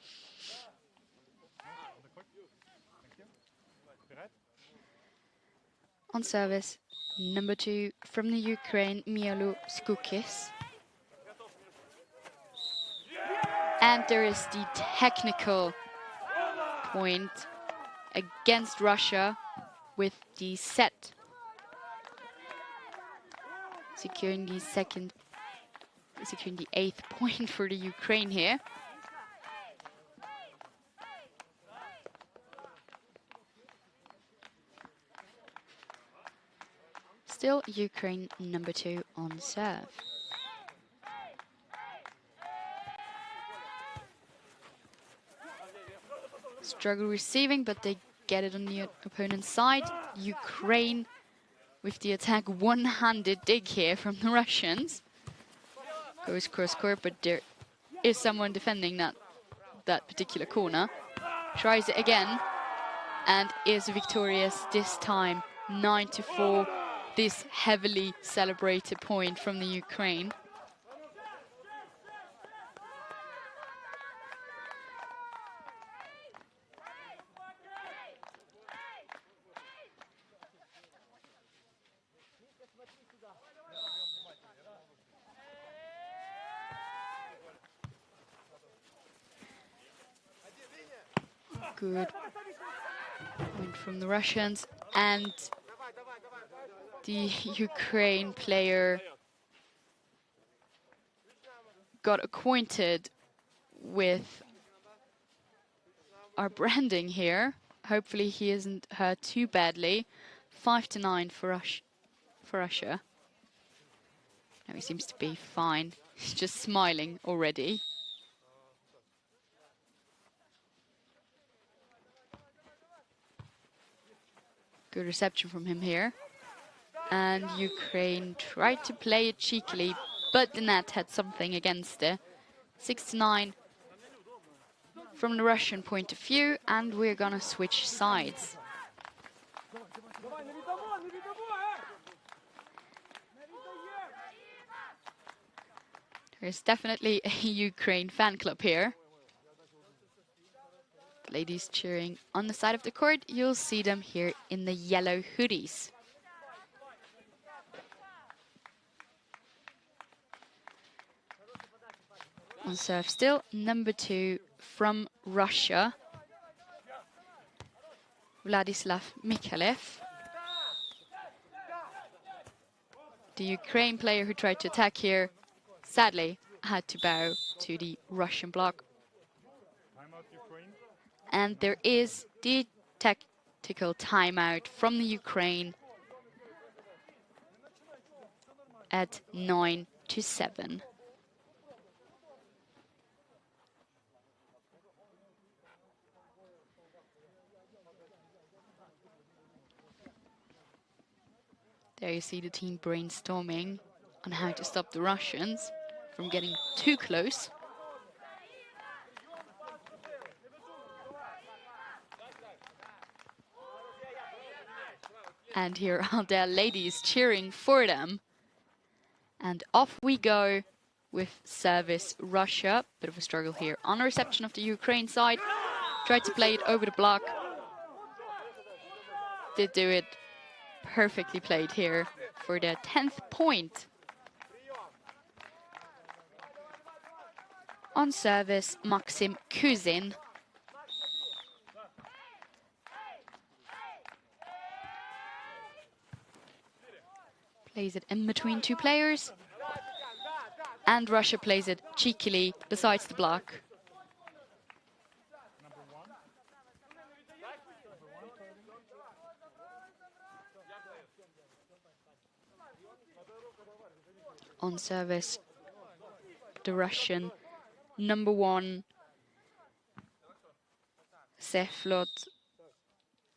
On service, number 2 from the Ukraine, Mialu Skukis. And there is the technical point against Russia with the set. Securing the 8th point for the Ukraine here. Still Ukraine number 2 on serve. Struggle receiving, but they get it on the opponent's side. Ukraine with the attack, one-handed dig here from the Russians. Goes cross-court, but there is someone defending that particular corner. Tries it again and is victorious this time. 9-4. This heavily celebrated point from the Ukraine. Good point from the Russians, and the Ukraine player got acquainted with our branding here. Hopefully he isn't hurt too badly. 5-9 for Russia. Now he seems to be fine. He's just smiling already. Good reception from him here. And Ukraine tried to play it cheekily, but the net had something against it. 6-9 from the Russian point of view, and we're gonna switch sides. There's definitely a Ukraine fan club here. Ladies cheering on the side of the court. You'll see them here in the yellow hoodies. On serve still, number 2 from Russia, Vladislav Mikhailev. The Ukraine player who tried to attack here, sadly, had to bow to the Russian block. And there is the tactical timeout from the Ukraine at 9-7. There you see the team brainstorming on how to stop the Russians from getting too close. And here are their ladies cheering for them. And off we go with service Russia. Bit of a struggle here on the reception of the Ukraine side. Tried to play it over the block. Did do it. Perfectly played here for their 10th point. On service, Maxim Kuzin. Plays it in between 2 players. And Russia plays it cheekily besides the block. On service, the Russian number 1, Seflot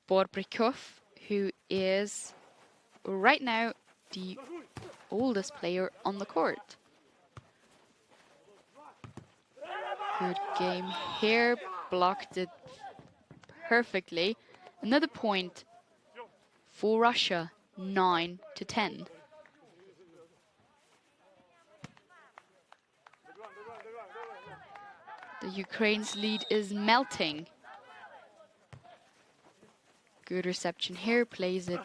Borbrikov, who is right now the oldest player on the court. Good game here, blocked it perfectly. Another point for Russia, 9-10. The Ukraine's lead is melting. Good reception here, plays it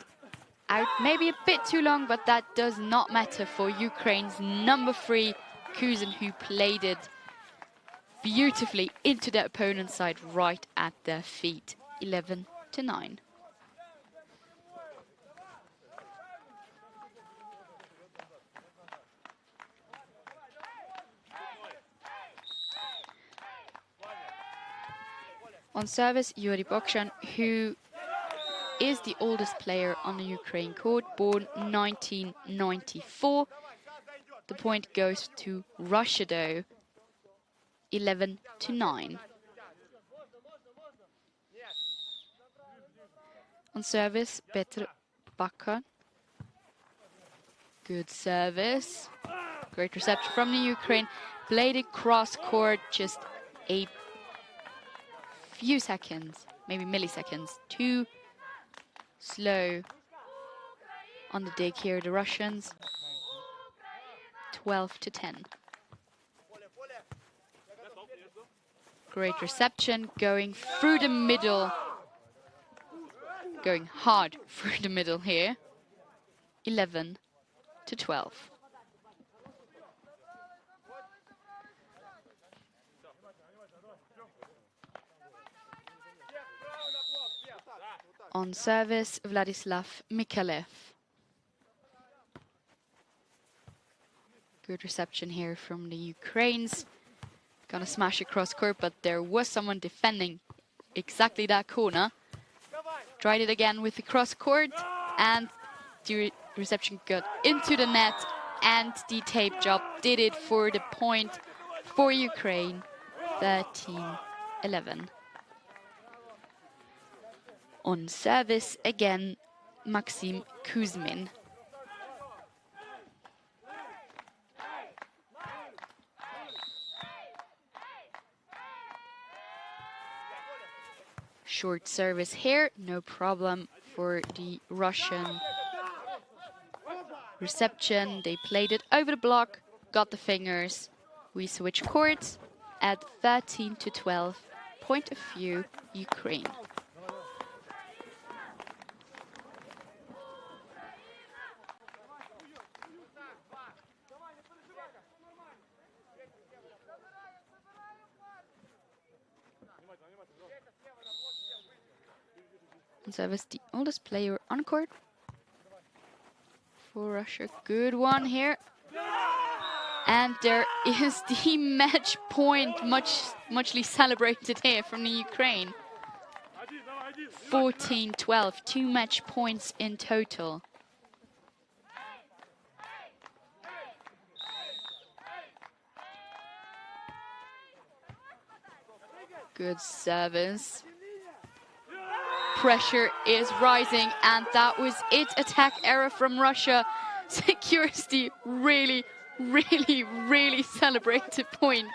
out maybe a bit too long, but that does not matter for Ukraine's number 3, Kuzin, who played it beautifully into the opponent's side right at their feet. 11-9. On service, Yuri Bokshan, who is the oldest player on the Ukraine court, born 1994. The point goes to Russia, though, 11-9. On service, Petr Bakar. Good service. Great reception from the Ukraine. Played it cross court, just a few seconds, maybe milliseconds, too slow on the dig here, the Russians. 12-10. Great reception, going through the middle, going hard through the middle here. 11-12. On service, Vladislav Mikhailev. Good reception here from the Ukrainians. Gonna smash across court, but there was someone defending exactly that corner. Tried it again with the cross court, and the reception got into the net, and the tape job did it for the point for Ukraine. 13-11. On service again, Maxim Kuzmin. Short service here, no problem for the Russian reception. They played it over the block, got the fingers, we switch courts at 13-12. Point of view, Ukraine. And service the oldest player on court for Russia. Good one here. And there is the match point, muchly celebrated here from the Ukraine. 14-12, 2 match points in total. Good service. Pressure is rising, and that was it. Attack error from Russia secures the really celebrated point,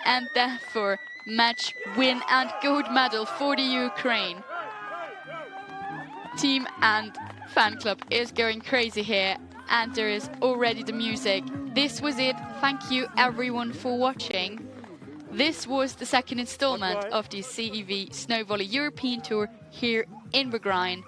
and therefore match win and gold medal for the Ukraine. Team and fan club is going crazy here, and there is already the music. This was it. Thank you everyone for watching. This was the second installment of the CEV Snow Volley European Tour here in Wagrain.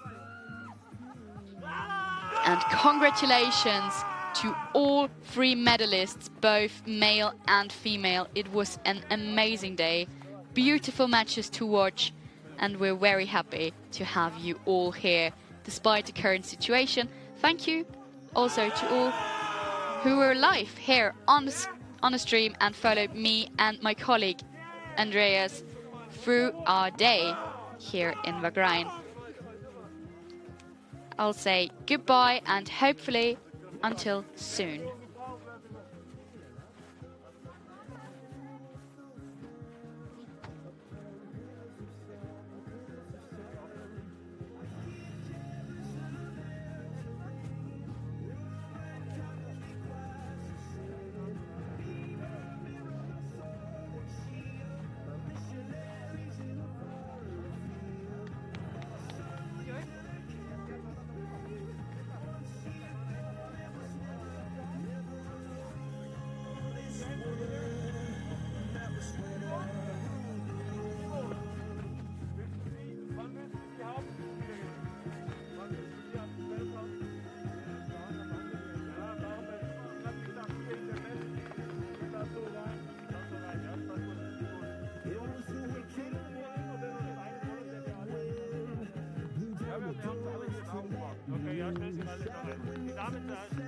And congratulations to all 3 medalists, both male and female. It was an amazing day, beautiful matches to watch, and we're very happy to have you all here despite the current situation. Thank you also to all who were live here on the stream and followed me and my colleague Andreas through our day here in Wagrain. I'll say goodbye and hopefully until soon. Okay, ja, schnell sind alle dabei. Die Damen zuerst.